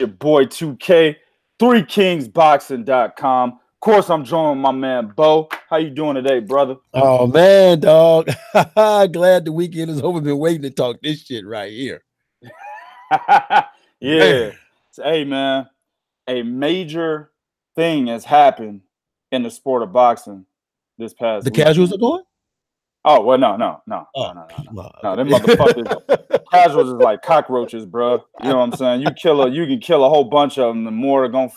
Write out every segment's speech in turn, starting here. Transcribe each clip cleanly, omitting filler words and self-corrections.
Your boy 2K, 3kingsboxing.com. Of course, I'm joined with my man Bo. How you doing today, brother? Oh man, dog. Glad the weekend is over. Been waiting to talk this shit right here. Yeah. Hey man, a major thing has happened in the sport of boxing this past The weekend. casuals are going? Oh, well, no. Okay. Them motherfuckers, casuals is like cockroaches, bro. You know what I'm saying? You can kill a whole bunch of them. The more they're gonna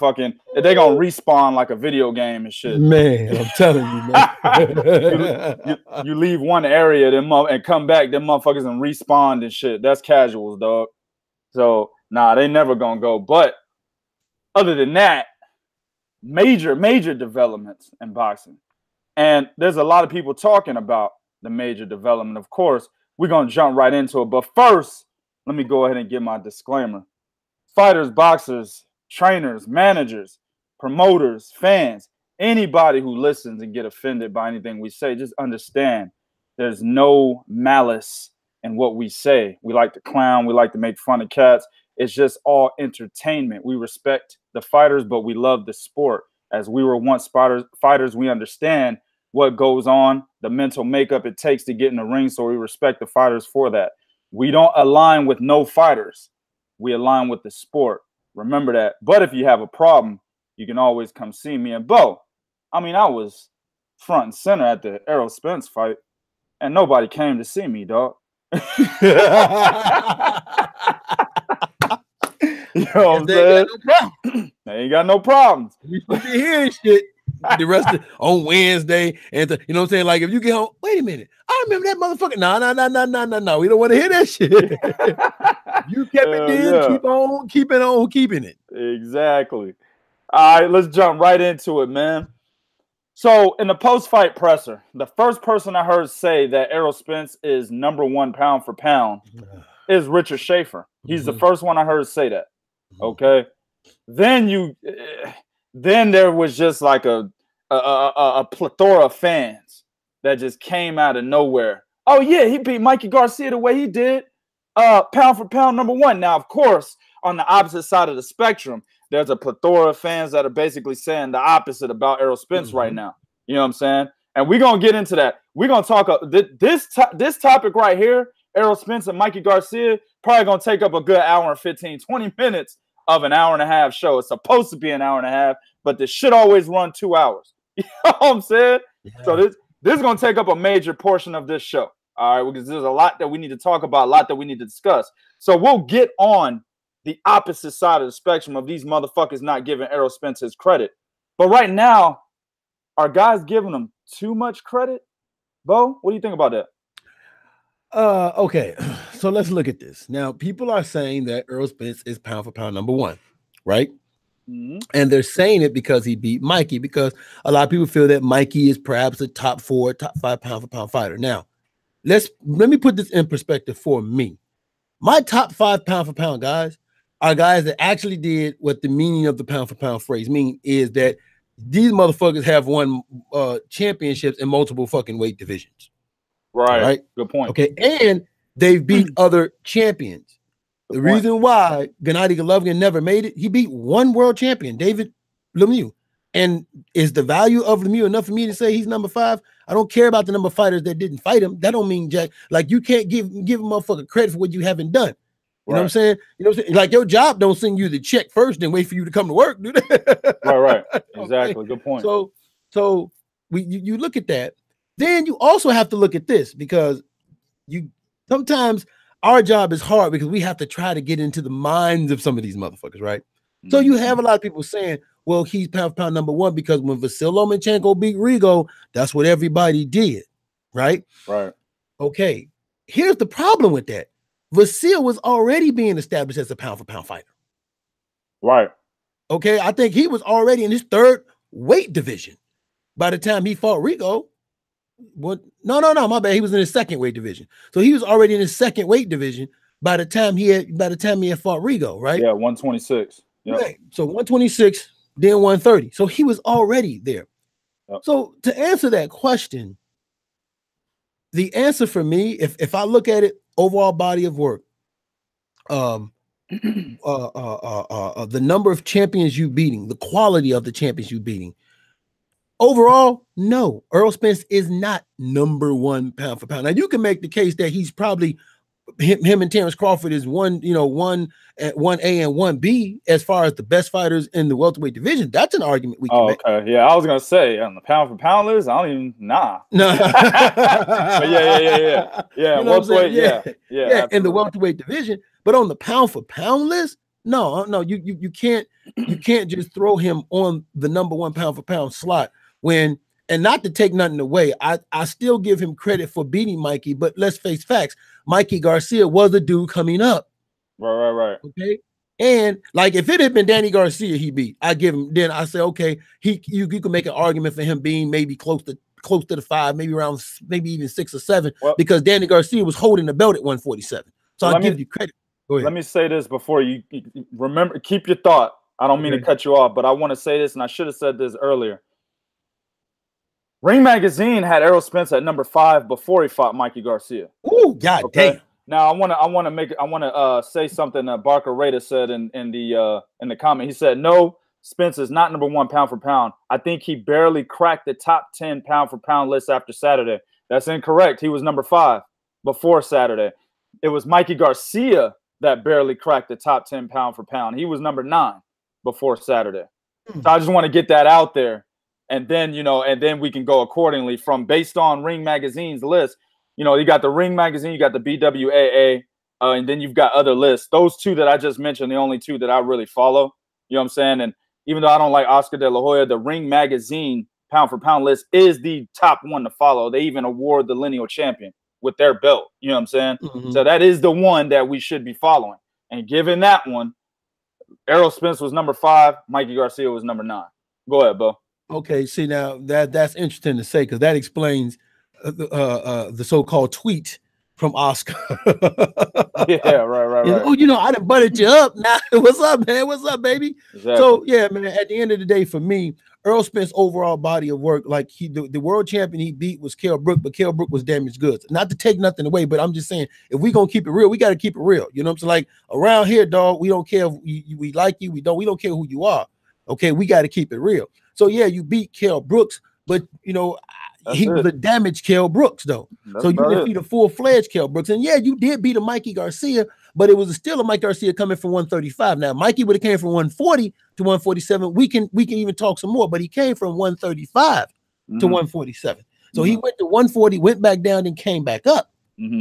they gonna respawn like a video game and shit. Man, I'm telling you, man. you leave one area and come back, them motherfuckers and respawn and shit. That's casuals, dog. So nah, they never gonna go. But other than that, major developments in boxing. And there's a lot of people talking about the major development. Of course, we're going to jump right into it. But first, let me go ahead and give my disclaimer. Fighters, boxers, trainers, managers, promoters, fans, anybody who listens and get offended by anything we say, just understand there's no malice in what we say. We like to clown. We like to make fun of cats. It's just all entertainment. We respect the fighters, but we love the sport. As we were once fighters, we understand what goes on, the mental makeup it takes to get in the ring. So we respect the fighters for that. We don't align with no fighters. We align with the sport. Remember that. But if you have a problem, you can always come see me. And Bo, I mean, I was front and center at the Errol Spence fight, and nobody came to see me, dog. You know what I'm saying? They ain't got no problems. We should be hearing shit the rest of on Wednesday. And you know what I'm saying? Like if you get home, wait a minute. I remember that motherfucker. No. We don't want to hear that shit. You kept it in, yeah. Keep on keeping it. Exactly. All right, let's jump right into it, man. So in the post-fight presser, the first person I heard say that Errol Spence is #1 pound for pound is Richard Schaefer. He's the first one I heard say that. Okay. Then there was just like a plethora of fans that just came out of nowhere. Oh yeah, he beat Mikey Garcia the way he did. Pound for pound #1. Now, of course, on the opposite side of the spectrum, there's a plethora of fans that are basically saying the opposite about Errol Spence right now. You know what I'm saying? And we're gonna get into that. We're gonna talk this topic right here, Errol Spence and Mikey Garcia, probably gonna take up a good hour and 15, 20 minutes of an hour and a half show. It's supposed to be an hour and a half, but this shit always run 2 hours. You know what I'm saying? Yeah. So this is going to take up a major portion of this show. All right, because there's a lot that we need to talk about, a lot that we need to discuss. So we'll get on the opposite side of the spectrum of these motherfuckers not giving Errol Spence his credit. But right now, are guys giving him too much credit? Bo, what do you think about that? Okay, so let's look at this. Now, people are saying that Errol Spence is pound for pound #1, right? And they're saying it because he beat Mikey, because a lot of people feel that Mikey is perhaps a top 4, top 5 pound for pound fighter. Now, let me put this in perspective for me. My top 5 pound for pound guys are guys that actually did what the meaning of the pound for pound phrase mean, is that these motherfuckers have won championships in multiple fucking weight divisions. Right. Good point. Okay. And they've beat other champions. The reason why Gennady Golovkin never made it, he beat one world champion, David Lemieux. And is the value of Lemieux enough for me to say he's #5? I don't care about the number of fighters that didn't fight him. That don't mean jack. Like, you can't give a motherfucker credit for what you haven't done. You know what I'm saying? You know what I'm saying? Like, your job don't send you the check first and wait for you to come to work, dude. Right. Exactly. Okay. Good point. So you look at that. Then you also have to look at this, because sometimes our job is hard because we have to try to get into the minds of some of these motherfuckers, right? So you have a lot of people saying, well, he's pound for pound #1 because when Vasyl Lomachenko beat Rigo, that's what everybody did, right? Right. Okay, here's the problem with that. Vasyl was already being established as a pound for pound fighter. Right. Okay, I think he was already in his 3rd weight division by the time he fought Rigo. What? No, my bad. He was in his 2nd weight division. So he was already in his 2nd weight division by the time he had fought Rigo, right? Yeah, 126. Yep. Right. So 126, then 130. So he was already there. Yep. So to answer that question, the answer for me, if I look at it, overall body of work, the number of champions you beating, the quality of the champions you beating. Overall, no, Errol Spence is not number one pound for pound. Now you can make the case that he's probably him and Terrence Crawford is one A and 1B as far as the best fighters in the welterweight division. That's an argument we can make. Okay, yeah, I was gonna say on the pound for pound list, I don't even No. But yeah. You know Welterweight, yeah, in the welterweight division, but on the pound for pound list, no, you can't just throw him on the number one pound for pound slot when. And not to take nothing away, I still give him credit for beating Mikey, but let's face facts. Mikey Garcia was a dude coming up. Right. Okay. And like if it had been Danny Garcia he beat, I give him, then I say, okay, you can make an argument for him being maybe close to the 5, maybe around maybe even 6 or 7, because Danny Garcia was holding the belt at 147. So I give you credit. Go ahead. Let me say this before you remember, keep your thought. I don't mean to cut you off, but I want to say this, and I should have said this earlier. Ring Magazine had Errol Spence at number 5 before he fought Mikey Garcia. Ooh, god damn! Now I want to say something that Barker Rada said in the comment. He said, "No, Spence is not number 1 pound for pound. I think he barely cracked the top 10 pound for pound list after Saturday." That's incorrect. He was number 5 before Saturday. It was Mikey Garcia that barely cracked the top 10 pound for pound. He was number 9 before Saturday. So I just want to get that out there. And then, and then we can go accordingly from based on Ring Magazine's list. You got the Ring Magazine, you got the BWAA, and then you've got other lists. Those two that I just mentioned, the only two that I really follow. You know what I'm saying? And even though I don't like Oscar De La Hoya, the Ring Magazine pound for pound list is the top one to follow. They even award the lineal champion with their belt. You know what I'm saying? Mm-hmm. So that is the one that we should be following. And given that one, Errol Spence was number 5, Mikey Garcia was number 9. Go ahead, Bo. Okay, see now that's interesting to say because that explains the so-called tweet from Oscar. Yeah, right. Oh, I done butted you up. Now, what's up, man? What's up, baby? Exactly. So yeah, man. At the end of the day, for me, Errol Spence overall body of work, like the world champion he beat was Kell Brook, but Kell Brook was damaged goods. Not to take nothing away, but I'm just saying if we gonna keep it real, we got to keep it real. You know what I'm saying? Like around here, dog, we don't care if we like you, we don't care who you are. Okay, we got to keep it real. So yeah, you beat Kell Brooks, but he was a damaged Kell Brooks though. So you didn't beat a full-fledged Kell Brooks, and yeah, you did beat a Mikey Garcia, but it was still a Mikey Garcia coming from 135. Now Mikey would have came from 140 to 147. We can even talk some more, but he came from 135 to 147. So he went to 140, went back down, and came back up.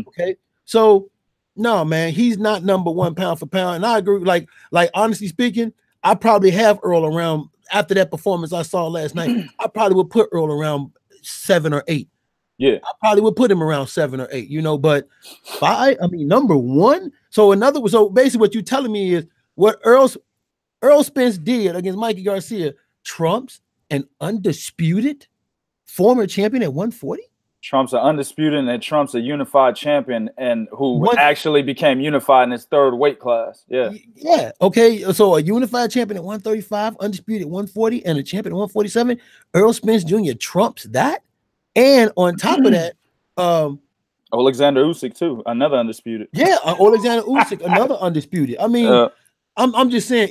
Okay, so no, man, he's not number 1 pound for pound, and I agree. Like honestly speaking, I probably have Earl around. After that performance I saw last night, I probably would put Earl around 7 or 8. Yeah, I probably would put him around 7 or 8. But 5, I mean, number 1. So basically, what you're telling me is what Errol Spence did against Mikey Garcia trumps an undisputed former champion at 140. Trump's an undisputed and Trump's a unified champion and who actually became unified in his 3rd weight class. Yeah. Yeah. Okay. So a unified champion at 135, undisputed 140, and a champion at 147. Errol Spence Jr. trumps that. And on top of that, Alexander Usyk too, another undisputed. Yeah, Alexander Usyk, another undisputed. I mean, I'm just saying,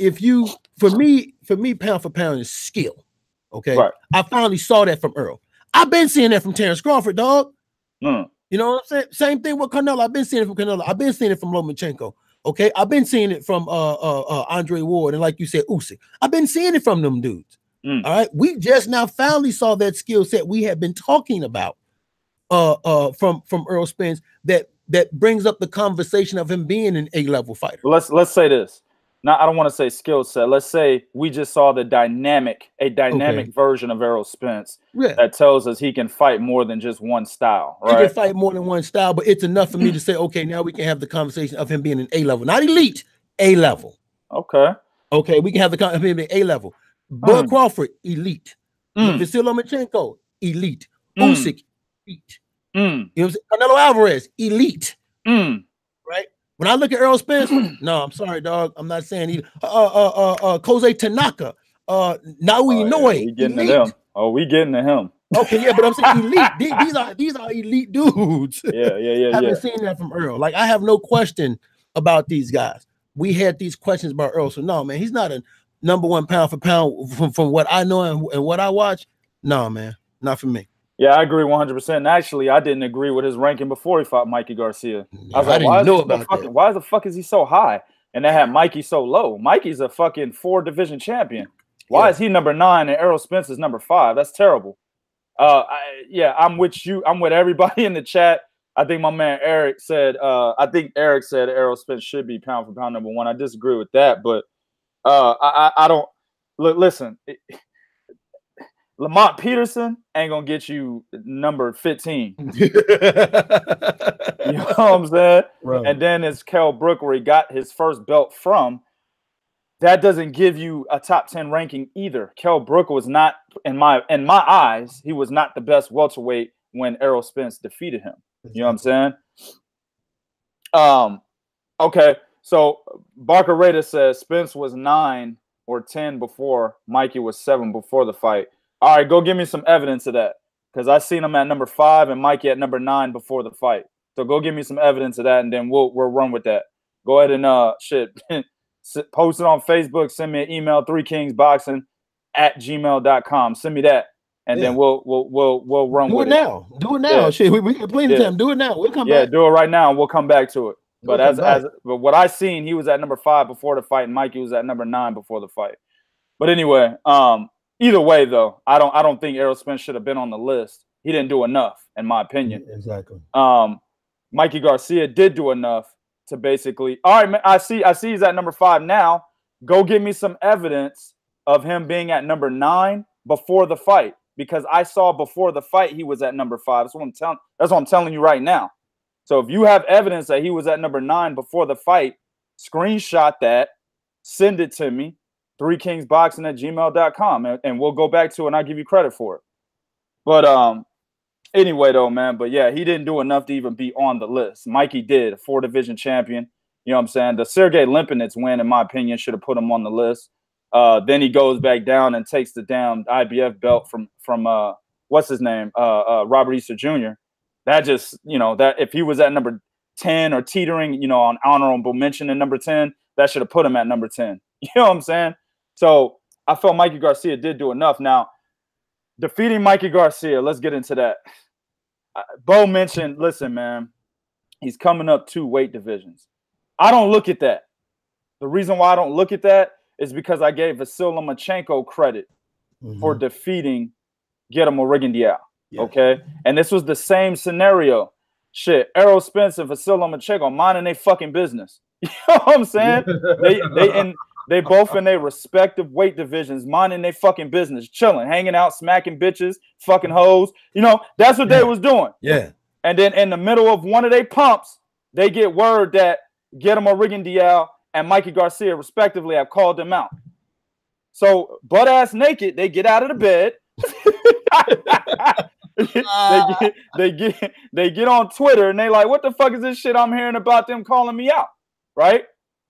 for me, pound for pound is skill. Okay. Right. I finally saw that from Earl. I've been seeing that from Terrence Crawford, dog. You know what I'm saying? Same thing with Canelo. I've been seeing it from Canelo. I've been seeing it from Lomachenko. Okay, I've been seeing it from Andre Ward, and like you said, Usyk. I've been seeing it from them dudes. All right, we just now finally saw that skill set we have been talking about from Errol Spence that brings up the conversation of him being an A-level fighter. Let's say this. Now, I don't want to say skill set. Let's say we just saw a dynamic version of Errol Spence that tells us he can fight more than just one style. Right? He can fight more than one style, but it's enough for me to say, okay, now we can have the conversation of him being an A-level, not elite, A-level. Okay, we can have the conversation of him being A-level. Bud Crawford, elite. Vasyl Lomachenko, elite. Usyk, elite. You know what I'm saying? Canelo Alvarez, elite. Right? When I look at Errol Spence, no, I'm sorry, dog. I'm not saying either. Kosei Tanaka, Naui Noe. We getting to them. Oh, we getting to him. Okay, yeah, but I'm saying elite. These are elite dudes. Yeah. I haven't seen that from Earl. Like, I have no question about these guys. we had these questions about Earl. So no, man, he's not a #1 pound for pound from what I know and what I watch. No, man, not for me. Yeah, I agree 100%. Actually, I didn't agree with his ranking before he fought Mikey Garcia. Yeah, I was like, didn't know about that. Why the fuck is he so high? And they had Mikey so low. Mikey's a fucking 4-division champion. Why is he number 9 and Errol Spence is number 5? That's terrible. I'm with you. I'm with everybody in the chat. I think my man Eric said, Errol Spence should be pound for pound #1. I disagree with that, but I don't listen. Lamont Peterson ain't gonna get you number 15. You know what I'm saying? Right. And then it's Kell Brook, where he got his first belt from. That doesn't give you a top 10 ranking either. Kell Brook was not, in my eyes, he was not the best welterweight when Errol Spence defeated him. You know what I'm saying? Okay, so Barker Rada says Spence was 9 or 10 before, Mikey was 7 before the fight. All right, go give me some evidence of that, because I seen him at number 5 and Mikey at number 9 before the fight. So go give me some evidence of that, and then we'll run with that. Go ahead and post it on Facebook. Send me an email, 3kingsboxing@gmail.com. Send me that, and then we'll run with it. Do it now. Yeah. Shit, we got plenty of time. Do it now. We'll come back. Yeah, do it right now, and we'll come back to it. But but what I seen, he was at number 5 before the fight, and Mikey was at number 9 before the fight. But anyway, either way, though, I don't think Errol Spence should have been on the list. He didn't do enough, in my opinion. Exactly. Mikey Garcia did do enough to basically. All right, man, I see he's at number 5 now. Go give me some evidence of him being at number 9 before the fight, because I saw before the fight he was at number 5. That's what I'm telling you right now. So if you have evidence that he was at number 9 before the fight, screenshot that, send it to me. 3kingsboxing@gmail.com, and we'll go back to it, and I'll give you credit for it. But anyway, though, man, but yeah, he didn't do enough to even be on the list. Mikey did, a 4-division champion. You know what I'm saying? The Sergey Limpinets win, in my opinion, should have put him on the list. Then he goes back down and takes the damn IBF belt from what's his name? Robert Easter Jr. That just, that if he was at number 10 or teetering, on honorable mention in number 10, that should have put him at number 10. You know what I'm saying? So I felt Mikey Garcia did do enough. Now, defeating Mikey Garcia, let's get into that. Bo mentioned, listen, man, he's coming up 2 weight divisions. I don't look at that. The reason why I don't look at that is because I gave Vasil Lomachenko credit for defeating Guillermo Rigondeaux. Yeah. Okay? And this was the same scenario. Shit, Errol Spence and Vasil Lomachenko minding their fucking business. You know what I'm saying? They both in their respective weight divisions, minding their fucking business, chilling, hanging out, smacking bitches, fucking hoes. That's what they was doing. Yeah. And then in the middle of one of their pumps, they get word that Guillermo Rigondeaux and Mikey Garcia, respectively, have called them out. So, butt ass naked, they get out of the bed. they get on Twitter, and they like, what the fuck is this shit I'm hearing about them calling me out? Right?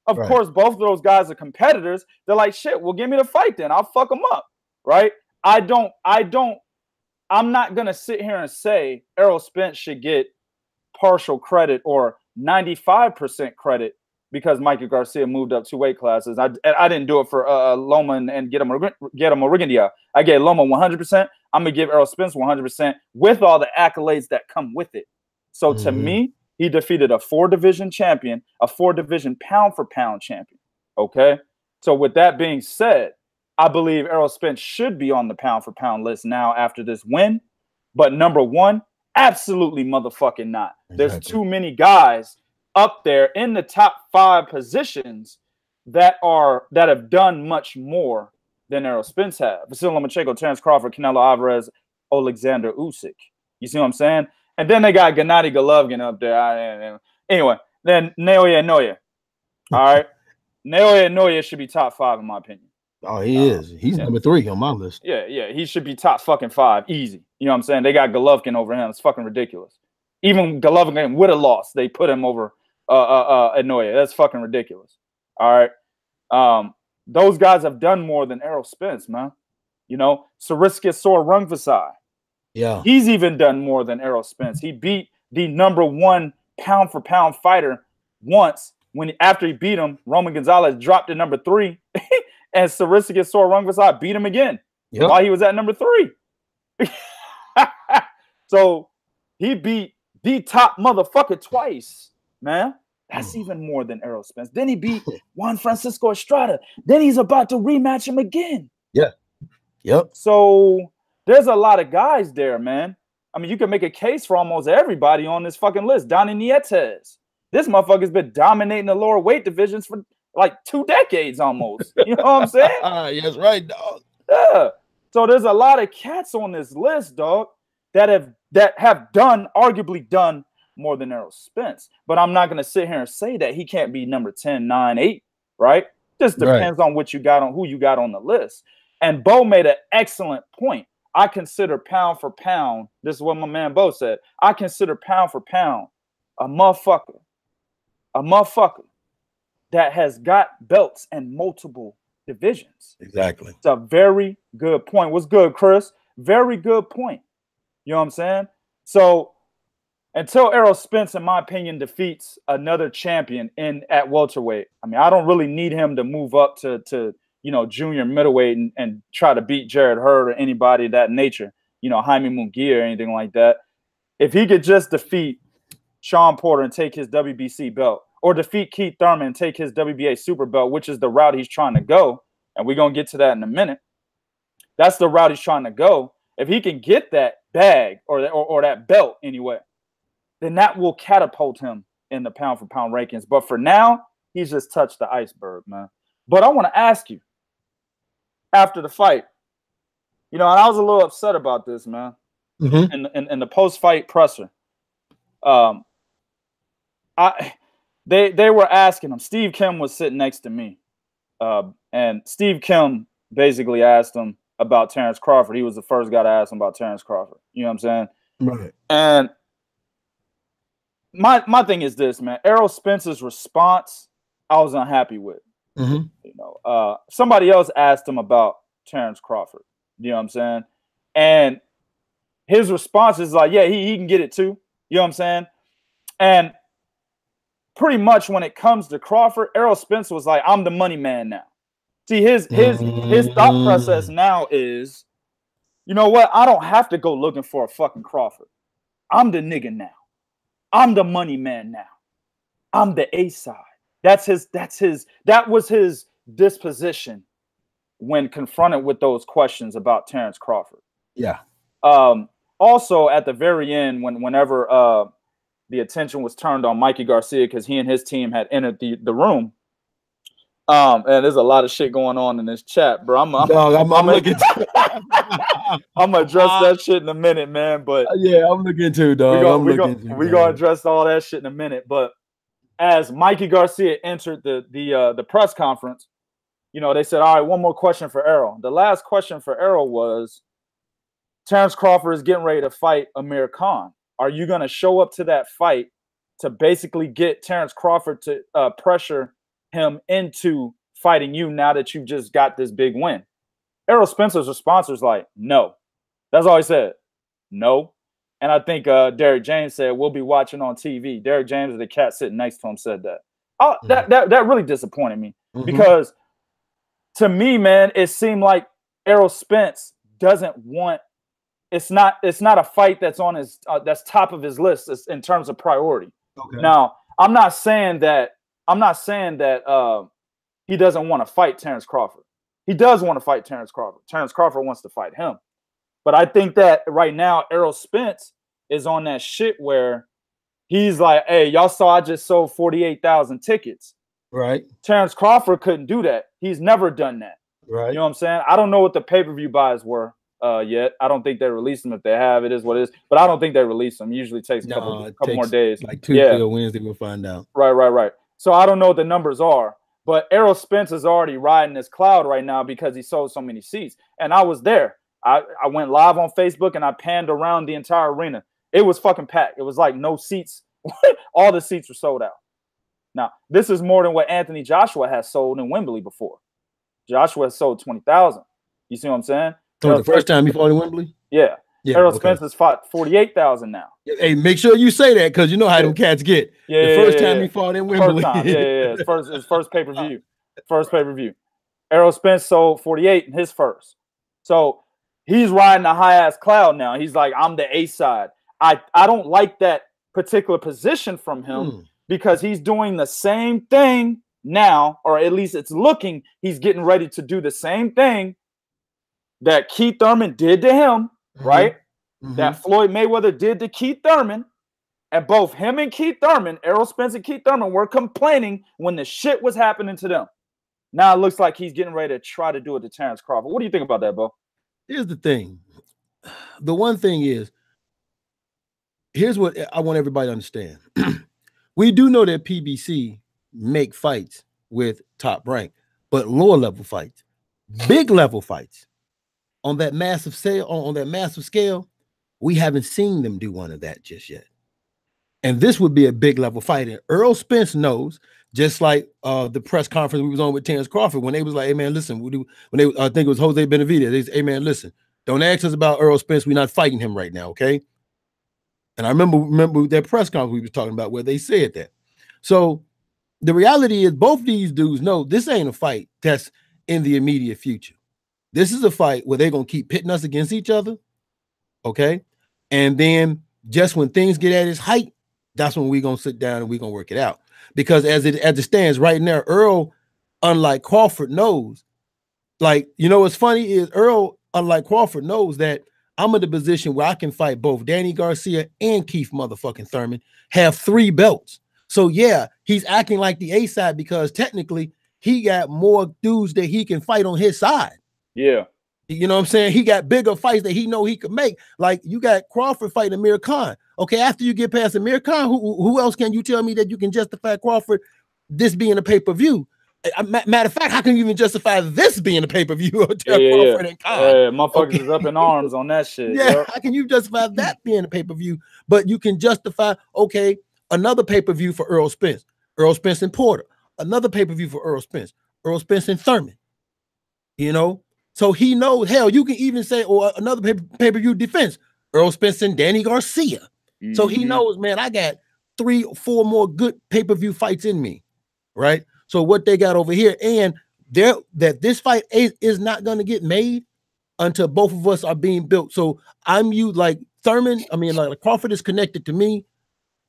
Of course, both of those guys are competitors. They're like, shit, well, give me the fight then. I'll fuck them up, right? I'm not going to sit here and say Errol Spence should get partial credit or 95% credit because Mikey Garcia moved up 2 weight classes. I didn't do it for Loma and get him a Rigondeaux. I gave Loma 100%. I'm going to give Errol Spence 100% with all the accolades that come with it. So to me, he defeated a 4-division champion, a 4-division pound-for-pound champion, okay? So with that being said, I believe Errol Spence should be on the pound-for-pound list now after this win. But number 1, absolutely motherfucking not. Exactly. There's too many guys up there in the top 5 positions that have done much more than Errol Spence have. Vasil Lomachenko, Terence Crawford, Canelo Alvarez, Alexander Usyk. You see what I'm saying? And then they got Gennady Golovkin up there. Anyway, then Naoya Inoue. All right. Naoya Inoue should be top 5 in my opinion. Oh, he is. He's number 3 on my list. Yeah. He should be top fucking 5. Easy. You know what I'm saying? They got Golovkin over him. It's fucking ridiculous. Even Golovkin would have lost. They put him over Inoue. That's fucking ridiculous. All right. Those guys have done more than Errol Spence, man. Sariska Rungvisai. Yeah, he's even done more than Errol Spence. He beat the number 1 pound-for-pound fighter once after he beat him, Roman Gonzalez dropped to number 3, and Sarisiga Sorongvasai beat him again while he was at number 3. So he beat the top motherfucker twice, man. That's even more than Errol Spence. Then he beat Juan Francisco Estrada. Then he's about to rematch him again. Yeah. Yep. So there's a lot of guys there, man. I mean, you can make a case for almost everybody on this fucking list. Donnie Nietes. This motherfucker's been dominating the lower weight divisions for like 2 decades almost. You know what I'm saying? Yes, right, dog. Yeah. So there's a lot of cats on this list, dog, that have arguably done more than Errol Spence. But I'm not going to sit here and say that he can't be number 10, 9, 8, right? Just depends on what you got on, who you got on the list. And Bo made an excellent point. I consider pound for pound, this is what my man Bo said, I consider pound for pound a motherfucker that has got belts in multiple divisions. Exactly. It's a very good point. What's good, Chris? Very good point. You know what I'm saying? So until Errol Spence, in my opinion, defeats another champion at welterweight, I mean, I don't really need him to move up to junior middleweight and try to beat Jared Hurd or anybody of that nature, Jaime Munguia or anything like that. If he could just defeat Sean Porter and take his WBC belt, or defeat Keith Thurman and take his WBA super belt, which is the route he's trying to go, and we're going to get to that in a minute. That's the route he's trying to go. If he can get that bag or that belt anyway, then that will catapult him in the pound-for-pound rankings. But for now, he's just touched the iceberg, man. But I want to ask you, after the fight, and I was a little upset about this, man, in the post-fight presser. They were asking him. Steve Kim was sitting next to me, and Steve Kim basically asked him about Terrence Crawford. He was the first guy to ask him about Terrence Crawford. You know what I'm saying? Right. And my thing is this, man. Errol Spence's response, I was unhappy with. Somebody else asked him about Terrence Crawford. You know what I'm saying? And his response is like, yeah, he can get it too. You know what I'm saying? And pretty much when it comes to Crawford, Errol Spence was like, I'm the money man now. See, his thought process now is, you know what? I don't have to go looking for a fucking Crawford. I'm the nigga now. I'm the money man now. I'm the A side. That was his disposition when confronted with those questions about Terrence Crawford. Yeah. Also, at the very end, whenever the attention was turned on Mikey Garcia because he and his team had entered the room. And there's a lot of shit going on in this chat, bro. I'm looking. I'm gonna address that shit in a minute, man. But yeah, I'm looking too, dog. We're gonna address all that shit in a minute. But as Mikey Garcia entered the press conference, they said, all right, one more question for Errol. The last question for Errol was, Terrence Crawford is getting ready to fight Amir Khan. Are you going to show up to that fight to basically get Terrence Crawford to pressure him into fighting you now that you've just got this big win? Errol Spencer's response was like, no. That's all he said. No. And I think Derek James said, we'll be watching on TV. Derek James, the cat sitting next to him, said that. Oh, that really disappointed me because to me, man, it seemed like Errol Spence doesn't want. It's not a fight that's on his that's top of his list in terms of priority. Okay. Now, I'm not saying that he doesn't want to fight Terrence Crawford. He does want to fight Terrence Crawford. Terrence Crawford wants to fight him. But I think that right now Errol Spence is on that shit where he's like, hey, y'all saw I just sold 48,000 tickets. Right. Terrence Crawford couldn't do that. He's never done that. Right. You know what I'm saying? I don't know what the pay-per-view buys were yet. I don't think they released them. If they have, it is what it is. But I don't think they release them. Usually takes a couple more days. Like Tuesday or Wednesday, we'll find out. Right. So I don't know what the numbers are. But Errol Spence is already riding this cloud right now because he sold so many seats. And I was there. I went live on Facebook and I panned around the entire arena. It was fucking packed. It was like no seats. All the seats were sold out. Now, this is more than what Anthony Joshua has sold in Wembley before. Joshua has sold 20,000. You see what I'm saying? So the first time he fought in Wembley? Yeah. Yeah, Errol Spence has fought 48,000 now. Hey, make sure you say that because you know how them cats get. Yeah, the first time he fought in Wembley. First time, yeah. His first pay-per-view. First pay-per-view. Errol Spence sold 48 in his first. So he's riding a high-ass cloud now. He's like, I'm the A side. I don't like that particular position from him because he's doing the same thing now, or at least it's looking, he's getting ready to do the same thing that Keith Thurman did to him, right? That Floyd Mayweather did to Keith Thurman. And both him and Keith Thurman, Errol Spence and Keith Thurman, were complaining when the shit was happening to them. Now it looks like he's getting ready to try to do it to Terrence Crawford. What do you think about that, Bo? Here's the thing. The one thing is, here's what I want everybody to understand. We do know that PBC make fights with Top Rank, but lower level fights, big level fights on that massive scale, we haven't seen them do one of that just yet. And this would be a big level fight. And Errol Spence knows, just like the press conference we was on with Terrence Crawford, when they was like, hey man, listen, I think it was Jose Benavidez, they said, hey man, listen, don't ask us about Errol Spence. We're not fighting him right now, okay? And I remember that press conference we was talking about where they said that. So the reality is both these dudes know this ain't a fight that's in the immediate future. This is a fight where they're going to keep pitting us against each other, okay? And then just when things get at its height, that's when we're going to sit down and we're going to work it out. Because as it stands right now, Earl, unlike Crawford, knows, like, you know what's funny is Earl, unlike Crawford, knows that I'm in the position where I can fight both Danny Garcia and Keith motherfucking Thurman, have 3 belts. So yeah, he's acting like the A side because technically he got more dudes that he can fight on his side. Yeah. You know what I'm saying? He got bigger fights that he know he could make. Like you got Crawford fighting Amir Khan. Okay, after you get past Amir Khan, who else can you tell me that you can justify Crawford this being a pay-per-view? Matter of fact, how can you even justify this being a pay-per-view? Crawford and Khan? Motherfuckers is up in arms on that shit. Yeah, how can you justify that being a pay-per-view? But you can justify, okay, another pay-per-view for Errol Spence and Porter, another pay-per-view for Errol Spence and Thurman. You know, so he knows, hell, you can even say, or another pay-per-view defense, Errol Spence and Danny Garcia. So he knows, man, I got 3 or 4 more good pay-per-view fights in me, right? So what they got over here, and that this fight is not going to get made until both of us are being built. So like Crawford is connected to me,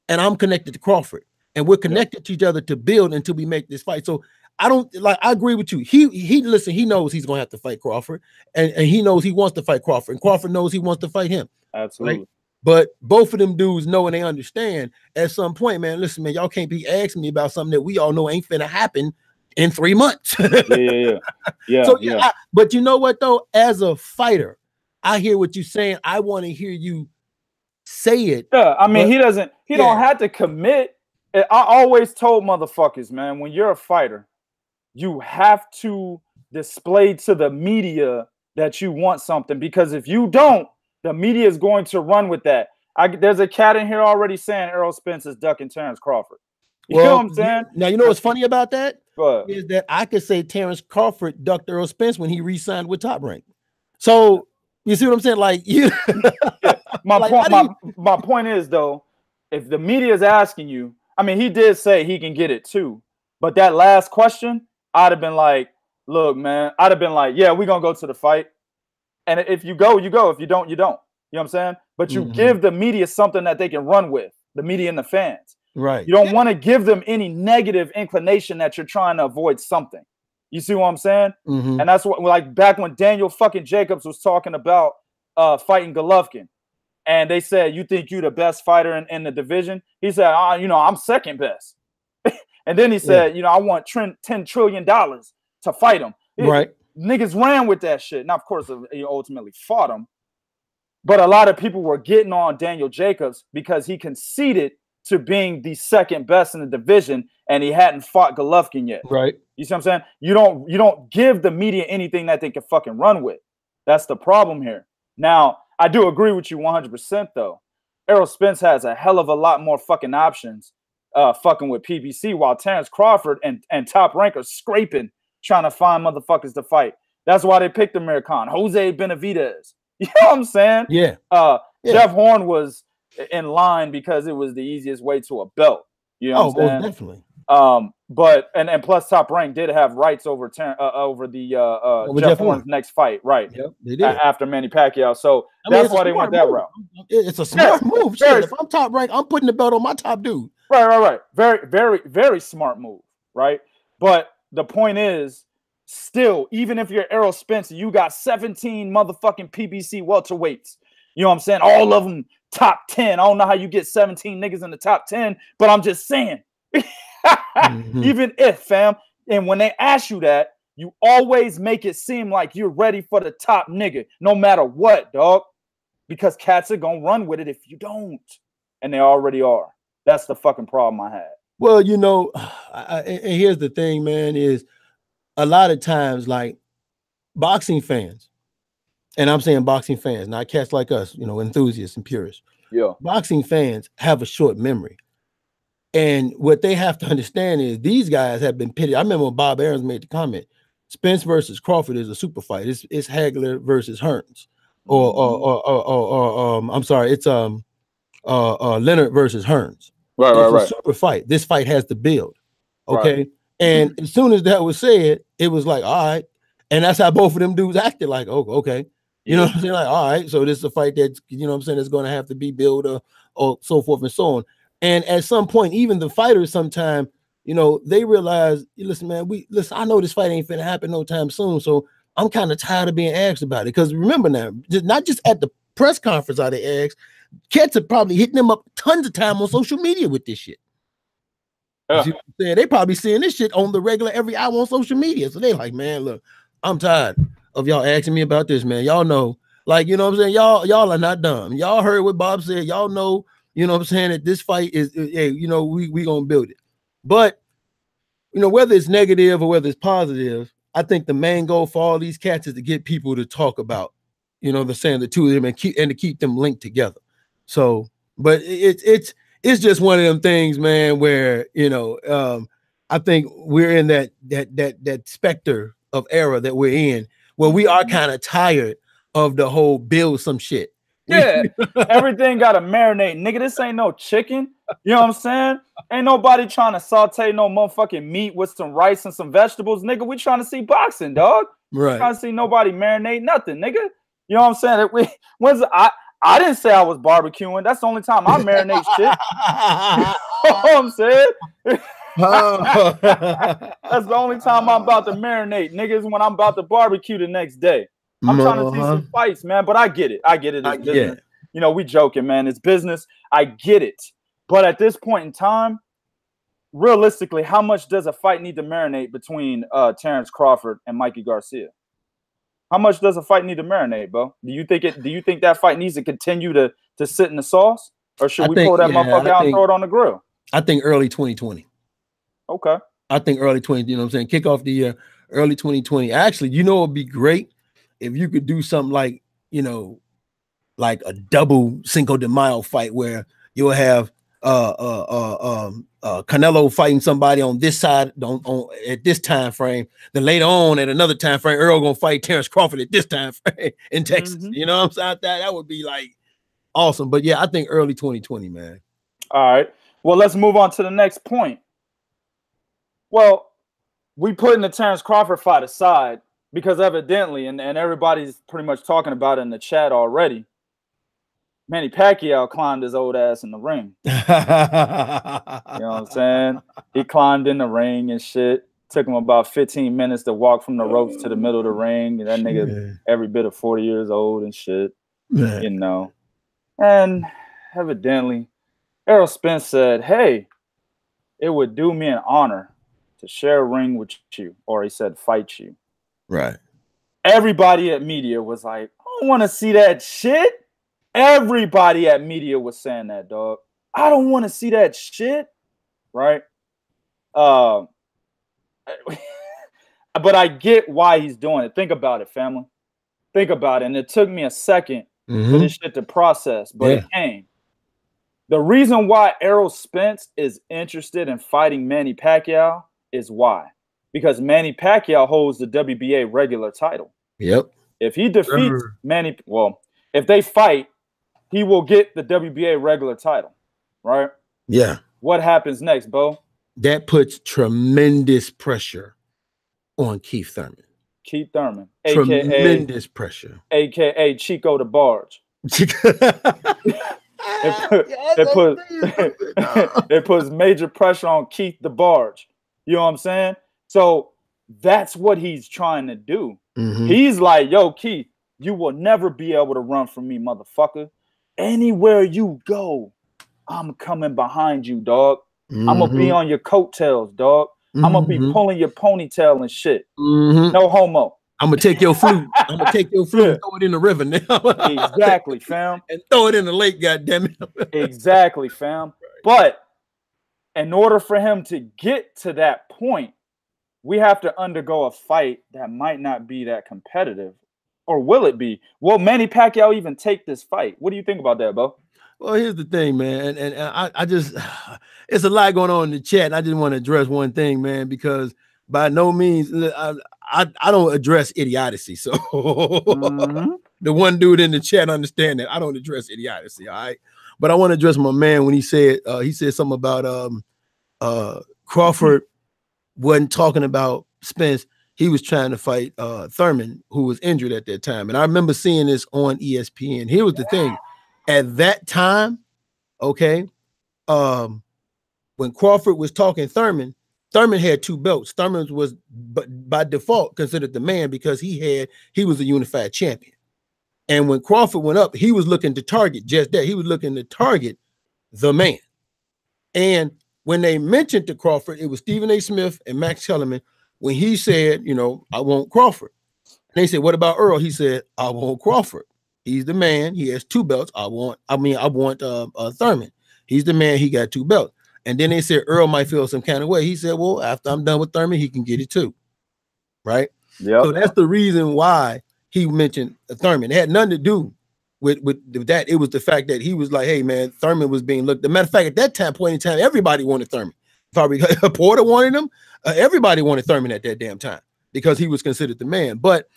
and I'm connected to Crawford, and we're connected to each other to build until we make this fight. So I agree with you. He knows he's gonna have to fight Crawford, and he knows he wants to fight Crawford, and Crawford knows he wants to fight him. Absolutely. Right? But both of them dudes know and they understand at some point, man, listen, man, y'all can't be asking me about something that we all know ain't finna happen in 3 months. But you know what though? As a fighter, I hear what you're saying. I want to hear you say it. Yeah, I mean, he don't have to commit. I always told motherfuckers, man, when you're a fighter, you have to display to the media that you want something, because if you don't, the media is going to run with that. There's a cat in here already saying Errol Spence is ducking Terrence Crawford. You know what I'm saying? Now, you know what's funny about that? Is that I could say Terrence Crawford ducked Errol Spence when he re-signed with Top Rank. So, you see what I'm saying? Like, my point is, though, if the media is asking you, I mean, he did say he can get it too. But that last question, I'd have been like, look, man, I'd have been like, yeah, we're going to go to the fight. And if you go, you go. If you don't, you don't. You know what I'm saying? But you give the media something that they can run with, the media and the fans. Right. You don't want to give them any negative inclination that you're trying to avoid something. You see what I'm saying? And that's what, like, back when Daniel fucking Jacobs was talking about fighting Golovkin, and they said, you think you're the best fighter in the division? He said, I'm second best. And then he said, I want $10 trillion to fight him. Right. Niggas ran with that shit. Now, of course, he ultimately fought him. But a lot of people were getting on Daniel Jacobs because he conceded to being the second best in the division, and he hadn't fought Golovkin yet. Right. You see what I'm saying? You don't give the media anything that they can fucking run with. That's the problem here. Now, I do agree with you 100%, though. Errol Spence has a hell of a lot more fucking options fucking with PBC, while Terrence Crawford and Top Rank are scraping, trying to find motherfuckers to fight. That's why they picked Amir Khan, Jose Benavidez. You know what I'm saying? Yeah. Jeff Horn was in line because it was the easiest way to a belt. You know what I'm saying? Most definitely. But and plus Top Rank did have rights over the Jeff Horn's next fight, right? Yep, they did. After Manny Pacquiao. So that's why they went that route. It's a smart move. Shit, if I'm Top Rank, I'm putting the belt on my top dude. Right. Very, very, very smart move, right? But the point is, still, even if you're Errol Spence, you got 17 motherfucking PBC welterweights. You know what I'm saying? All of them top 10. I don't know how you get 17 niggas in the top 10, but I'm just saying. Even if, fam, and when they ask you that, you always make it seem like you're ready for the top nigga, no matter what, dog. Because cats are gonna run with it if you don't. And they already are. That's the fucking problem I had. Well, you know, and here's the thing, man, is a lot of times, like, boxing fans, and I'm saying boxing fans, not cats like us, you know, enthusiasts and purists. Yeah. Boxing fans have a short memory. And what they have to understand is these guys have been pitted. I remember when Bob Aarons made the comment, Spence versus Crawford is a super fight. It's Hagler versus Hearns. I'm sorry, it's Leonard versus Hearns. Right. A super fight. This fight has to build. Okay. Right. And as soon as that was said, it was like, all right. And that's how both of them dudes acted, like, oh, okay. You know what I'm saying? Like, all right, so this is a fight that, you know what I'm saying, is going to have to be built or so forth and so on. And at some point, even the fighters sometimes, you know, they realize, listen, man, I know this fight ain't finna happen no time soon. So I'm kind of tired of being asked about it. Because remember now, not just at the press conference are they asked, cats are probably hitting them up tons of time on social media with this shit. Yeah. You know what I'm saying? They probably seeing this shit on the regular every hour on social media. So they like, man, look, I'm tired of y'all asking me about this, man. Y'all know, like, you know what I'm saying? Y'all are not dumb. Y'all heard what Bob said. Y'all know, you know what I'm saying, that this fight is, hey, you know, we gonna build it. But, you know, whether it's negative or whether it's positive, I think the main goal for all these cats is to get people to talk about, you know, the saying the two of them and to keep them linked together. So, but it's just one of them things, man, where, you know, I think we're in that specter of era that we're in, where we are kind of tired of the whole build some shit. Yeah, everything got to marinate. Nigga, this ain't no chicken. You know what I'm saying? Ain't nobody trying to saute no motherfucking meat with some rice and some vegetables. Nigga, we trying to see boxing, dog. Right. Trying to see nobody marinate nothing, nigga. You know what I'm saying? I didn't say I was barbecuing. That's the only time I marinate shit. You know what I'm saying? That's the only time I'm about to marinate, niggas, when I'm about to barbecue the next day. I'm trying to see some fights, man, but I get it. It's business. You know, we joking, man. It's business. I get it. But at this point in time, realistically, how much does a fight need to marinate between Terrence Crawford and Mikey Garcia? How much does a fight need to marinate, bro? Do you think that fight needs to continue to sit in the sauce? Or should we pull that motherfucker out and throw it on the grill? I think early 2020. Okay. I think early 20, you know what I'm saying? Kick off the year, early 2020. Actually, you know, it'd be great if you could do something like, you know, like a double Cinco de Mayo fight where you'll have Canelo fighting somebody on this side at this time frame. Then later on at another time frame, Earl gonna fight Terrence Crawford at this time frame in Texas. You know what I'm saying? That would be like awesome. But yeah, I think early 2020, man. All right. Well, let's move on to the next point. Well, we putting the Terrence Crawford fight aside because evidently, and everybody's pretty much talking about it in the chat already, Manny Pacquiao climbed his old ass in the ring. You know what I'm saying? He climbed in the ring and shit. Took him about 15 minutes to walk from the ropes to the middle of the ring. And that nigga every bit of 40 years old and shit. You know. And evidently, Errol Spence said, hey, it would do me an honor to share a ring with you. Or he said, fight you. Right. Everybody at media was like, I don't want to see that shit. Everybody at media was saying that, dog. I don't want to see that shit. Right? But I get why he's doing it. Think about it, family. Think about it. And it took me a second for this shit to process, but it came. The reason why Errol Spence is interested in fighting Manny Pacquiao is why. Because Manny Pacquiao holds the WBA regular title. Yep. If he defeats Manny, well, if they fight, he will get the WBA regular title, right? Yeah. What happens next, Bo? That puts tremendous pressure on Keith Thurman. Keith Thurman, Tremendous pressure. AKA Chico the Barge. It puts major pressure on Keith the Barge. You know what I'm saying? So that's what he's trying to do. He's like, yo, Keith, you will never be able to run from me, motherfucker. Anywhere you go, I'm coming behind you, dog. I'm gonna be on your coattails, dog. I'm gonna be pulling your ponytail and shit. No homo. I'm gonna take your flute. I'm gonna take your flute and throw it in the river now. Exactly, fam. And throw it in the lake, goddammit. Exactly, fam. But in order for him to get to that point, we have to undergo a fight that might not be that competitive. Or will it be? Will Manny Pacquiao even take this fight? What do you think about that, Bo? Well, here's the thing, man. And I just, it's a lot going on in the chat. I just want to address one thing, man, because by no means, I don't address idiocy. So the one dude in the chat understand that I don't address idiocy, all right? But I want to address my man when he said something about Crawford wasn't talking about Spence. He was trying to fight Thurman, who was injured at that time. And I remember seeing this on ESPN. Here was the thing. At that time, okay, when Crawford was talking Thurman had 2 belts. Thurman was by default considered the man because he was a unified champion. And when Crawford went up, he was looking to target just that. He was looking to target the man. And when they mentioned to Crawford, it was Stephen A. Smith and Max Kellerman. When he said, you know, I want Crawford. And they said, what about Earl? He said, I want Crawford. He's the man. He has 2 belts. I want Thurman. He's the man. He got 2 belts. And then they said Earl might feel some kind of way. He said, well, after I'm done with Thurman, he can get it too. Right? Yeah. So that's the reason why he mentioned Thurman. It had nothing to do with that. It was the fact that he was like, hey, man, Thurman was being looked. As a matter of fact, at that point in time, everybody wanted Thurman. Probably Porter wanted him. Everybody wanted Thurman at that damn time because he was considered the man. But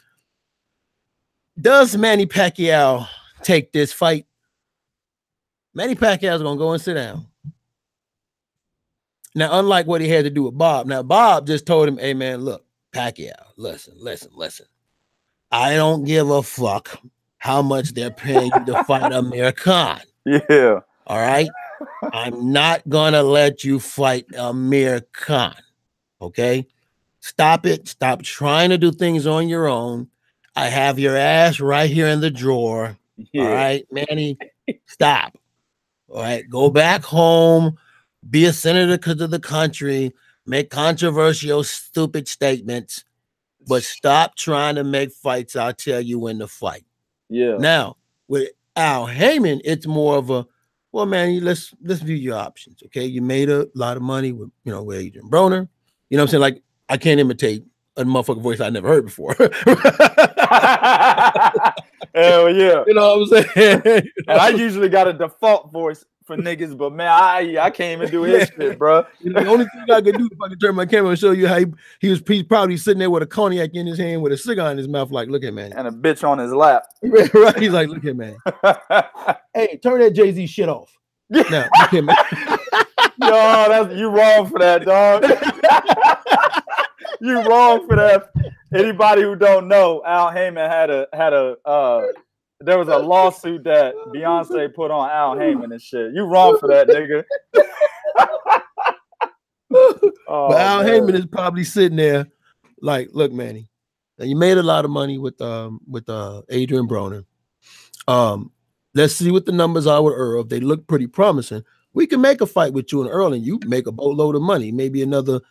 does Manny Pacquiao take this fight? Manny Pacquiao is going to go and sit down. Now, unlike what he had to do with Bob, now Bob just told him, hey, man, look, Pacquiao, listen. I don't give a fuck how much they're paying you to fight Amir Khan. Yeah. All right? I'm not going to let you fight Amir Khan. Okay? Stop it. Stop trying to do things on your own. I have your ass right here in the drawer. Yeah. All right, Manny, stop. All right, go back home, be a senator to the country, make controversial, stupid statements, but stop trying to make fights. I'll tell you when to fight. Yeah. Now, with Al Heyman, it's more of a, well, man, let's view your options. Okay, you made a lot of money with Adrian Broner. You know what I'm saying? Like, I can't imitate a motherfucking voice I never heard before. Hell yeah. You know what I'm saying? And I usually got a default voice for niggas, but man, I can't even do his shit, bro. The only thing I could do if I could turn my camera and show you how he's probably sitting there with a cognac in his hand with a cigar in his mouth, like, look at man. And a bitch on his lap. Right? He's like, look at man. Hey, turn that Jay-Z shit off. Now, look at man. Yo, you wrong for that, dog. You wrong for that. Anybody who don't know, Al Heyman there was a lawsuit that Beyonce put on Al Heyman and shit. You wrong for that, nigga. But Al Heyman is probably sitting there like, look, Manny, now you made a lot of money with Adrian Broner. Let's see what the numbers are with Earl. If they look pretty promising, we can make a fight with you and Earl, and you make a boatload of money, maybe another,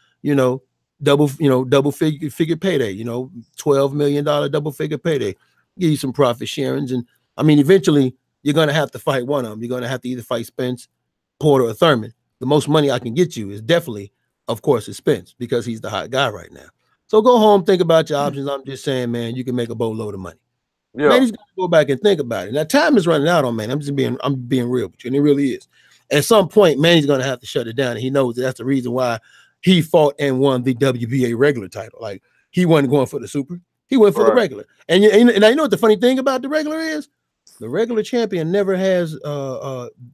double figure payday, $12 million double figure payday. Give you some profit sharings. And I mean, eventually you're going to have to fight one of them. You're going to have to either fight Spence, Porter, or Thurman. The most money I can get you is definitely, of course, is Spence because he's the hot guy right now. So go home, think about your options. I'm just saying, man, you can make a boatload of money. Yeah. Man, he's going to go back and think about it. Now, time is running out on man. I'm being real with you, and it really is. At some point, man, he's going to have to shut it down. And he knows that's the reason why he fought and won the WBA regular title. Like, he wasn't going for the super. He went for the regular. And you know what the funny thing about the regular is? The regular champion never has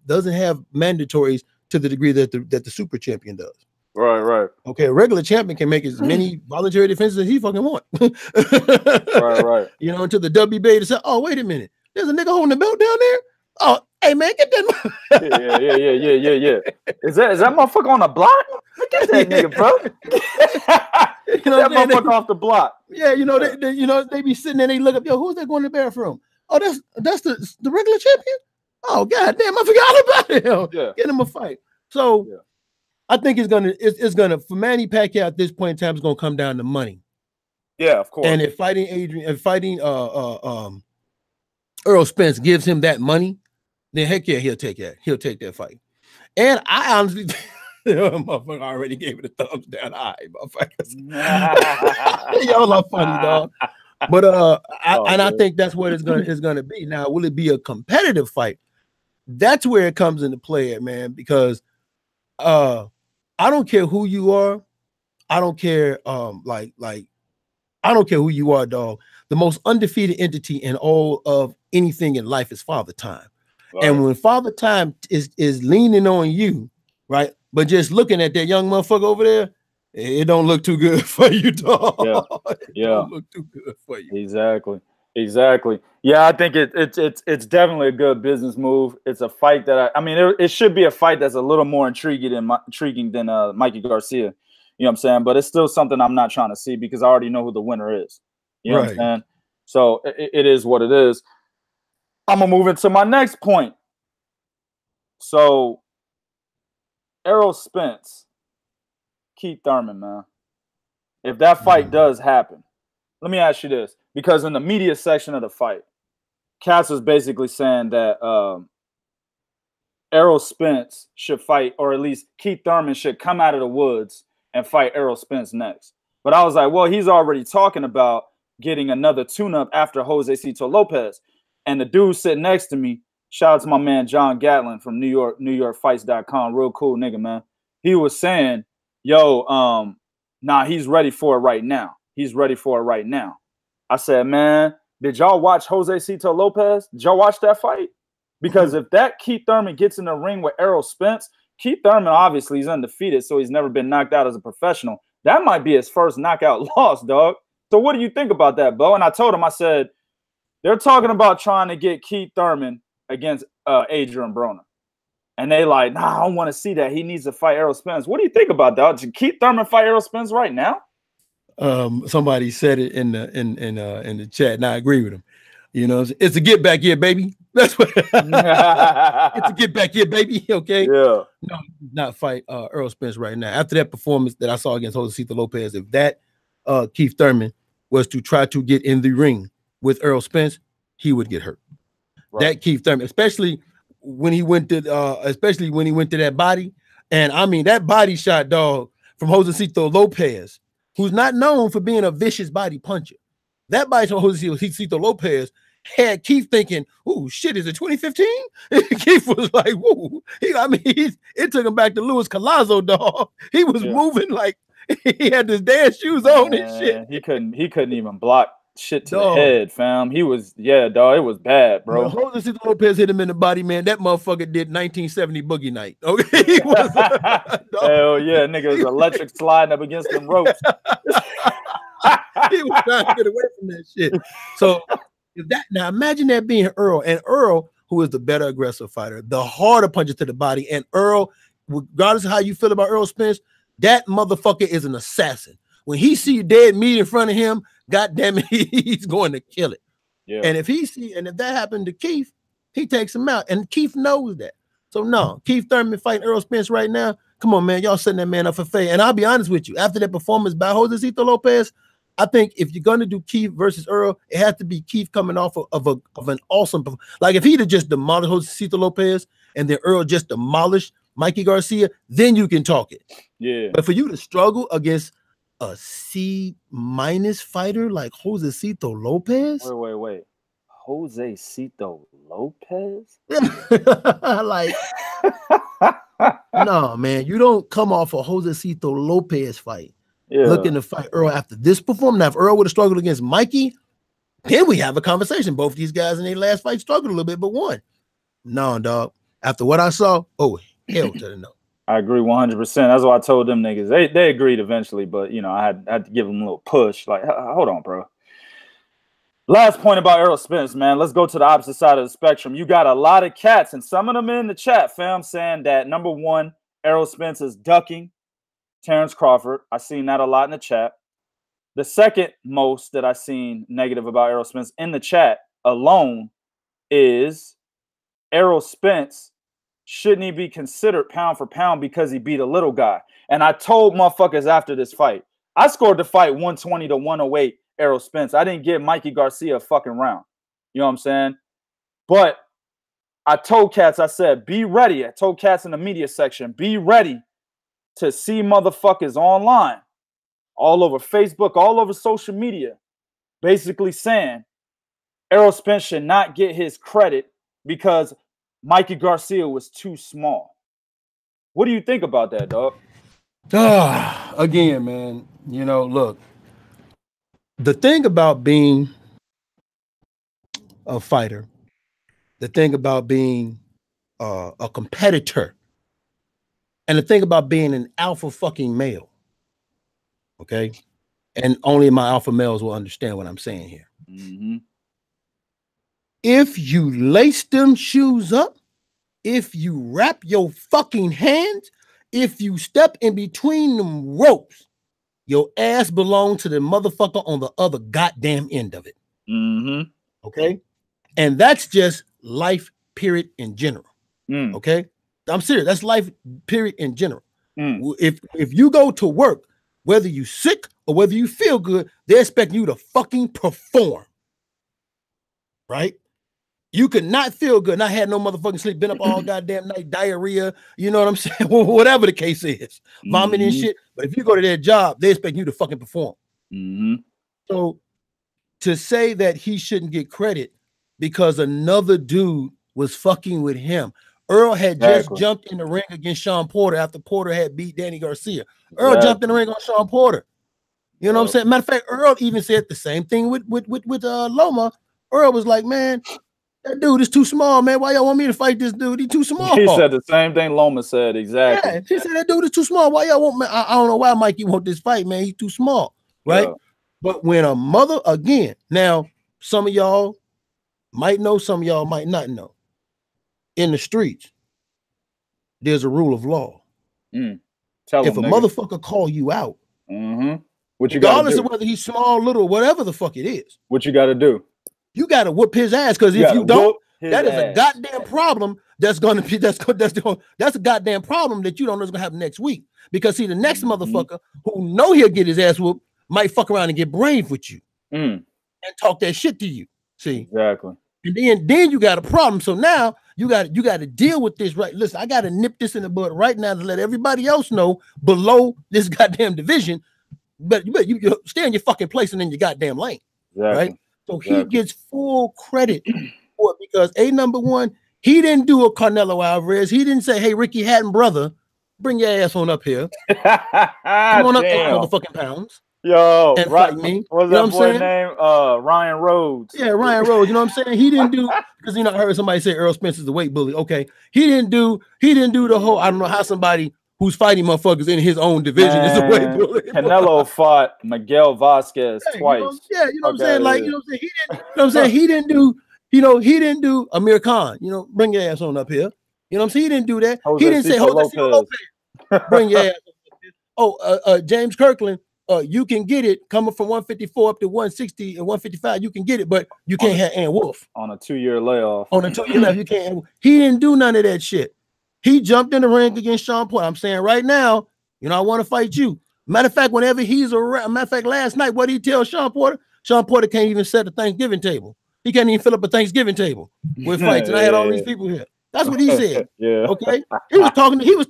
doesn't have mandatories to the degree that the super champion does. Right. Okay, a regular champion can make as many voluntary defenses as he fucking want. Right. You know, until the WBA to say, oh, wait a minute, there's a nigga holding the belt down there. Oh, hey man, get that. Yeah. Is that motherfucker on the block? Look at that nigga, bro. You know, that motherfucker off the block. Yeah, you know, they be sitting there, they look up, yo, who's that going to the bathroom? Oh, that's the regular champion. Oh, god damn, I forgot about him. Yeah. Get him a fight. So I think it's gonna for Manny Pacquiao at this point in time, it's gonna come down to money. Yeah, of course. And if fighting Errol Spence gives him that money, then heck yeah, he'll take that fight. And I honestly motherfucker already gave it a thumbs down. All right, motherfuckers. Y'all are funny, dog. But I think that's what it's gonna be. Now, will it be a competitive fight? That's where it comes into play, man, because I don't care who you are. I don't care I don't care who you are, dog. The most undefeated entity in all of anything in life is Father Time. Right. And when Father Time is leaning on you, right? But just looking at that young motherfucker over there, it don't look too good for you, dog. Yeah. Don't look too good for you. Exactly. Yeah, I think it's definitely a good business move. It's a fight that it should be a fight that's a little more intriguing than Mikey Garcia. You know what I'm saying? But it's still something I'm not trying to see because I already know who the winner is. You know what I'm saying? So it is what it is. I'm gonna move into my next point. So Errol Spence, Keith Thurman, man. If that fight does happen, let me ask you this. Because in the media section of the fight, Cass was basically saying that Errol Spence should fight, or at least Keith Thurman should come out of the woods and fight Errol Spence next. But I was like, well, he's already talking about getting another tune-up after Josecito Lopez. And the dude sitting next to me, shout out to my man John Gatlin from NewYorkFights.com, real cool nigga, man. He was saying, yo, nah, he's ready for it right now. I said, man, did y'all watch Josecito Lopez? Did y'all watch that fight? Because if that Keith Thurman gets in the ring with Errol Spence, Keith Thurman obviously is undefeated, so he's never been knocked out as a professional. That might be his first knockout loss, dog. So what do you think about that, Bo? And I told him, I said, they're talking about trying to get Keith Thurman against Adrian Broner. And they like, nah, I don't want to see that. He needs to fight Errol Spence. What do you think about that? Should Keith Thurman fight Errol Spence right now? Somebody said it in the chat, and I agree with him. You know, it's a get back here, baby. That's what it's a get back here, baby. Okay. Yeah. No, not fight Errol Spence right now. After that performance that I saw against Josecito Lopez, if that Keith Thurman was to try to get in the ring with Errol Spence, he would get hurt. Right. That Keith Thurman, especially when he went to that body, and I mean that body shot, dog, from Josecito Lopez, who's not known for being a vicious body puncher. That body from Josecito Lopez had Keith thinking, "Ooh, shit, is it 2015?" Keith was like, "Whoa!" It took him back to Luis Collazo, dog. He was moving like he had his dance shoes on and shit. He couldn't even block shit to the head, fam. He was, dog. It was bad, bro. When Josecito Lopez hit him in the body, man, that motherfucker did 1970 Boogie Night. Okay, he was, hell yeah, nigga was electric sliding up against them ropes. He was trying to get away from that shit. So now imagine that being Earl, and Earl, who is the better aggressive fighter, the harder puncher to the body, and Earl, regardless of how you feel about Errol Spence, that motherfucker is an assassin. When he see dead meat in front of him, God damn it, he's going to kill it. Yeah. And if that happened to Keith, he takes him out, and Keith knows that. So no, Keith Thurman fighting Errol Spence right now. Come on, man, y'all setting that man up for failure. And I'll be honest with you, after that performance by Josecito Lopez, I think if you're gonna do Keith versus Earl, it has to be Keith coming off of an awesome, like if he'd have just demolished Josecito Lopez and then Earl just demolished Mikey Garcia, then you can talk it. Yeah. But for you to struggle against a C- fighter like Josecito Lopez, wait, Josecito Lopez, like. No, man, you don't come off a Josecito Lopez fight looking to fight Earl after this performance. Now, if Earl would have struggled against Mikey, Then we have a conversation. Both these guys in their last fight struggled a little bit, but won. No, dog. After what I saw, oh, hell to the no. I agree 100%. That's what I told them niggas. They agreed eventually, but, you know, I had to give them a little push. Like, hold on, bro. Last point about Errol Spence, man. Let's go to the opposite side of the spectrum. You got a lot of cats, and some of them in the chat, fam, saying that, number one, Errol Spence is ducking Terrence Crawford. I seen that a lot in the chat. The second most that I seen negative about Errol Spence in the chat alone is Errol Spence, shouldn't he be considered pound for pound because he beat a little guy? And I told motherfuckers after this fight, I scored the fight 120 to 108 Errol Spence. I didn't give Mikey Garcia a fucking round. You know what I'm saying? But I told cats, I said, be ready. I told cats in the media section, be ready to see motherfuckers online, all over Facebook, all over social media, basically saying Errol Spence should not get his credit because Mikey Garcia was too small. What do you think about that, dog? Again, man, you know, look, the thing about being a fighter, the thing about being a competitor, and the thing about being an alpha fucking male, okay? And only my alpha males will understand what I'm saying here. Mm-hmm. If you lace them shoes up, if you wrap your fucking hands, if you step in between them ropes, your ass belongs to the motherfucker on the other goddamn end of it. Mm-hmm. Okay? And that's just life, period, in general. Okay? I'm serious. That's life, period, in general. If you go to work, whether you sick or whether you feel good, they expect you to fucking perform. Right? You could not feel good, not had no motherfucking sleep, been up all goddamn night, diarrhea, you know what I'm saying? Whatever the case is, vomiting and shit. But if you go to their job, they expect you to fucking perform. So to say that he shouldn't get credit because another dude was fucking with him. Earl had just jumped in the ring against Sean Porter after Porter had beat Danny Garcia. Earl jumped in the ring on Sean Porter. You know what I'm saying? Matter of fact, Earl even said the same thing with Loma. Earl was like, man, that dude is too small, man. Why y'all want me to fight this dude? He's too small. He said the same thing Loma said, exactly. Yeah, he said that dude is too small. Why y'all want me? I don't know why Mikey want this fight, man. He's too small, right? Yeah. But when a mother, again, now, some of y'all might know, some of y'all might not know. In the streets, there's a rule of law. If a motherfucker call you out, regardless of whether he's small, little, whatever the fuck it is, what you got to do? You got to whoop his ass, because if you don't, that is a goddamn problem. That's going to be that's a goddamn problem that you don't know is going to happen next week. Because see, the next motherfucker who know he'll get his ass whooped might fuck around and get brave with you and talk that shit to you. See, exactly. And then you got a problem. So now you got to deal with this, right? Listen, I got to nip this in the bud right now to let everybody else know below this goddamn division. But you stay in your fucking place and in your goddamn lane, right? So he gets full credit for it because number one, he didn't do a Canelo Alvarez. He didn't say, "Hey, Ricky Hatton, brother, bring your ass on up here. Come on up 8 motherfucking pounds." Yo, and fight me. What's that boy's name? Ryan Rhodes. Yeah, Ryan Rhodes. You know what I'm saying? He didn't do, because I heard somebody say Errol Spence is the weight bully. Okay, he didn't do the whole. I don't know how somebody who's fighting motherfuckers in his own division is the weight bully. Canelo fought Miguel Vasquez twice. You know what I'm saying? Like, you know what I'm saying? He didn't do. He didn't do Amir Khan. Bring your ass on up here. You know what I'm saying? He didn't do that. He didn't say Jose Lopez. Bring your ass on up here. James Kirkland. You can get it coming from 154 up to 160 and 155. You can get it, but you can't have Ann Wolf on a 2-year layoff. On a 2-year layoff, you can't. He didn't do none of that shit. He jumped in the ring against Sean Porter. I'm saying right now, I want to fight you. Matter of fact, whenever he's around, matter of fact, last night, what did he tell Sean Porter? Sean Porter can't even set a Thanksgiving table. He can't even fill up a Thanksgiving table with fights. And I had all these people here. That's what he said. Okay. He was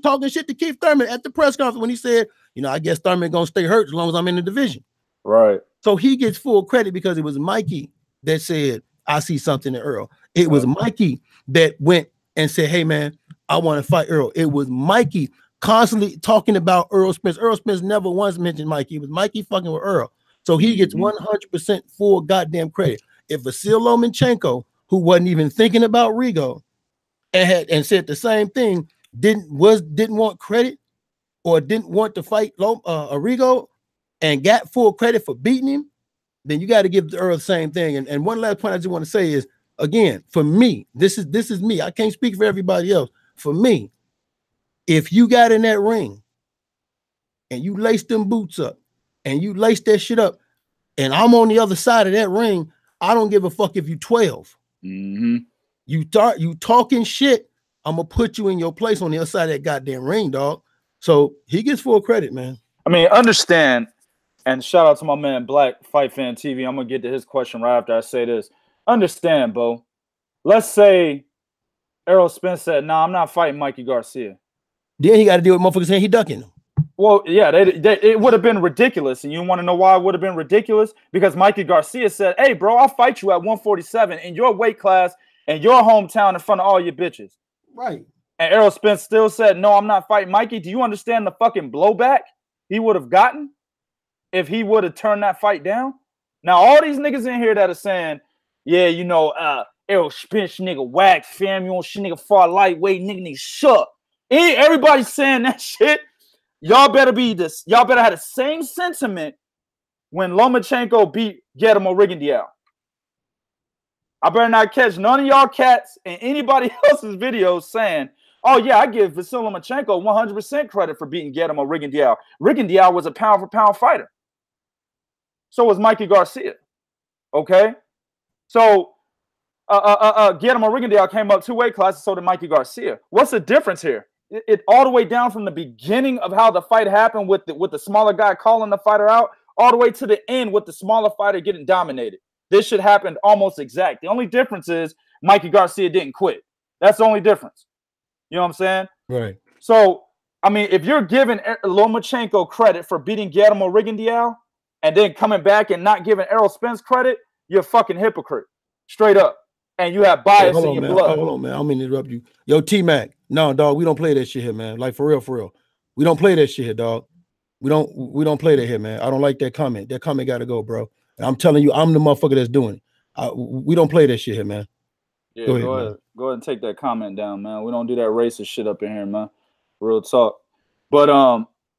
talking shit to Keith Thurman at the press conference when he said, I guess Thurman gonna stay hurt as long as I'm in the division. Right. So he gets full credit because it was Mikey that said, I see something in Earl. It was Mikey that went and said, hey man, I want to fight Earl. It was Mikey constantly talking about Errol Spence. Errol Spence never once mentioned Mikey. It was Mikey fucking with Earl. So he gets 100% full goddamn credit. if Vasil Lomachenko, who wasn't even thinking about Rigo, and said the same thing, didn't want credit or didn't want to fight Rigo and got full credit for beating him, then you got to give the Earl the same thing. And one last point I just want to say is, again, for me, this is me. I can't speak for everybody else. For me, if you got in that ring and you laced them boots up and you laced that shit up, and I'm on the other side of that ring, I don't give a fuck if you 12. Mm-hmm. You talking shit, I'm gonna put you in your place on the other side of that goddamn ring, dog. So he gets full credit, man. I mean, understand, and shout out to my man Black Fight Fan TV. I'm gonna get to his question right after I say this. Understand, Bo. Let's say Errol Spence said, "Nah, I'm not fighting Mikey Garcia." Then he got to deal with motherfuckers saying he ducking him. Well, yeah, it would have been ridiculous. And you want to know why it would have been ridiculous? Because Mikey Garcia said, "Hey, bro, I'll fight you at 147 in your weight class in your hometown in front of all your bitches." Right. And Errol Spence still said, "No, I'm not fighting Mikey." Do you understand the fucking blowback he would have gotten if he would have turned that fight down? Now, all these niggas in here that are saying, "Yeah, you know, Errol Spence, nigga, whack, fam, you don't shit, nigga, far lightweight, nigga, shook." Everybody's saying that shit. Y'all better be this. Y'all better have the same sentiment when Lomachenko beat Guillermo Rigondeaux. I better not catch none of y'all cats in anybody else's videos saying, "Oh yeah, I give Vasil Lomachenko 100% credit for beating Guillermo Rigondeaux." Rigondeaux was a pound-for-pound fighter. So was Mikey Garcia. Okay, so Guillermo Rigondeaux came up 2 weight classes. So did Mikey Garcia. What's the difference here? It all the way down from the beginning of how the fight happened with the smaller guy calling the fighter out, all the way to the end with the smaller fighter getting dominated. This should happen almost exact. The only difference is Mikey Garcia didn't quit. That's the only difference. You know what I'm saying? Right. So, I mean, if you're giving Lomachenko credit for beating Guillermo Rigondeaux and then coming back and not giving Errol Spence credit, you're a fucking hypocrite. Straight up. And you have bias in your blood. Hold on, man. I don't mean to interrupt you. Yo, T-Mac. No, dog, we don't play that shit here, man. Like, for real. We don't play that shit here, dog. We don't play that here, man. I don't like that comment. That comment got to go, bro. And I'm telling you, I'm the motherfucker that's doing it. We don't play that shit here, man. Yeah, go ahead and take that comment down, man. We don't do that racist shit up in here, man. Real talk. But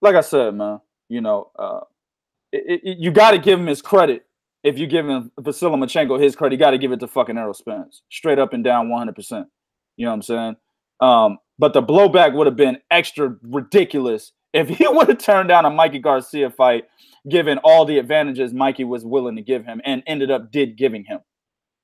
like I said, man, you know, you got to give him his credit. If you give him Vasil Lomachenko his credit, you got to give it to fucking Errol Spence. Straight up and down 100%. You know what I'm saying? But the blowback would have been extra ridiculous if he would have turned down a Mikey Garcia fight, given all the advantages Mikey was willing to give him and ended up giving him.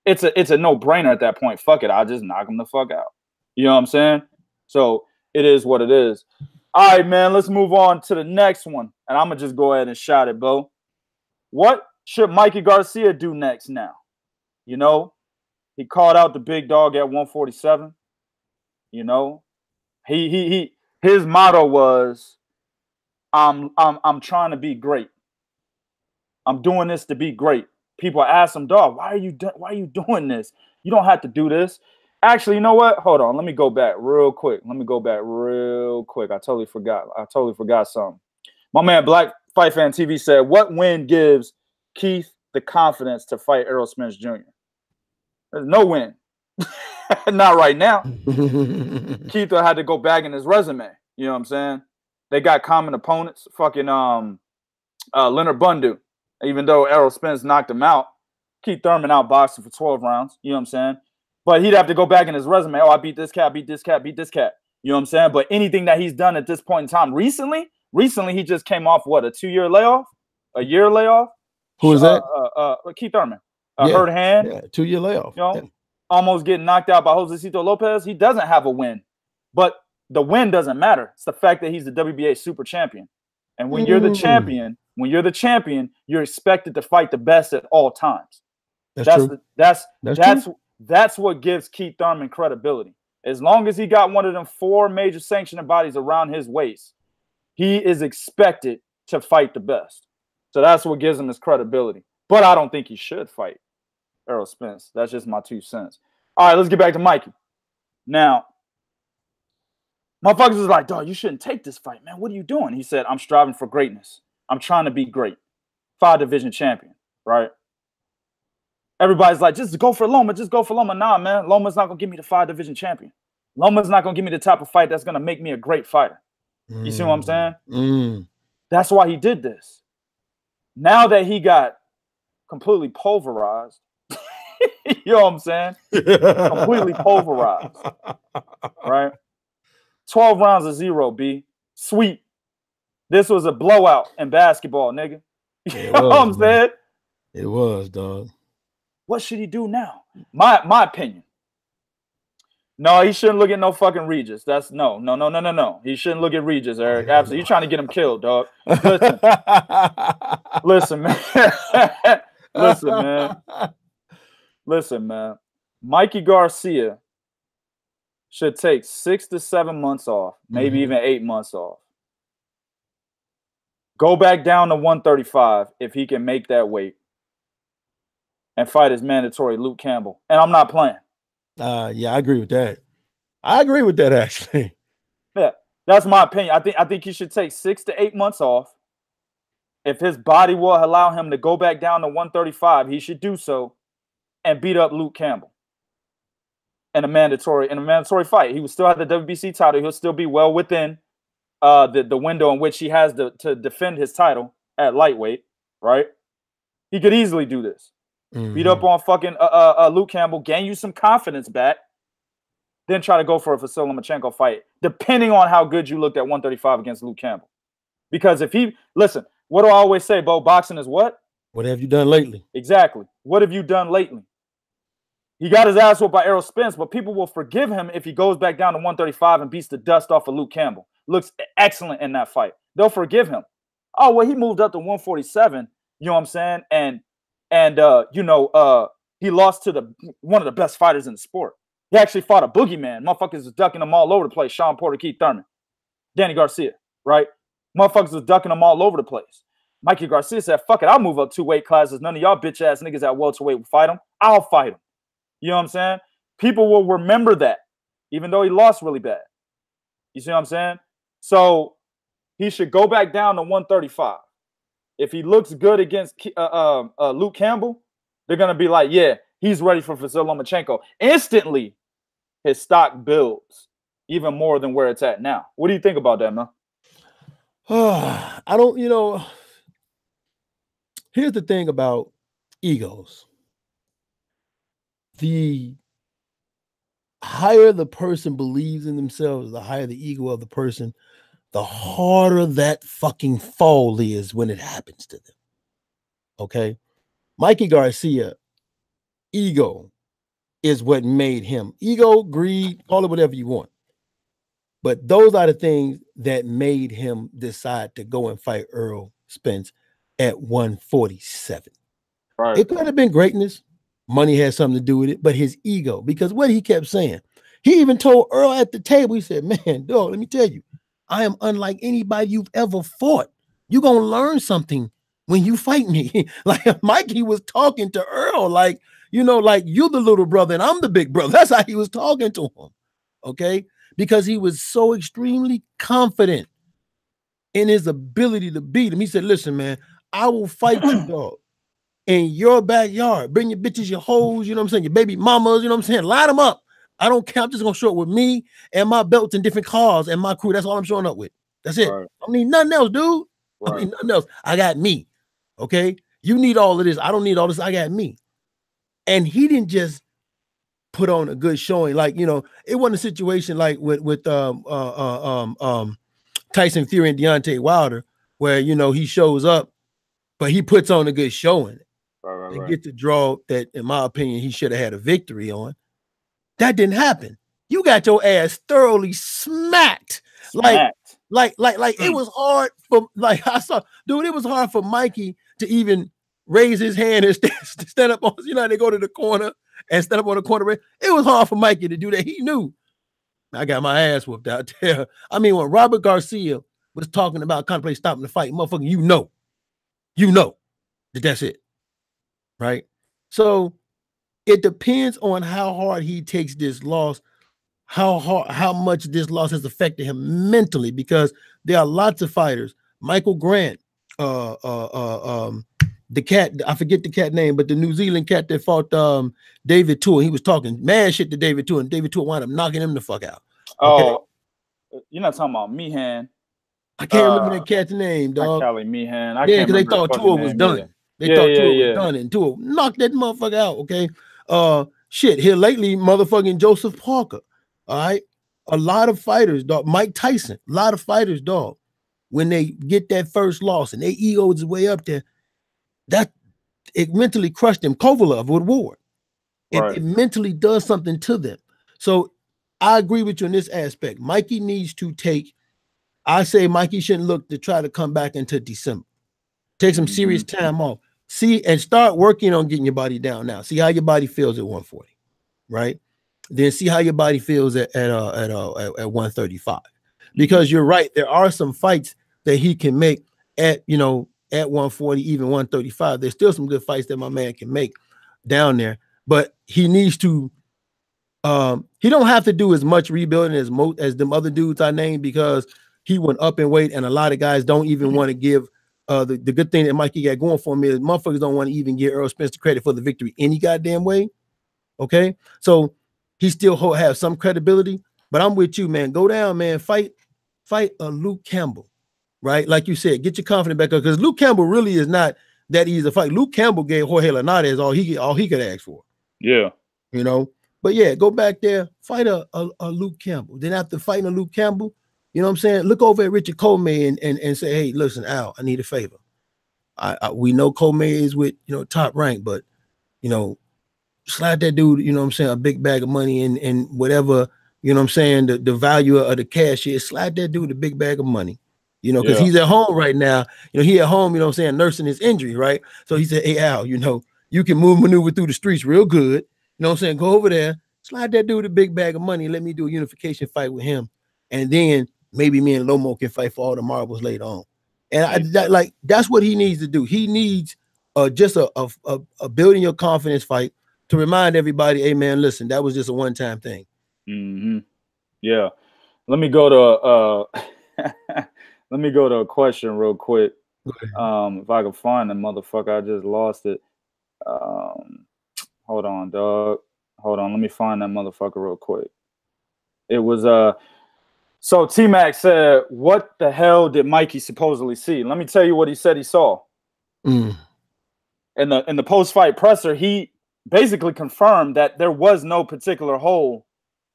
It's a no-brainer at that point. Fuck it. I'll just knock him the fuck out. You know what I'm saying? So it is what it is. All right, man, let's move on to the next one. And I'm going to just go ahead and shout it, Bo. What should Mikey Garcia do next now? You know, he called out the big dog at 147. You know, his motto was, I'm trying to be great. I'm doing this to be great. People ask him, "Dog, why are you doing this? You don't have to do this." Actually, you know what? Hold on. Let me go back real quick. I totally forgot something. My man Black Fight Fan TV said, "What win gives Keith the confidence to fight Errol Spence Jr.?" There's no win. Not right now. Keith had to go back in his resume. You know what I'm saying? They got common opponents. Fucking Leonard Bundu. Even though Errol Spence knocked him out, Keith Thurman outboxed him for 12 rounds. You know what I'm saying? But he'd have to go back in his resume. "Oh, I beat this cat, beat this cat, beat this cat." You know what I'm saying? But anything that he's done at this point in time recently he just came off what, a 2-year layoff? A year layoff? Who is that? Keith Thurman. Hurt hand. Yeah, 2-year layoff. You know, almost getting knocked out by Josecito Lopez. He doesn't have a win. But the win doesn't matter. It's the fact that he's the WBA super champion. And when you're the champion, you're expected to fight the best at all times. That's what gives Keith Thurman credibility. As long as he got one of them 4 major sanctioning bodies around his waist, he is expected to fight the best. So that's what gives him his credibility. But I don't think he should fight Errol Spence. That's just my 2 cents. All right, let's get back to Mikey. Now, motherfuckers is like, "Dog, you shouldn't take this fight, man. What are you doing?" He said, "I'm striving for greatness. I'm trying to be great. 5-division champion," right? Everybody's like, just go for Loma, just go for Loma. Nah, man, Loma's not gonna give me the 5-division champion. Loma's not gonna give me the type of fight that's gonna make me a great fighter. You see what I'm saying? That's why he did this. Now that he got completely pulverized, you know what I'm saying? Completely pulverized, right? 12 rounds of 0, B. Sweet. This was a blowout in basketball, nigga. You know what I'm saying? It was, dog. What should he do now? My opinion. No, he shouldn't look at no fucking Regis. That's no. He shouldn't look at Regis, Eric. Absolutely. You're trying to get him killed, dog. Listen, man. Mikey Garcia should take 6 to 7 months off, maybe even 8 months off. Go back down to 135 if he can make that weight, and fight his mandatory Luke Campbell. And I'm not playing. Yeah, I agree with that. Actually. Yeah, that's my opinion. I think he should take 6 to 8 months off. If his body will allow him to go back down to 135, he should do so and beat up Luke Campbell in a mandatory fight. He will still have the WBC title. He'll still be well within the window in which he has to defend his title at lightweight, right? He could easily do this. Beat up on fucking Luke Campbell, gain you some confidence back, then try to go for a Vasyl Lomachenko fight, depending on how good you looked at 135 against Luke Campbell. Because if he, listen, what do I always say, Bo? Boxing is what? What have you done lately? Exactly. What have you done lately? He got his ass whooped by Errol Spence, but people will forgive him if he goes back down to 135 and beats the dust off of Luke Campbell. Looks excellent in that fight. They'll forgive him. Oh, well, he moved up to 147, you know what I'm saying? And he lost to one of the best fighters in the sport. He actually fought a boogeyman. Motherfuckers was ducking him all over the place. Sean Porter, Keith Thurman, Danny Garcia, right? Motherfuckers was ducking him all over the place. Mikey Garcia said, fuck it, I'll move up 2 weight classes. None of y'all bitch ass niggas at welterweight will fight him. I'll fight him. You know what I'm saying? People will remember that, even though he lost really bad. You see what I'm saying? So he should go back down to 135. If he looks good against Luke Campbell, they're going to be like, yeah, he's ready for Vasyl Lomachenko. Instantly, his stock builds even more than where it's at now. What do you think about that, man? I don't, here's the thing about egos. The higher the person believes in themselves, the higher the ego of the person, the harder that fucking fall is when it happens to them. Okay? Mikey Garcia, ego is what made him. Ego, greed, call it whatever you want. But those are the things that made him decide to go and fight Errol Spence at 147. Right. It could have been greatness. Money had something to do with it, but his ego, because what he kept saying, he even told Earl at the table, he said, man, dog, let me tell you, I am unlike anybody you've ever fought. You're going to learn something when you fight me. Like Mikey was talking to Earl, like, like you're the little brother and I'm the big brother. That's how he was talking to him. Okay. Because he was so extremely confident in his ability to beat him. He said, listen, man, I will fight you, dog, in your backyard. Bring your bitches, your hoes, you know what I'm saying? Your baby mamas, you know what I'm saying? Line them up. I don't care. I'm just going to show up with me and my belts and different cars and my crew. That's all I'm showing up with. That's it. Right. I don't need nothing else, dude. Right. I need nothing else. I got me. Okay. You need all of this. I don't need all this. I got me. And he didn't just put on a good showing. Like, it wasn't a situation like with Tyson Fury and Deontay Wilder, where, he shows up, but he puts on a good showing. Right. And get the draw that, in my opinion, he should have had a victory on. That didn't happen. You got your ass thoroughly smacked. Like it was hard for, it was hard for Mikey to even raise his hand and stand up on, they go to the corner and stand up on the corner. It was hard for Mikey to do that. He knew. I got my ass whooped out there. I mean, when Robert Garcia was talking about contemplating stopping the fight, motherfucker, you know that that's it. Right? So it depends on how hard he takes this loss, how much this loss has affected him mentally, because there are lots of fighters. Michael Grant, the cat, I forget the cat name, but the New Zealand cat that fought David Tua, he was talking mad shit to David Tua, and David Tua wound up knocking him the fuck out. Okay? Oh, you're not talking about Meehan. I can't remember that cat's name, dog. Kelly Meehan. I Yeah, can't because they remember thought Tua was done. either. They thought Tua was done, and Tua knocked that motherfucker out. Okay. Shit, here lately, motherfucking Joseph Parker. All right. A lot of fighters, dog. Mike Tyson, a lot of fighters, dog. When they get that first loss and their ego is way up there, that it mentally crushed them. Kovalev with Ward. It mentally does something to them. So I agree with you in this aspect. Mikey needs to take, I say Mikey shouldn't look to try to come back into December. Take some serious time off. See, and start working on getting your body down now. See how your body feels at 140, right? Then see how your body feels at 135. Because you're right, there are some fights that he can make at 140, even 135. There's still some good fights that my man can make down there, but he needs to he don't have to do as much rebuilding as them other dudes I named, because he went up in weight, and a lot of guys don't even want to give the good thing that Mikey got going for him is motherfuckers don't want to even give Errol Spence the credit for the victory any goddamn way. Okay, so he still have some credibility, but I'm with you, man. Go down, man. Fight a Luke Campbell, right? Like you said, get your confidence back up, because Luke Campbell really is not that easy to fight. Luke Campbell gave Jorge Linares all he could ask for. Yeah, But yeah, go back there, fight a Luke Campbell. Then after fighting a Luke Campbell, you know what I'm saying? Look over at Richard Comey and say, hey, listen, Al, I need a favor. We know Comey is with top rank, but slide that dude, you know what I'm saying, a big bag of money and whatever, you know what I'm saying, the value of the cash is, slide that dude a big bag of money, because he's at home right now. He at home, you know what I'm saying, nursing his injury, right? So he said, hey, Al, you can maneuver through the streets real good. You know what I'm saying? Go over there, slide that dude a big bag of money, and let me do a unification fight with him. And then maybe me and Lomo can fight for all the marbles later on. And that's what he needs to do. He needs just a building your confidence fight to remind everybody, hey man, listen, that was just a one-time thing. Yeah. Let me go to a question real quick. If I can find the motherfucker, I just lost it. Hold on, dog. Hold on. Let me find that motherfucker real quick. It was so T-Mac said, what the hell did Mikey supposedly see? Let me tell you what he said he saw. In the post-fight presser, he basically confirmed that there was no particular hole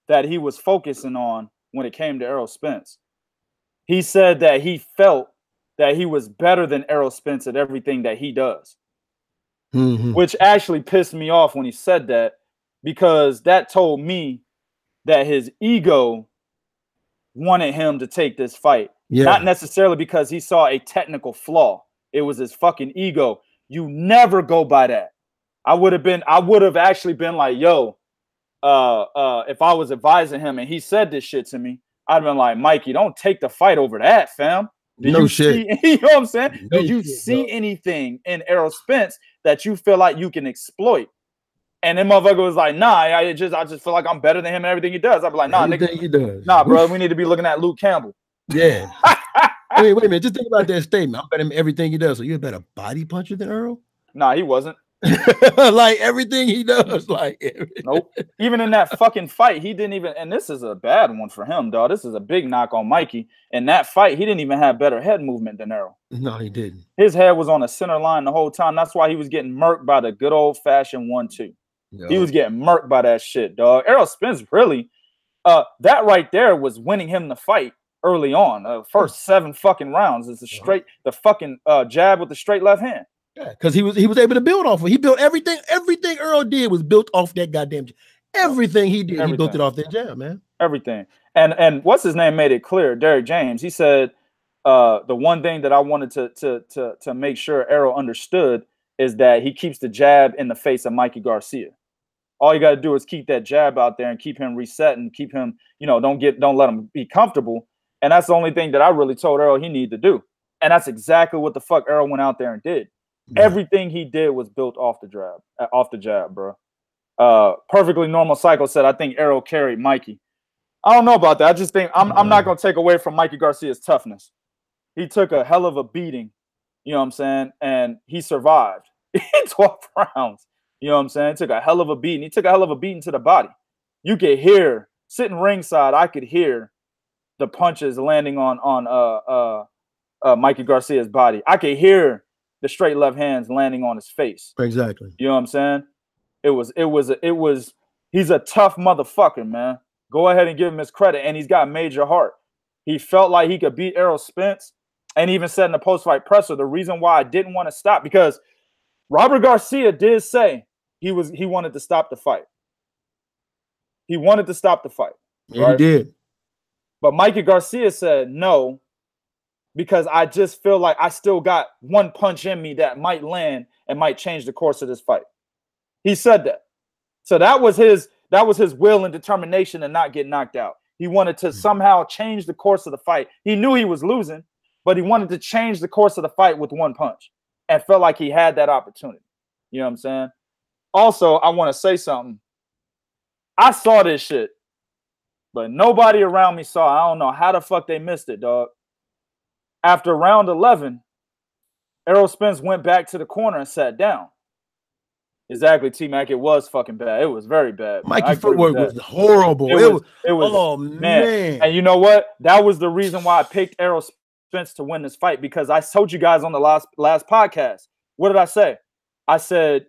that he was focusing on when it came to Errol Spence. He said that he felt that he was better than Errol Spence at everything that he does. Which actually pissed me off when he said that, because that told me that his ego wanted him to take this fight. Not necessarily because he saw a technical flaw. It was his fucking ego. You never go by that. I would have actually been like, yo, if I was advising him and he said this shit to me, I'd have been like, Mikey, don't take the fight over that, fam. You know what I'm saying? Did you see anything in Errol Spence that you feel like you can exploit? And then motherfucker was like, nah, I just feel like I'm better than him and everything he does. I'd be like, nah, nigga, he does. Nah, bro, we need to be looking at Luke Campbell. Yeah. Wait a minute. Just think about that statement. I'm better than everything he does. So you're a better body puncher than Errol? Nah, he wasn't. Like everything he does, nope. Even in that fucking fight, he didn't even, and this is a bad one for him, dog. This is a big knock on Mikey. In that fight, he didn't even have better head movement than Errol. No, he didn't. His head was on the center line the whole time. That's why he was getting murked by the good old fashioned 1-2. He was getting murked by that shit, dog. Errol Spence really, that right there was winning him the fight early on. First 7 fucking rounds is the fucking jab with the straight left hand. Yeah, because he was able to build off of. He built everything. Everything Errol did was built off that goddamn jab. Everything he did, he built it off that jab, man. Everything. And what's his name made it clear, Derek James. He said the one thing that I wanted to make sure Errol understood is that he keeps the jab in the face of Mikey Garcia. All you got to do is keep that jab out there and keep him reset and keep him, don't let him be comfortable. And that's the only thing that I really told Errol he needed to do. And that's exactly what the fuck Errol went out there and did. Yeah. Everything he did was built off the jab, bro. Perfectly Normal Cycle said, I think Errol carried Mikey. I don't know about that. I just think I'm not going to take away from Mikey Garcia's toughness. He took a hell of a beating, You know what I'm saying? And he survived in 12 rounds. You know what I'm saying? Took a hell of a beating. He took a hell of a beating to the body. You could hear, sitting ringside, I could hear the punches landing on Mikey Garcia's body. I could hear the straight left hands landing on his face. Exactly. You know what I'm saying? It was. He's a tough motherfucker, man. Go ahead and give him his credit, and he's got major heart. He felt like he could beat Errol Spence, and even said in the post-fight presser, the reason why I didn't want to stop, because Robert Garcia did say he wanted to stop the fight. He wanted to stop the fight. Yeah, right? he did. But Mikey Garcia said no, because I just feel like I still got one punch in me that might land and might change the course of this fight. He said that. So that was his will and determination to not get knocked out. He wanted to somehow change the course of the fight. He knew he was losing, but he wanted to change the course of the fight with one punch and felt like he had that opportunity. You know what I'm saying? Also, I want to say something. I saw this shit, but nobody around me saw it. I don't know how the fuck they missed it, dog. After round 11, Errol Spence went back to the corner and sat down. Exactly, T-Mac. It was fucking bad. It was very bad. Mikey's footwork was horrible. It was oh, man. And you know what? That was the reason why I picked Errol Spence to win this fight, because I told you guys on the last podcast. What did I say? I said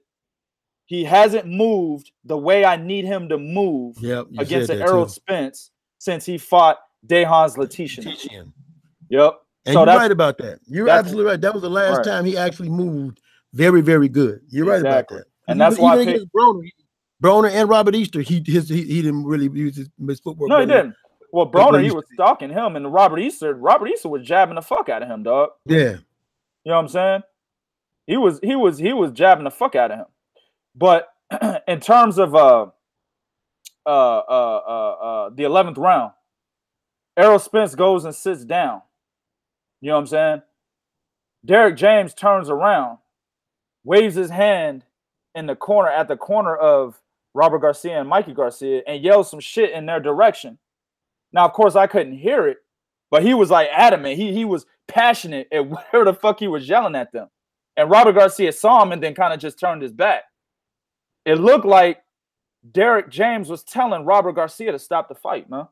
he hasn't moved the way I need him to move against an Errol Spence since he fought Dejan's Letition. Yep. And so you're right about that. You're absolutely right. That was the last time he actually moved very, very good. You're right about that. And that's why I picked Broner and Robert Easter. He didn't really use his footwork. No, he didn't. Well, Broner, he was stalking him, and Robert Easter was jabbing the fuck out of him, dog. Yeah. You know what I'm saying? He was jabbing the fuck out of him. But in terms of the 11th round, Errol Spence goes and sits down. You know what I'm saying? Derek James turns around, waves his hand in the corner, at the corner of Robert Garcia and Mikey Garcia, and yells some shit in their direction. Now, of course, I couldn't hear it, but he was like adamant. He was passionate at where the fuck he was yelling at them. And Robert Garcia saw him and then kind of just turned his back. It looked like Derek James was telling Robert Garcia to stop the fight, man.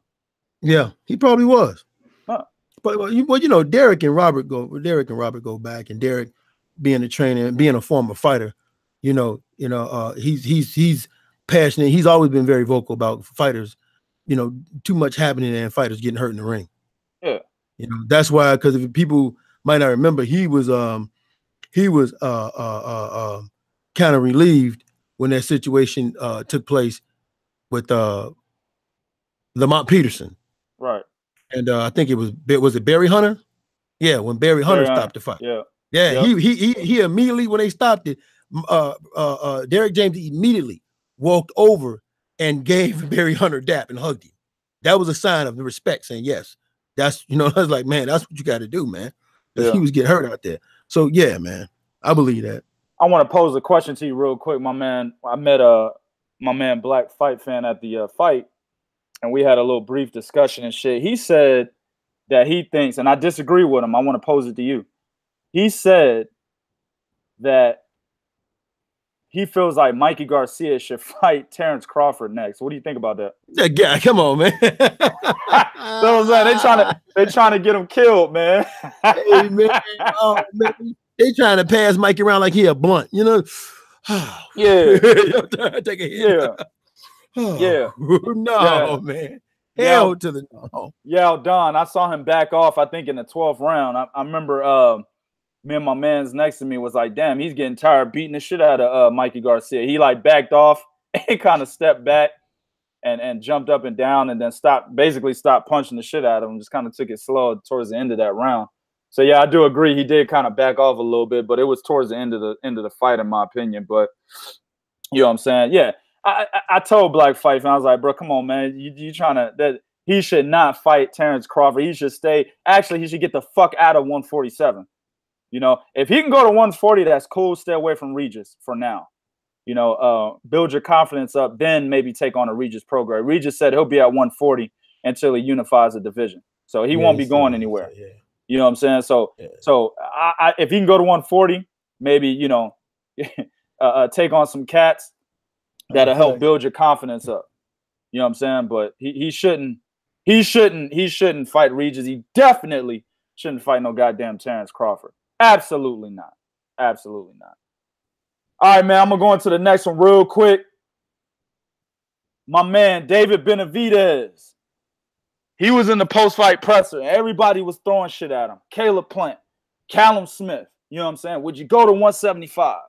Yeah, he probably was. Huh. But well, you know, Derek and Robert go back, and Derek being a trainer and being a former fighter, he's passionate. He's always been very vocal about fighters, too much happening and fighters getting hurt in the ring. Yeah. That's why, because if people might not remember, he was kind of relieved when that situation took place with Lamont Peterson. Right. And I think was it Barry Hunter? Yeah, when Barry Hunter stopped the fight. Yeah. Yeah, yep. He immediately, when they stopped it, Derek James immediately walked over and gave Barry Hunter dap and hugged him. That was a sign of the respect, saying, yes, that's, I was like, man, that's what you got to do, man. Because he was getting hurt out there. So yeah, man, I believe that. I want to pose a question to you real quick, my man. I met my man Black Fight Fan at the fight, and we had a little brief discussion and shit. He said that he thinks, and I disagree with him, I want to pose it to you. He said that he feels like Mikey Garcia should fight Terrence Crawford next. What do you think about that? Yeah, come on, man. So they trying to get him killed, man. Hey, man. Oh, man. They trying to pass Mikey around like he a blunt, Yeah. Take a hit. Yeah. No, man. Hell to the no. Yeah, Don. I saw him back off, I think, in the 12th round. I remember me and my man's next to me was like, damn, he's getting tired beating the shit out of Mikey Garcia. He like backed off and kind of stepped back and jumped up and down and then basically stopped punching the shit out of him. Just kind of took it slow towards the end of that round. So yeah, I do agree. He did kind of back off a little bit, but it was towards the end of the fight, in my opinion. But you know what I'm saying? Yeah. I told Black Fight Fan, I was like, bro, come on, man. You trying to that he should not fight Terrence Crawford. He should stay. Actually, he should get the fuck out of 147. If he can go to 140, that's cool. Stay away from Regis for now. Build your confidence up, then maybe take on a Regis program. Regis said he'll be at 140 until he unifies the division. So he won't be going anywhere. You know what I'm saying? So, if he can go to 140, maybe, you know, take on some cats that'll help build your confidence up. You know what I'm saying? But he shouldn't fight Regis. He definitely shouldn't fight no goddamn Terrence Crawford. Absolutely not. Absolutely not. All right, man, I'm gonna go into the next one real quick. My man, David Benavidez. He was in the post-fight presser, and everybody was throwing shit at him. Caleb Plant, Callum Smith. You know what I'm saying? Would you go to 175?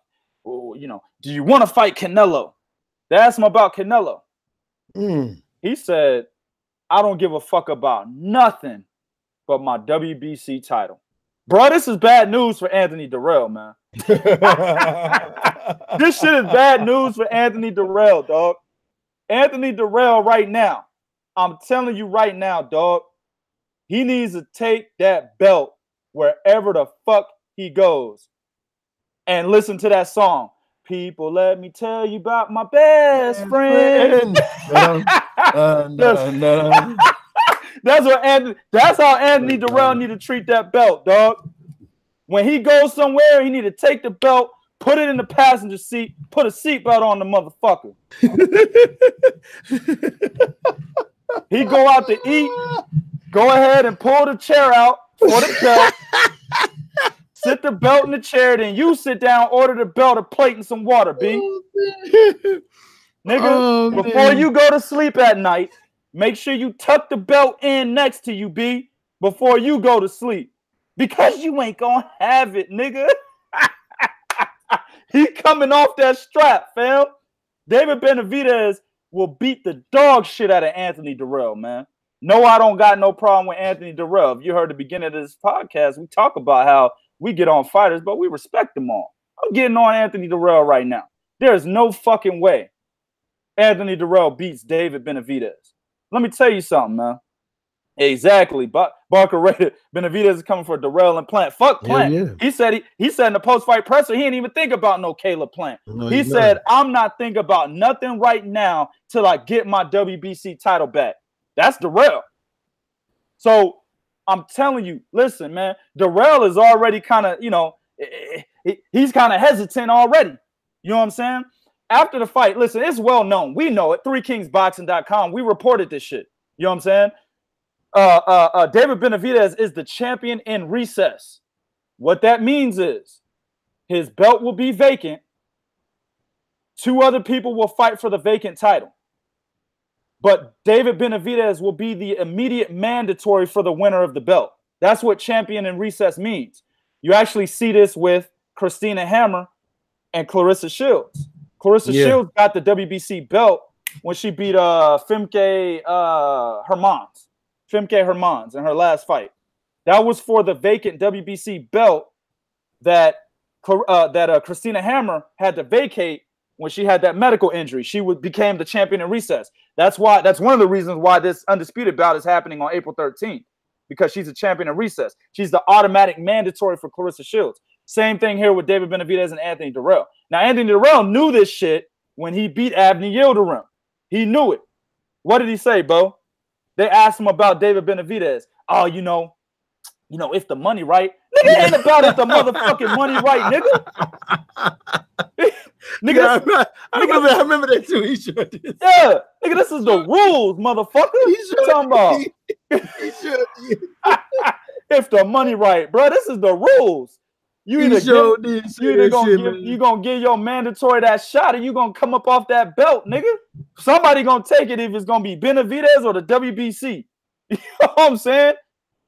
Or, you know, do you want to fight Canelo? They asked him about Canelo. He said, I don't give a fuck about nothing but my WBC title. Bro, this is bad news for Anthony Dirrell, man. This shit is bad news for Anthony Dirrell, dog. Anthony Dirrell right now, I'm telling you right now, dog, he needs to take that belt wherever the fuck he goes. And listen to that song. People, let me tell you about my best friend. That's how Anthony Dirrell need to treat that belt, dog. When he goes somewhere, he need to take the belt, put it in the passenger seat, put a seatbelt on the motherfucker. He go out to eat, go ahead and pull the chair out for the belt. Sit the belt in the chair, then you sit down, order the belt, a plate, and some water, B. Nigga, before you go to sleep at night, make sure you tuck the belt in next to you, B, before you go to sleep. Because you ain't gonna have it, nigga. He coming off that strap, fam. David Benavidez will beat the dog shit out of Anthony Dirrell, man. No, I don't got no problem with Anthony Dirrell. If you heard the beginning of this podcast, we talk about how we get on fighters, but we respect them all. I'm getting on Anthony Dirrell right now. There's no fucking way Anthony Dirrell beats David Benavidez. Let me tell you something, man. Exactly. Barker rated Benavidez is coming for Dirrell and Plant. Fuck Plant. Yeah. He said in the post-fight presser, he didn't even think about no Caleb Plant. No, he said, I'm not thinking about nothing right now till I get my WBC title back. That's Dirrell. So I'm telling you, listen, man, Dirrell is already kind of, you know, he's kind of hesitant already. You know what I'm saying? After the fight, listen, it's well known. We know it. 3kingsboxing.com. We reported this shit. You know what I'm saying? David Benavidez is the champion in recess. What that means is his belt will be vacant. 2 other people will fight for the vacant title. But David Benavidez will be the immediate mandatory for the winner of the belt. That's what champion in recess means. You actually see this with Christina Hammer and Clarissa Shields. Clarissa Shields got the WBC belt when she beat Femke Hermans in her last fight. That was for the vacant WBC belt that Christina Hammer had to vacate when she had that medical injury. She became the champion in recess. That's one of the reasons why this undisputed bout is happening on April 13th, because she's a champion in recess. She's the automatic mandatory for Clarissa Shields. Same thing here with David Benavidez and Anthony Dirrell. Now, Anthony Dirrell knew this shit when he beat Avni Yildirim. He knew it. What did he say, Bo? They asked him about David Benavidez. Oh, you know, if the money right. Nigga, it ain't about if the motherfucking money right, nigga. Nigga, I remember that too. He sure did. Yeah, nigga, this is the rules, motherfucker. He sure talking about. He sure did. If the money right, bro, this is the rules. You either gonna give your mandatory that shot, or you gonna come up off that belt, nigga. Somebody gonna take it if it's gonna be Benavidez or the WBC. You know what I'm saying?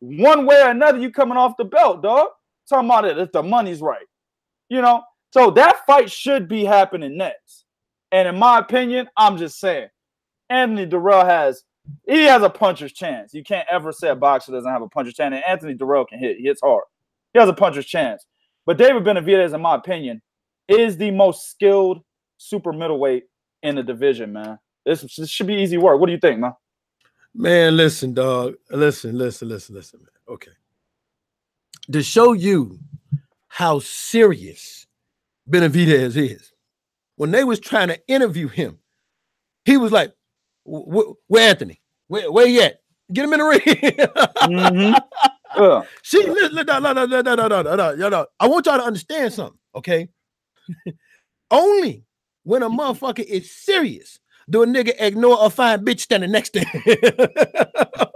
One way or another, you coming off the belt, dog. Talking about it if the money's right. You know? So that fight should be happening next. And in my opinion, I'm just saying, Anthony Dirrell has a puncher's chance. You can't ever say a boxer doesn't have a puncher's chance. And Anthony Dirrell can hit. He hits hard. He has a puncher's chance. But David Benavidez, in my opinion, is the most skilled super middleweight in the division, man. This should be easy work. What do you think, man? Man, listen, dog. Listen, man. Okay. To show you how serious Benavidez is, when they was trying to interview him, he was like, where Anthony? Where he at? Get him in the ring. Yeah. See, no. I want y'all to understand something, okay? Only when a motherfucker is serious do a nigga ignore a fine bitch standing next to him.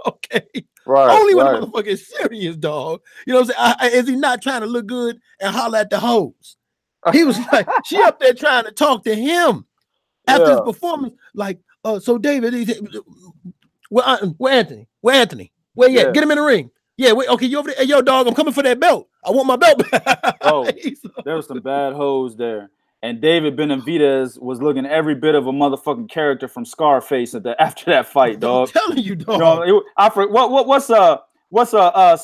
Okay. Right. Only when a motherfucker is serious, dog. You know what I'm saying? Is he not trying to look good and holler at the hoes? He was like, she up there trying to talk to him after his performance. Like, so David, where Anthony? Where Anthony? Where you at? Get him in the ring. Yeah, wait, okay, you over there? Hey, yo, dog, I'm coming for that belt. I want my belt back. Oh, there were some bad hoes there. And David Benavidez was looking every bit of a motherfucking character from Scarface after that fight, dog. I'm telling you, dog. You know, what's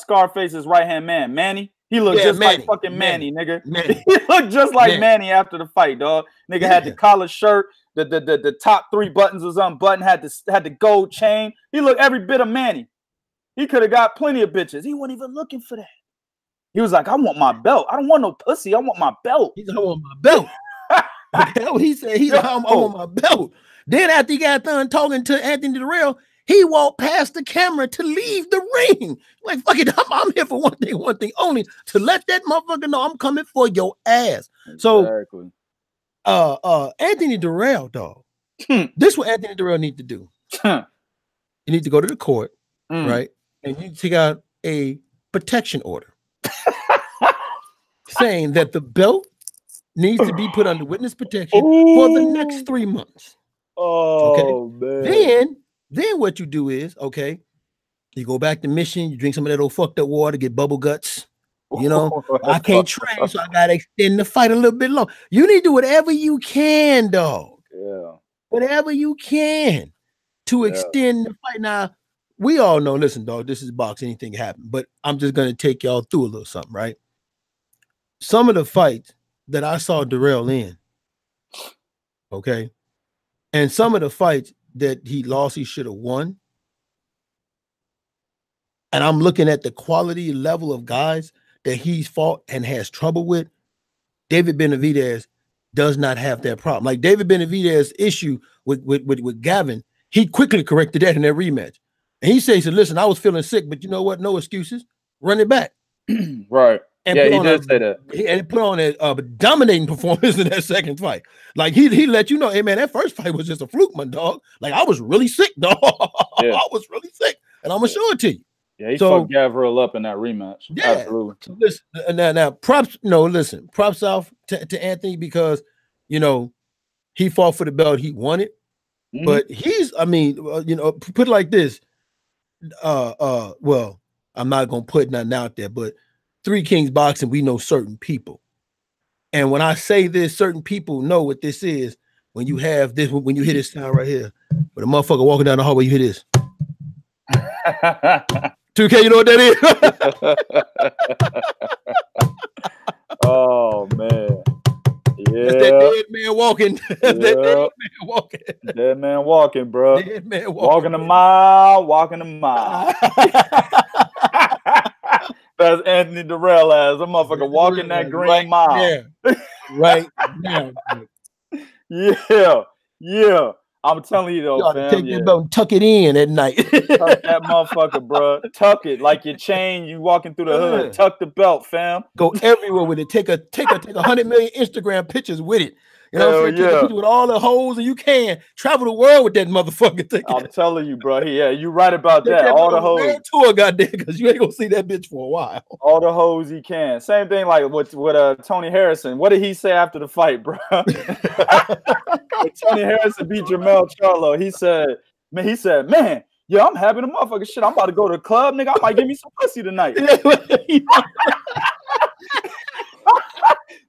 Scarface's right hand man? Manny. He looked just like fucking Manny, nigga. He looked just like Manny after the fight, dog. Nigga had the collar shirt, the top 3 buttons was unbuttoned, had the gold chain. He looked every bit of Manny. He could have got plenty of bitches. He wasn't even looking for that. He was like, I want my belt. I don't want no pussy. I want my belt. He said, I want my belt. That's what he said. He said, I want my belt. Then after he got done talking to Anthony Dirrell, he walked past the camera to leave the ring. Like, fuck it, I'm here for one thing only, to let that motherfucker know I'm coming for your ass. Exactly. So Anthony Dirrell, dog. This is what Anthony Dirrell need to do. You need to go to the court, right? And you take out a protection order saying that the belt needs to be put under witness protection for the next 3 months. Oh, okay? Man. Then what you do is, okay, you go back to Mission, you drink some of that old fucked up water, get bubble guts. You know, I can't train, so I gotta extend the fight a little bit long. You need to do whatever you can, dog. Yeah. Whatever you can to extend the fight. Now, we all know, listen, dog, this is boxing, anything can happen, but I'm just gonna take y'all through a little something, right? Some of the fights that I saw Dirrell in, okay, and some of the fights that he lost, he should have won. And I'm looking at the quality level of guys that he's fought and has trouble with. David Benavidez does not have that problem. Like David Benavidez's issue with Gavin, he quickly corrected that in that rematch. And he said, listen, I was feeling sick, but you know what? No excuses. Run it back. Right. And yeah, he did say that. And put on a dominating performance in that second fight. Like he let you know, hey man, that first fight was just a fluke, my dog. Like I was really sick, dog. Yeah. I was really sick, and I'm gonna show it to you. Yeah, he fucked Gavril up in that rematch. Yeah, absolutely. So listen, now props. No, listen, props off to Anthony because you know he fought for the belt, he won it. But he's, I mean, you know, put it like this. Well, I'm not gonna put nothing out there, but Three Kings Boxing, we know certain people. And when I say this, certain people know what this is. When you have this, when you hear this sound right here, with a motherfucker walking down the hallway, you hear this. 2K, you know what that is? Oh, man. Yeah. That's that dead man walking. That's that dead man walking. Dead man walking, bro. Dead man walking a mile, walking a mile. That's Anthony Dirrell as a motherfucker walking that green mile. Right now. Yeah. I'm telling you though, fam. Take that belt and tuck it in at night. Tuck that motherfucker, bro. Tuck it like your chain. You walking through the hood. Tuck the belt, fam. Go everywhere with it. Take 100 million Instagram pictures with it. You know what I'm saying? Take with all the holes and you can travel the world with that motherfucker. I'm telling you, bro. Yeah, you right about that. All the hoes. Tour, goddamn, because you ain't gonna see that bitch for a while. All the hoes he can. Same thing like with Tony Harrison. What did he say after the fight, bro? When Tony Harrison beat Jermell Charlo, he said, man, yeah, I'm having a motherfucker shit. I'm about to go to the club, nigga. I might give me some pussy tonight.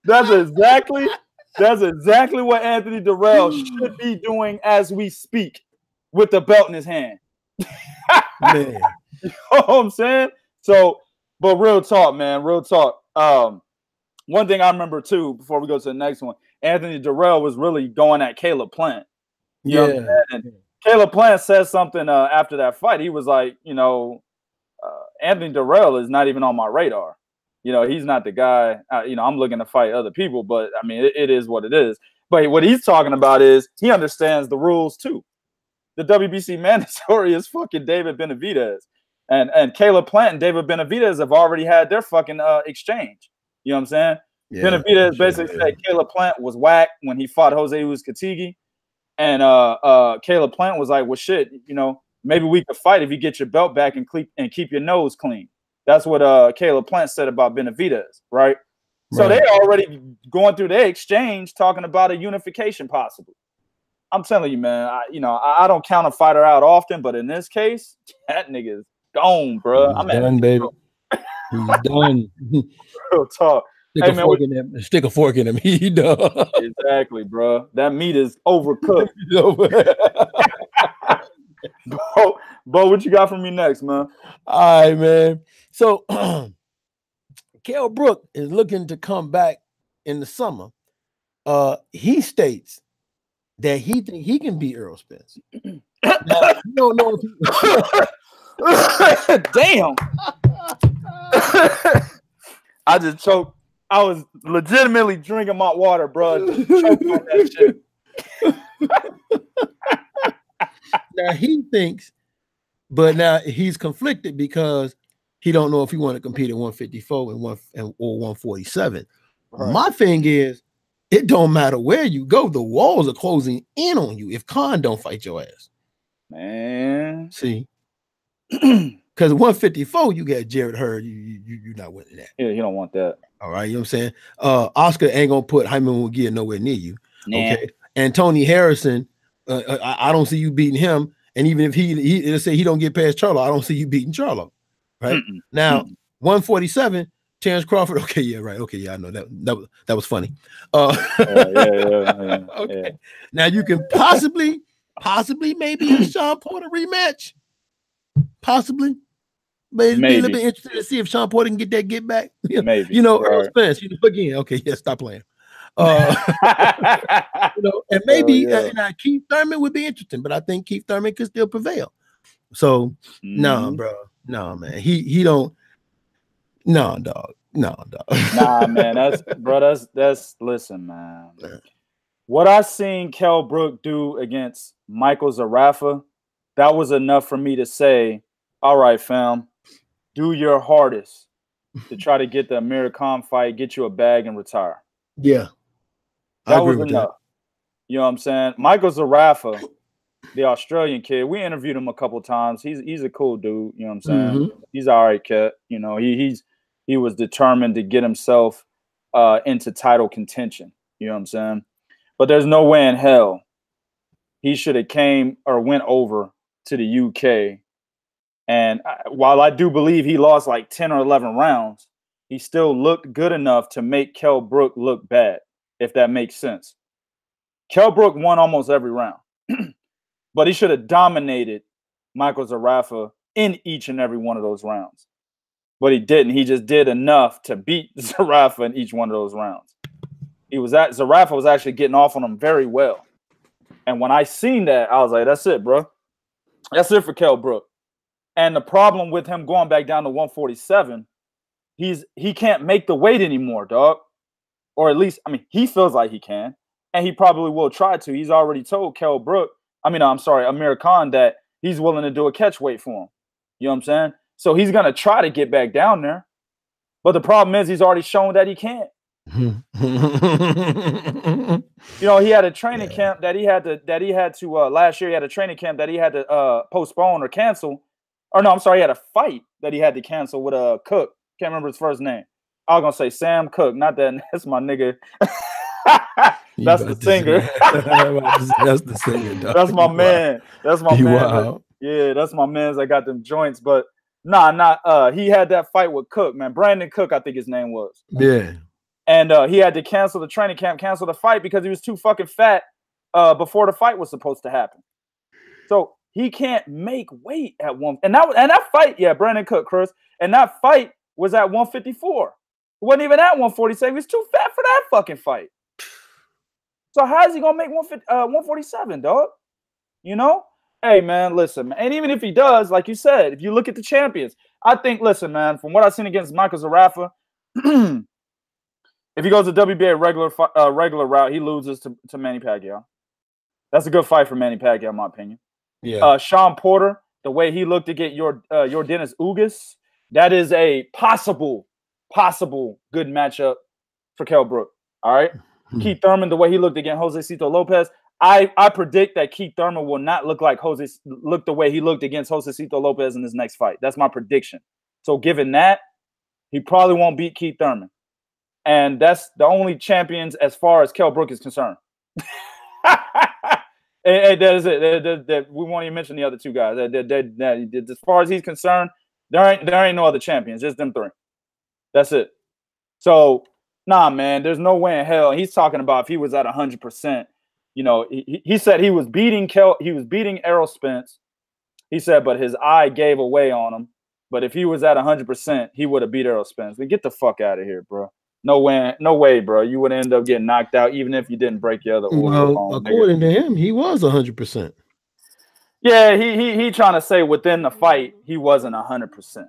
That's exactly what Anthony Dirrell should be doing as we speak with the belt in his hand. Man. You know what I'm saying? So, but real talk, man, real talk. One thing I remember too, before we go to the next one, Anthony Dirrell was really going at Caleb Plant. You know what I'm saying? And Caleb Plant said something after that fight. He was like, you know, Anthony Dirrell is not even on my radar. You know, he's not the guy, you know, I'm looking to fight other people, but I mean, it is what it is. But what he's talking about is he understands the rules too. The WBC mandatory is fucking David Benavidez. And Caleb Plant and David Benavidez have already had their fucking exchange. You know what I'm saying? Yeah, Benavidez basically said Caleb Plant was whack when he fought Jose Uzcategui. And Caleb Plant was like, well, shit, you know, maybe we could fight if you get your belt back and keep your nose clean. That's what Caleb Plant said about Benavidez, right? So they already going through their exchange talking about a unification possibly. I'm telling you, man, I don't count a fighter out often, but in this case, that nigga is gone, bro. He's done, baby. He's done. Real talk. Stick a fork in him. He done. Exactly, bro. That meat is overcooked. Bo, what you got for me next, man? All right, man. So Kell Brook is looking to come back in the summer. He states that he thinks he can beat Errol Spence. Now, you don't know if he... Damn. I just choked. I was legitimately drinking my water, bro. Choked on that shit. Now he thinks, but now he's conflicted because he don't know if he want to compete at 154 or 147. Right. My thing is, it don't matter where you go, the walls are closing in on you if Khan don't fight your ass. Man, see, because 154 you got Jared Hurd, you're not winning that. Yeah, you don't want that. All right, you know what I'm saying? Oscar ain't gonna put Jaime Munguia nowhere near you. Nah. Okay, and Tony Harrison, I don't see you beating him. And even if he let's say he don't get past Charlo, I don't see you beating Charlo. Right now, 147, Terrence Crawford. Okay, yeah, right. Okay, yeah, I know that was funny. Yeah. Okay, yeah. Now you can possibly maybe a Sean Porter rematch, possibly. But it'd be a little bit interesting to see if Sean Porter can get back. Maybe. You know, Errol Spence, again. Okay, yeah, stop playing. And maybe Keith Thurman would be interesting, but I think Keith Thurman could still prevail. So no, bro, no, man, he don't. No, dog. Nah, man, that's listen, man. What I seen Kell Brook do against Michael Zarafa, that was enough for me to say, all right, fam, do your hardest to try to get the Amir Khan fight, get you a bag, and retire. Yeah. That was enough. You know what I'm saying? Michael Zarafa, the Australian kid, we interviewed him a couple times. He's a cool dude. You know what I'm saying? He's all right, kid. You know, he was determined to get himself into title contention. You know what I'm saying? But there's no way in hell he should have came or went over to the UK. And while I do believe he lost like 10 or 11 rounds, he still looked good enough to make Kell Brook look bad, if that makes sense. Kell Brook won almost every round, but he should have dominated Michael Zarafa in each and every one of those rounds. But he didn't. He just did enough to beat Zarafa in each one of those rounds. Zarafa was actually getting off on him very well. And when I seen that, I was like, that's it, bro. That's it for Kell Brook. And the problem with him going back down to 147, he can't make the weight anymore, dog. Or at least, I mean, he feels like he can. And he probably will try to. He's already told Amir Khan that he's willing to do a catch weight for him. You know what I'm saying? So he's going to try to get back down there. But the problem is he's already shown that he can't. You know, he had a training camp that he had to last year. He had a training camp that he had to postpone or cancel. Or no, I'm sorry, he had a fight that he had to cancel with a Cook. Can't remember his first name. I was gonna say Sam Cooke, not that. That's my nigga. That's the singer. That's the singer. Dog. That's my man. That's my man. Wow. Yeah, that's my man's. I got them joints, but he had that fight with Cook, man. Brandon Cook, I think his name was. Yeah. And he had to cancel the training camp, cancel the fight because he was too fucking fat before the fight was supposed to happen. So he can't make weight at one. And that fight, Brandon Cook, Chris, and that fight was at 154. It wasn't even at 147. He was too fat for that fucking fight. So how is he gonna make 147, dog? You know? Hey, man, listen, man. And even if he does, like you said, if you look at the champions, I think, listen, man, from what I've seen against Michael Zarafa, if he goes to WBA regular route, he loses to Manny Pacquiao. That's a good fight for Manny Pacquiao, in my opinion. Yeah. Sean Porter, the way he looked to get your Dennis Ugas, that is a possible good matchup for Kell Brook. All right. Keith Thurman, the way he looked against Josecito Lopez, I predict that Keith Thurman will not look the way he looked against Josecito Lopez in his next fight. That's my prediction. So given that, he probably won't beat Keith Thurman. And that's the only champions as far as Kell Brook is concerned. and that is it. We won't even mention the other two guys. As far as he's concerned, there ain't no other champions, just them three. That's it. So, nah, man, there's no way in hell. He's talking about if he was at 100%. You know, he said he was beating Errol Spence. He said, but his eye gave away on him. But if he was at 100%, he would have beat Errol Spence. But get the fuck out of here, bro. No way, bro. You would end up getting knocked out even if you didn't break your other orbital bone. According to him, he was 100%. Yeah, he trying to say within the fight he wasn't 100%.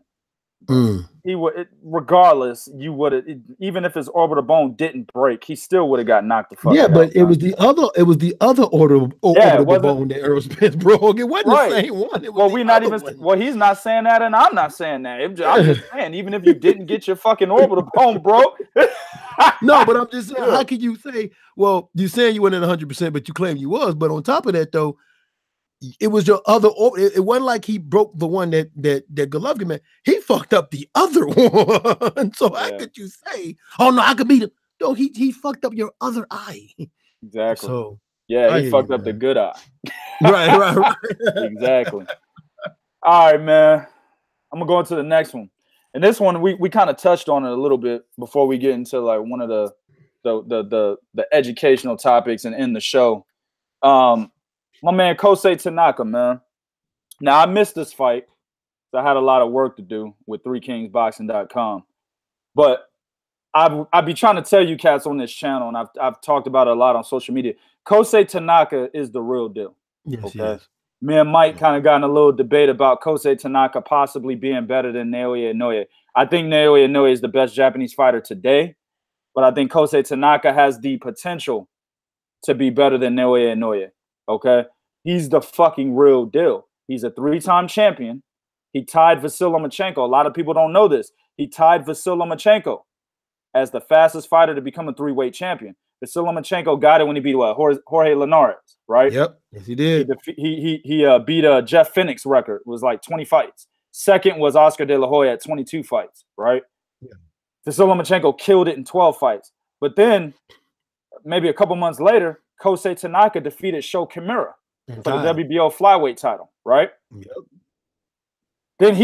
He would, regardless, you would have, even if his orbital bone didn't break, he still would have got knocked the fuck out. Yeah, but it was the other orbital bone that Errol Spence broke. It wasn't the same one. He's not saying that, and I'm not saying that. I'm just saying, even if you didn't get your fucking orbital bone broke. No, but I'm just saying, how can you say, well, you're saying you weren't at 100%, but you claim you was, but on top of that, though, it was your other. It wasn't like he broke the one that Golovkin man. He fucked up the other one. So how could you say, "Oh no, I could beat him"? No, he fucked up your other eye. Exactly. So he fucked up the good eye. right. Exactly. All right, man. I'm gonna go into the next one, and this one we kind of touched on it a little bit before we get into like one of the educational topics and end the show. My man, Kosei Tanaka, man. Now, I missed this fight. So I had a lot of work to do with 3kingsboxing.com. But I've be trying to tell you cats on this channel, and I've talked about it a lot on social media. Kosei Tanaka is the real deal. Yes, okay? Yes. Me and Mike kind of got in a little debate about Kosei Tanaka possibly being better than Naoya Inoue. I think Naoya Inoue is the best Japanese fighter today, but I think Kosei Tanaka has the potential to be better than Naoya Inoue. Okay, he's the fucking real deal. He's a 3-time champion. He tied Vasyl Lomachenko. A lot of people don't know this. He tied Vasyl Lomachenko as the fastest fighter to become a 3-weight champion. Vasyl Lomachenko got it when he beat Jorge Linares, right? Yep, yes he did. He beat Jeff Fennick's record. It was like 20 fights. Second was Oscar De La Hoya at 22 fights, right? Yeah. Vasyl Lomachenko killed it in 12 fights. But then, maybe a couple months later, Kosei Tanaka defeated Sho Kimura for the WBO flyweight title, right? Yep. Then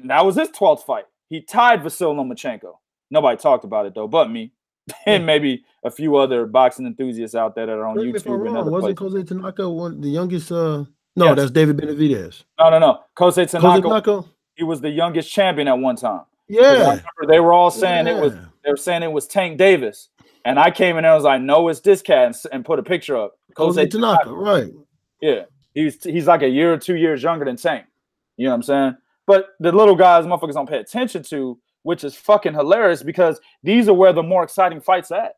that was his 12th fight. He tied Vasyl Lomachenko. Nobody talked about it, though, but me. And maybe a few other boxing enthusiasts out there that are on YouTube. And other wasn't Kosei Tanaka the youngest? No, yes. That's David Benavidez. No. Kosei Tanaka, he was the youngest champion at one time. Yeah. They were all saying they were saying it was Tank Davis. And I came in there and was like, no, it's this cat, and put a picture up. Kosei Tanaka, right. Yeah. He's like a year or 2 years younger than Tank. You know what I'm saying? But the little guys motherfuckers don't pay attention to, which is fucking hilarious because these are where the more exciting fights are at.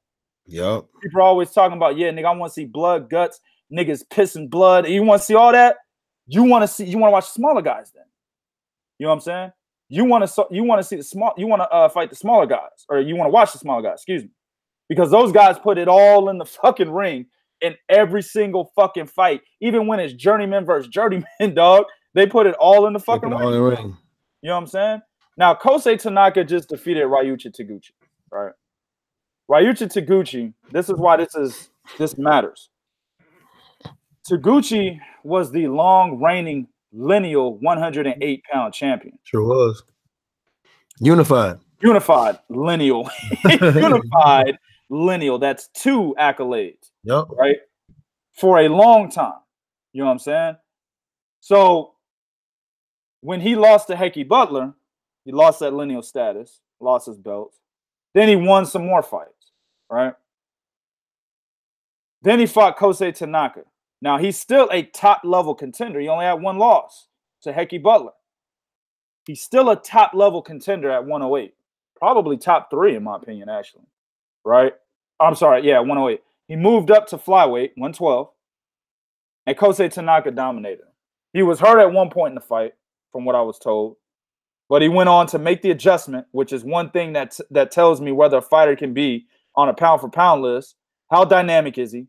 Yep. People are always talking about, yeah, nigga, I want to see blood, guts, niggas pissing blood. You want to see all that? You want to watch smaller guys then. You know what I'm saying? You want to fight the smaller guys, or you want to watch the smaller guys, excuse me. Because those guys put it all in the fucking ring in every single fucking fight. Even when it's journeyman versus journeyman, dog, they put it all in the fucking ring. You know what I'm saying? Now, Kosei Tanaka just defeated Ryuichi Taguchi, right? Ryuichi Taguchi, this is why this matters. Taguchi was the long reigning lineal 108-pound champion. Sure was. Unified lineal. Unified lineal. That's 2 accolades. Yep. Right? For a long time. You know what I'm saying? So when he lost to Hecky Butler, he lost that lineal status, lost his belt. Then he won some more fights, right? Then he fought Kosei Tanaka. Now he's still a top-level contender. He only had 1 loss to Hecky Butler. He's still a top-level contender at 108. Probably top 3, in my opinion, actually. Right? I'm sorry. Yeah, 108. He moved up to flyweight, 112. And Kosei Tanaka dominated him. He was hurt at one point in the fight, from what I was told. But he went on to make the adjustment, which is one thing that tells me whether a fighter can be on a pound-for-pound list. How dynamic is he?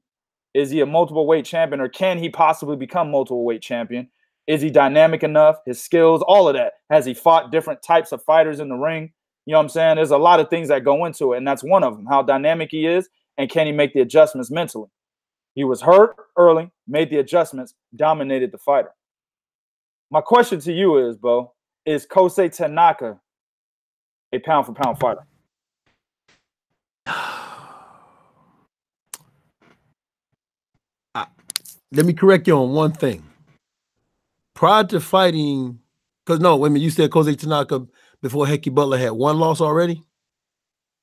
Is he a multiple weight champion, or can he possibly become multiple weight champion? Is he dynamic enough? His skills, all of that. Has he fought different types of fighters in the ring? You know what I'm saying? There's a lot of things that go into it, and that's one of them. How dynamic he is, and can he make the adjustments mentally? He was hurt early, made the adjustments, dominated the fighter. My question to you is, Bo, is Kosei Tanaka a pound-for-pound fighter? Let me correct you on one thing. Prior to fighting, because no, wait a minute, you said Kosei Tanaka before Heki Butler had one loss already?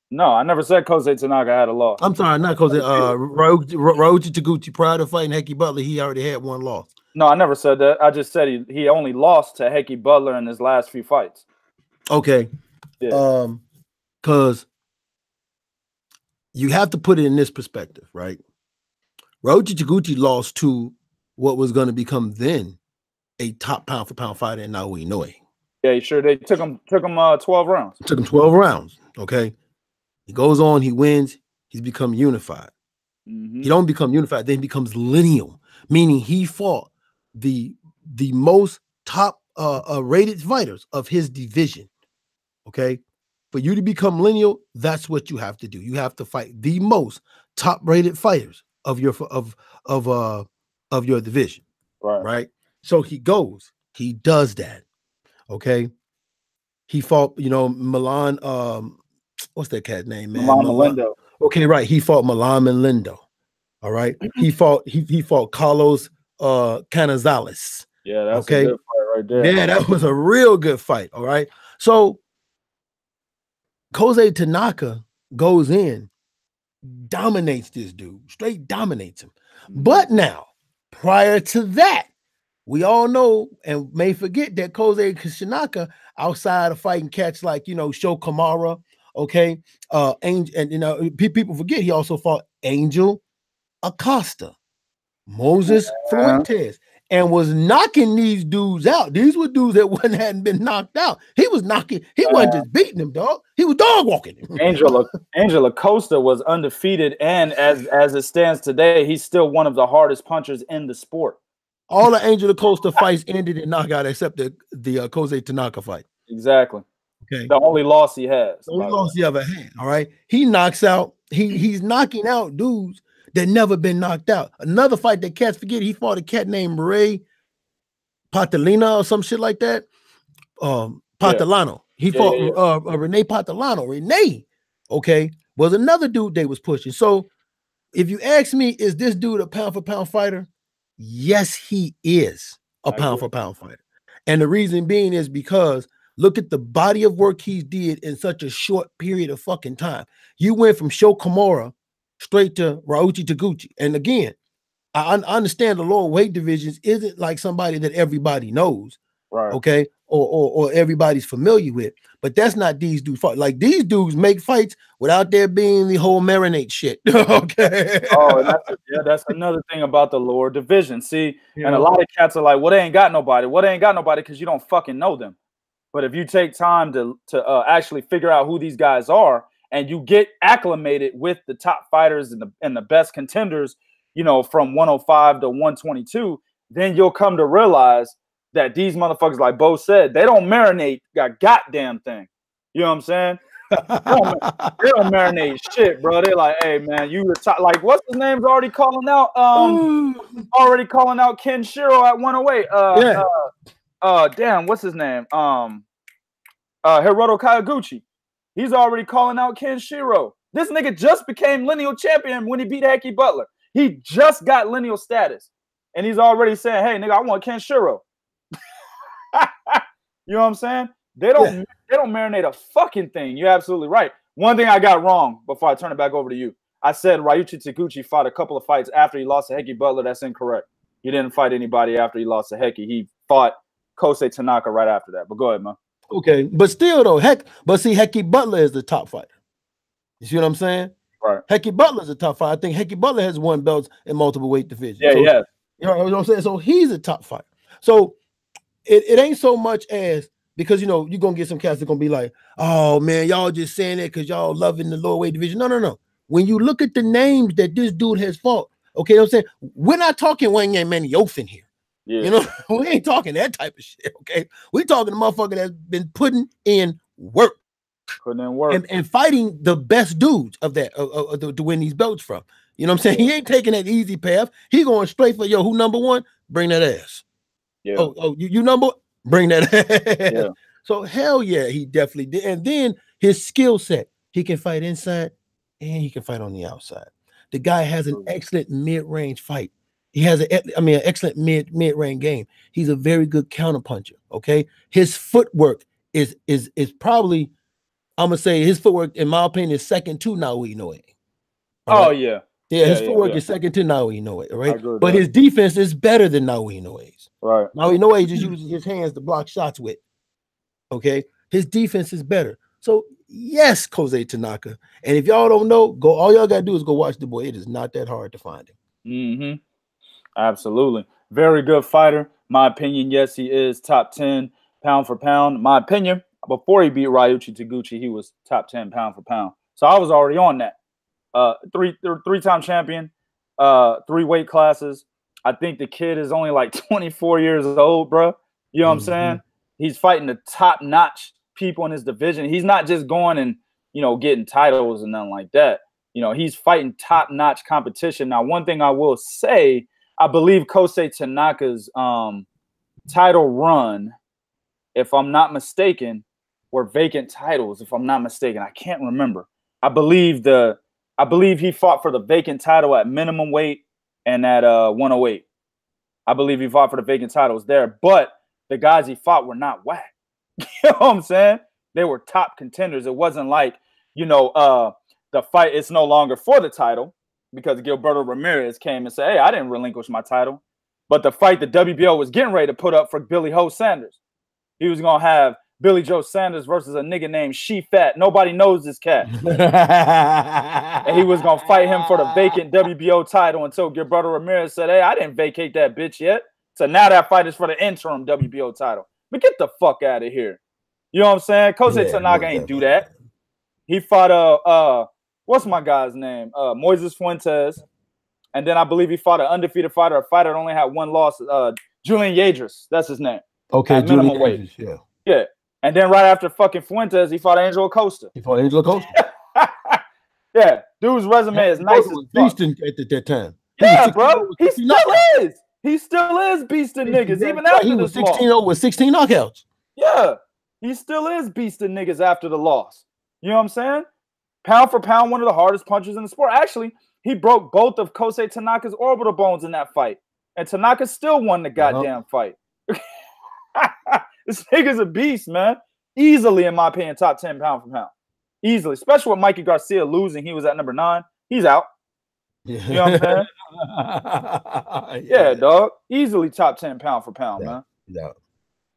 No, I never said Kosei Tanaka had a loss. I'm sorry, not Kosei. Ryoji Taguchi, prior to fighting Heki Butler, he already had one loss. No, I never said that. I just said he only lost to Heki Butler in his last few fights. Okay. Yeah. Because you have to put it in this perspective, right? Ryoji Taguchi lost to what was going to become then a top pound-for-pound fighter in Naoya Inoue. Yeah, sure. They took him 12 rounds. Took him 12 rounds. Okay. He goes on, he wins, he's become unified. He don't become unified, then he becomes lineal, meaning he fought the most top rated fighters of his division. Okay. For you to become lineal, that's what you have to do. You have to fight the most top rated fighters of your division. Right. So he goes, he does that. Okay. He fought, Milan, what's that cat name, man? Milan Melindo. Okay, right. He fought Milan Melindo. All right. He fought Carlos Canizales. Yeah, that's a good fight right there. Yeah, that was a real good fight. All right. So Kosei Tanaka goes in, dominates this dude, straight dominates him. But now, prior to that, we all know and may forget that Kosei Tanaka, outside of fighting cats like, Sho Kamara, okay, and people forget he also fought Angel Acosta, Moses Fuentes, and was knocking these dudes out. These were dudes that hadn't been knocked out. He was knocking. He wasn't just beating them, dog. He was dog walking. Angel Acosta was undefeated, and as it stands today, he's still one of the hardest punchers in the sport. All the Angel Acosta fights ended in knockout except the Kosei Tanaka fight. Exactly. Okay. The only loss he has. The only loss he ever had. All right. He knocks out. He's knocking out dudes that never been knocked out. Another fight that cats forget, he fought a cat named Ray Patalina or some shit like that. Patalano. He fought Rene Patalano. Rene, okay, was another dude they was pushing. So if you ask me, is this dude a pound-for-pound fighter? Yes, he is a pound-for-pound fighter. And the reason being is because look at the body of work he did in such a short period of fucking time. You went from Sho Kamara straight to Ryoji Taguchi. And again, I understand the lower weight divisions isn't like somebody that everybody knows, right? Okay, or everybody's familiar with. But that's not these dudes fight. Like these dudes make fights without there being the whole marinate shit. Okay. Oh, and that's another thing about the lower division. See, and a lot of cats are like, well, they ain't got nobody. Well, they ain't got nobody because you don't fucking know them. But if you take time to actually figure out who these guys are, and you get acclimated with the top fighters and the best contenders, from 105 to 122, then you'll come to realize that these motherfuckers, like Bo said, they don't marinate a goddamn thing. You know what I'm saying? They don't marinate shit, bro. They're like, hey man, you like what's his name's already calling out? Already calling out Ken Shiro at 108. Damn, what's his name? Hiroto Kayaguchi. He's already calling out Ken Shiro. This nigga just became lineal champion when he beat Heki Butler. He just got lineal status. And he's already saying, hey, nigga, I want Ken Shiro. You know what I'm saying? They don't marinate a fucking thing. You're absolutely right. One thing I got wrong before I turn it back over to you. I said Ryoji Taguchi fought a couple of fights after he lost to Heki Butler. That's incorrect. He didn't fight anybody after he lost to Heki. He fought Kosei Tanaka right after that. But go ahead, man. Okay, but still though, Heki Butler is the top fighter. You see what I'm saying? Right. Heki Butler is a top fighter. I think Heki Butler has won belts in multiple weight divisions. Yeah, so, you know what I'm saying? So he's a top fighter. So it ain't so much as because you're gonna get some cats that gonna be like, oh man, y'all just saying that because y'all loving the lower weight division. No. When you look at the names that this dude has fought, okay, you know what I'm saying? We're not talking Wang Yang Maniofen here. Yeah. We ain't talking that type of shit, okay? We talking a motherfucker that's been putting in work. And fighting the best dudes of that to win these belts from. You know what I'm saying? He ain't taking that easy path. He going straight for who number one? Bring that ass. Yeah. Oh, you number? Bring that ass. Yeah. So hell yeah, he definitely did. And then his skill set, he can fight inside and he can fight on the outside. The guy has an excellent mid-range fight. He has an excellent mid-range game. He's a very good counterpuncher. Okay, his footwork is probably, I'm gonna say his footwork, in my opinion, is second to Naoya Inoue. Right? Oh yeah. Yeah, his footwork is second to Naoya Inoue, right? But his defense is better than Naoya Inoue's. Right. Naoya Inoue just uses his hands to block shots with. Okay, his defense is better. So yes, Kosei Tanaka. And if y'all don't know, all y'all gotta do is go watch the boy. It is not that hard to find him. Mm-hmm. Absolutely. Very good fighter. My opinion, yes, he is top 10 pound for pound. My opinion, before he beat Ryuichi Taguchi, he was top 10 pound for pound. So I was already on that. Three-time champion, 3 weight classes. I think the kid is only like 24 years old, bro. You know what I'm saying? He's fighting the top-notch people in his division. He's not just going and, getting titles and nothing like that. He's fighting top-notch competition. Now, one thing I will say, I believe Kosei Tanaka's title run, if I'm not mistaken, were vacant titles, if I'm not mistaken. I can't remember. I believe he fought for the vacant title at minimum weight and at 108. I believe he fought for the vacant titles there. But the guys he fought were not whack. You know what I'm saying? They were top contenders. It wasn't like, the fight is no longer for the title because Gilberto Ramirez came and said, hey, I didn't relinquish my title. But the fight the WBO was getting ready to put up for Billy Ho Sanders. He was going to have Billy Joe Sanders versus a nigga named She-Fat. Nobody knows this cat. And he was going to fight him for the vacant WBO title until Gilberto Ramirez said, hey, I didn't vacate that bitch yet. So now that fight is for the interim WBO title. But get the fuck out of here. You know what I'm saying? Kosei Tanaka ain't do that. He fought what's my guy's name? Moises Fuentes. And then I believe he fought an undefeated fighter, a fighter that only had 1 loss, Julian Yadris. That's his name. Okay, at minimum weight. Yeah. And then right after fucking Fuentes, he fought Angelo Costa. Yeah, dude's resume is nice as fuck. At that time. Yeah, bro. He still is. He still is beasting niggas, even after this loss. He was 16-0 with 16 knockouts. Yeah. He still is beasting niggas after the loss. You know what I'm saying? Pound for pound, one of the hardest punchers in the sport. Actually, he broke both of Kosei Tanaka's orbital bones in that fight. And Tanaka still won the goddamn fight. This nigga's a beast, man. Easily, in my opinion, top 10 pound for pound. Easily. Especially with Mikey Garcia losing. He was at number 9. He's out. You know what I'm saying? Yeah, dog. Easily top 10 pound for pound, man. Yeah.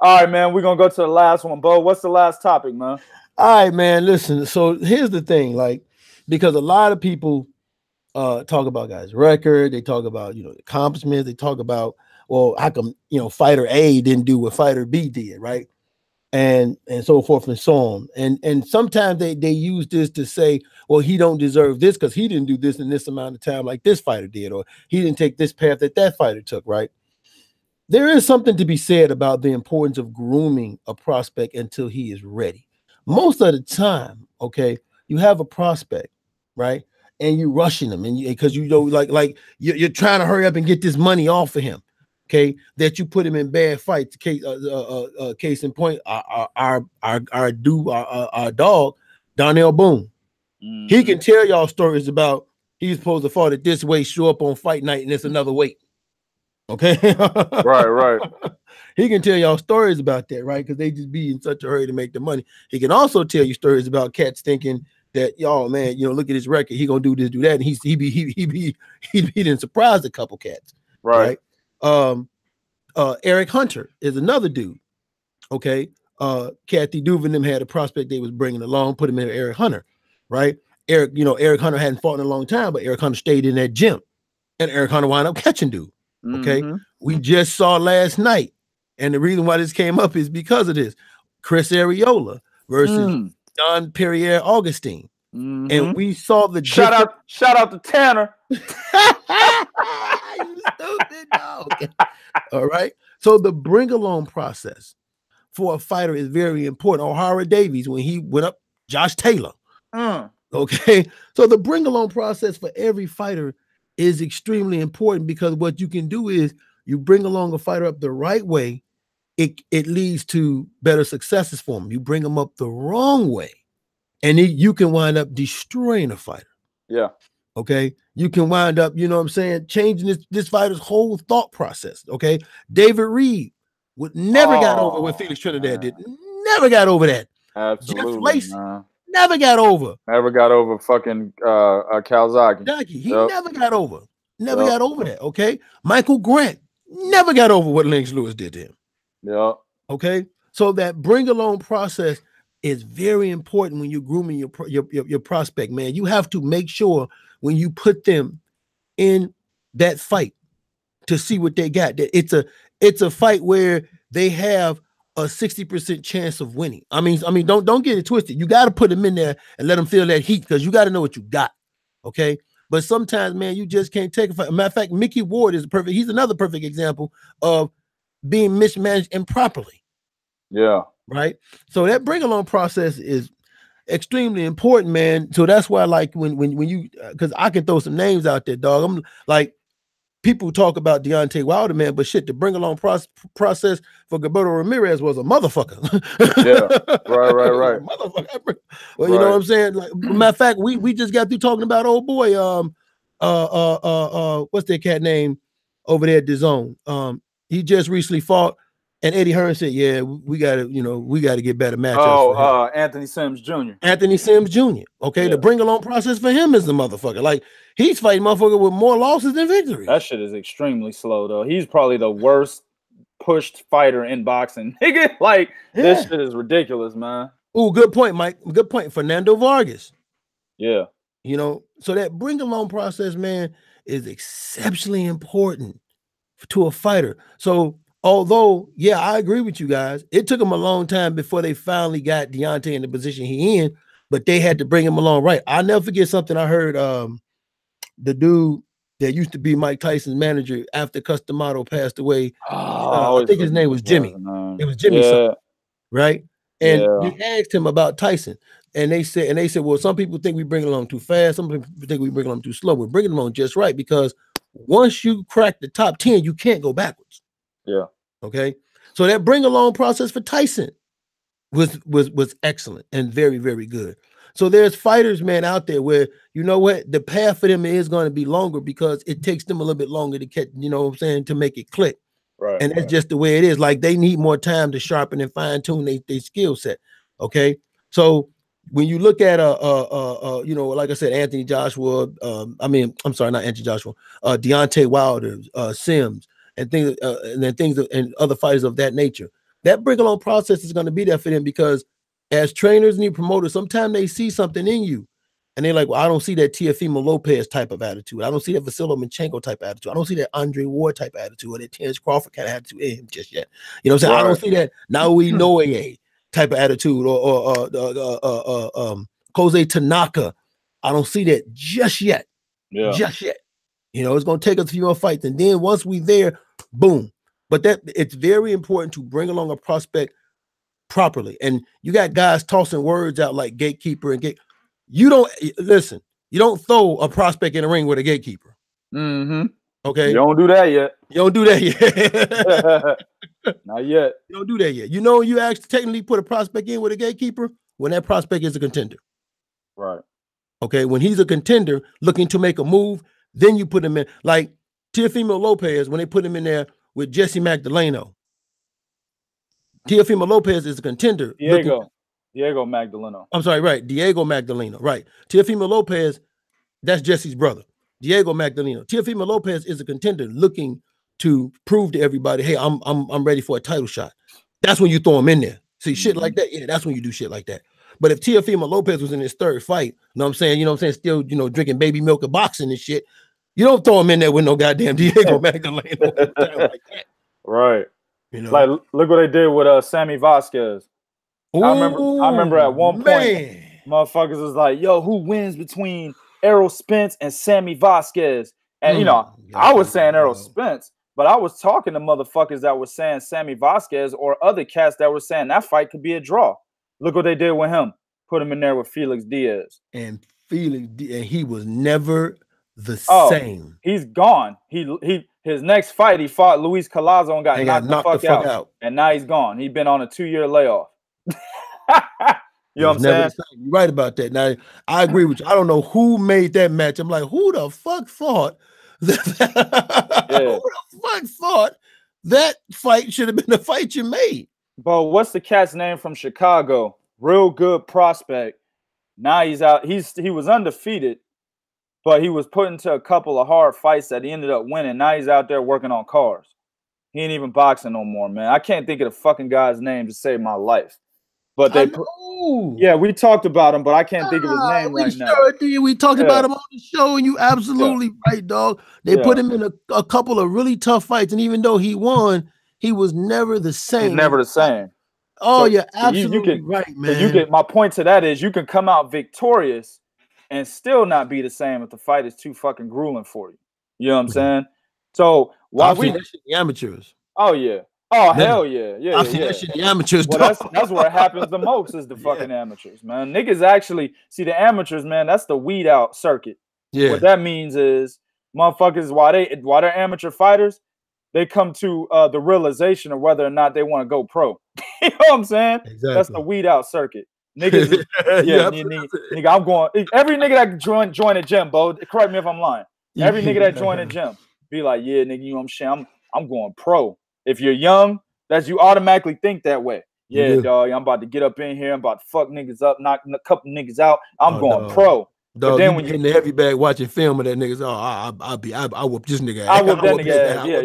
All right, man. We're going to go to the last one, Bo. What's the last topic, man? All right, man. Listen, so here's the thing. Because a lot of people talk about guys' record. They talk about, accomplishments. They talk about, well, how come, fighter A didn't do what fighter B did, right? And so forth and so on. And sometimes they use this to say, well, he don't deserve this because he didn't do this in this amount of time like this fighter did, or he didn't take this path that fighter took, right? There is something to be said about the importance of grooming a prospect until he is ready. Most of the time, okay, you have a prospect, right? And you're rushing him, and because you're trying to hurry up and get this money off of him. Okay, that you put him in bad fights. Case in point, our dog, Donnell Boone. He can tell y'all stories about he's supposed to fight at this weight, show up on fight night, and it's another weight. Okay, right. He can tell y'all stories about that, right? Because they just be in such a hurry to make the money. He can also tell you stories about cats thinking that, y'all, man, look at his record. He gonna do this, do that, and he didn't surprise a couple cats, right? Eric Hunter is another dude. Okay, Kathy Duvenim had a prospect they was bringing along, put him in Eric Hunter, right? Eric Hunter hadn't fought in a long time, but Eric Hunter stayed in that gym, and Eric Hunter wound up catching dude. Okay, we just saw last night And the reason why this came up is because of this. Chris Arreola versus Don Perrier Augustine. And we saw the shout out to Tanner. You stupid dog. All right. So the bring along process for a fighter is very important. O'Hara Davies, when he went up, Josh Taylor. Okay. So the bring along process for every fighter is extremely important, because what you can do is you bring along a fighter up the right way, it leads to better successes for them. You bring them up the wrong way, and you can wind up destroying a fighter. Yeah. Okay. You can wind up, you know what I'm saying, changing this fighter's whole thought process. Okay. David Reed never got over what Felix Trinidad did. Never got over that. Absolutely. Jeff Lacey never got over. Never got over fucking Calzaghe. He never got over. Never got over that. Okay. Michael Grant never got over what Lennox Lewis did to him. Yeah. Okay. So that bring along process is very important when you're grooming your prospect, man. You have to make sure when you put them in that fight to see what they got, that it's a fight where they have a 60% chance of winning. I mean, don't get it twisted. You got to put them in there and let them feel that heat, because you got to know what you got. Okay. But sometimes, man, you just can't take a fight. Matter of fact, Mickey Ward is he's another perfect example of being mismanaged improperly. Yeah. Right. So that bring along process is extremely important, man. So that's why, like, when you, because I can throw some names out there, dog. I'm like, people talk about Deontay Wilder, man, but shit, the bring along process for Gilberto Ramirez was a motherfucker. Yeah. Right. Motherfucker. Well, you know what I'm saying? Like, matter of fact, we just got through talking about old boy, what's that cat name over there at the Zone? He just recently fought, and Eddie Hearn said, "Yeah, we got to get better matchups." Oh, Anthony Sims Jr. Anthony Sims Jr. Okay, the bring along process for him is the motherfucker. Like, he's fighting motherfucker with more losses than victories. That shit is extremely slow, though. He's probably the worst pushed fighter in boxing. Nigga, like, this shit is ridiculous, man. Oh, good point, Mike. Good point. Fernando Vargas. Yeah. You know, so that bring along process, man, is exceptionally important to a fighter. So, although, yeah, I agree with you guys, it took them a long time before they finally got Deontay in the position he in, but they had to bring him along right. I'll never forget something I heard. The dude that used to be Mike Tyson's manager after Customato passed away, I think his name was Jimmy. It was Jimmy, something, right? And he asked him about Tyson, and they said, well, some people think we bring it along too fast. Some people think we bring it along too slow. We're bringing it along just right, because once you crack the top 10, you can't go backwards. Yeah. Okay. So that bring along process for Tyson was excellent and very, very good. So there's fighters, man, out there where, you know what, the path for them is going to be longer, because it takes them a little bit longer to catch, you know what I'm saying, to make it click. Right. And that's just the way it is. Like, they need more time to sharpen and fine tune their skill set. Okay. So when you look at you know, like I said, Anthony Joshua, Deontay Wilder, Sims, and things, and other fighters of that nature, that bring along process is going to be there for them, because as trainers and promoters, sometimes they see something in you, and they're like, well, I don't see that Teofimo Lopez type of attitude. I don't see that Vasily Lomachenko type of attitude. I don't see that Andre Ward type of attitude, or that Terrence Crawford kind of attitude in him just yet. You know what I'm saying? Right. I don't see that Naoya Inoue type of attitude, or Kosei Tanaka. I don't see that just yet. Yeah. Just yet. You know, it's going to take us a few more fights. And then once we there, boom. But it's very important to bring along a prospect properly. And you got guys tossing words out like gatekeeper and you don't throw a prospect in the ring with a gatekeeper. Mm-hmm. Okay. You don't do that yet. Not yet. You don't do that yet. You know, you actually technically put a prospect in with a gatekeeper when that prospect is a contender. Right. Okay. When he's a contender looking to make a move, then you put him in, like Teofimo Lopez, when they put him in there with Jesse Magdaleno. Teofimo Lopez is a contender. Diego Magdaleno. I'm sorry, right. Diego Magdaleno, right. Teofimo Lopez, that's Jesse's brother. Diego Magdaleno. Teofimo Lopez is a contender looking to prove to everybody, hey, I'm ready for a title shot. That's when you throw him in there. See, shit like that, yeah, that's when you do shit like that. But if Teofimo Lopez was in his third fight, you know what I'm saying, still, you know, drinking baby milk and boxing and shit, you don't throw him in there with no goddamn Diego Magdaleno like that. Right. You know, like look what they did with Sammy Vasquez. Ooh, I remember at one point, man. motherfuckers was like, "Yo, who wins between Errol Spence and Sammy Vasquez?" And you know, I was saying Errol Spence, but I was talking to motherfuckers that were saying Sammy Vasquez or other cats that were saying that fight could be a draw. Look what they did with him. Put him in there with Felix Diaz. And he was never the same. He's gone. His next fight, he fought Luis Collazo and got knocked the fuck out. And now he's gone. He's been on a 2-year layoff. You know what I'm saying? You're right about that. Now, I agree with you. I don't know who made that match. I'm like, who the fuck thought that? Yeah. Who the fuck thought that fight should have been the fight you made? But what's the cat's name from Chicago? Real good prospect. Now he's out. He was undefeated, but he was put into a couple of hard fights that he ended up winning. Now he's out there working on cars. He ain't even boxing no more, man. I can't think of the fucking guy's name to save my life. But yeah, we talked about him, but I can't think of his name right now. We talked about him on the show, and you absolutely right, dog. They put him in a couple of really tough fights, and even though he won, he was never the same. He's never the same. Oh, you're absolutely right, man. So my point to that is you can come out victorious and still not be the same if the fight is too fucking grueling for you. You know what I'm saying? So why we the amateurs? Oh yeah. Oh hell yeah. Yeah. I've seen that shit in the amateurs. Well, that's where it happens the most is the fucking amateurs, man. Niggas actually see the amateurs, man. That's the weed out circuit. Yeah. What that means is motherfuckers while they're amateur fighters, they come to the realization of whether or not they want to go pro. You know what I'm saying? Exactly. That's the weed out circuit. Niggas, nigga, I'm going. Every nigga that join a gym, Bo, correct me if I'm lying. Every nigga that join a gym, be like, yeah, nigga, you know what I'm saying? I'm going pro. If you're young, you automatically think that way. Yeah, dog, I'm about to get up in here. I'm about to fuck niggas up, knock a couple niggas out. I'm going pro. Dog, but then when you in the heavy bag watching film of that niggas, I whoop this nigga. I whoop that nigga ass. Yeah,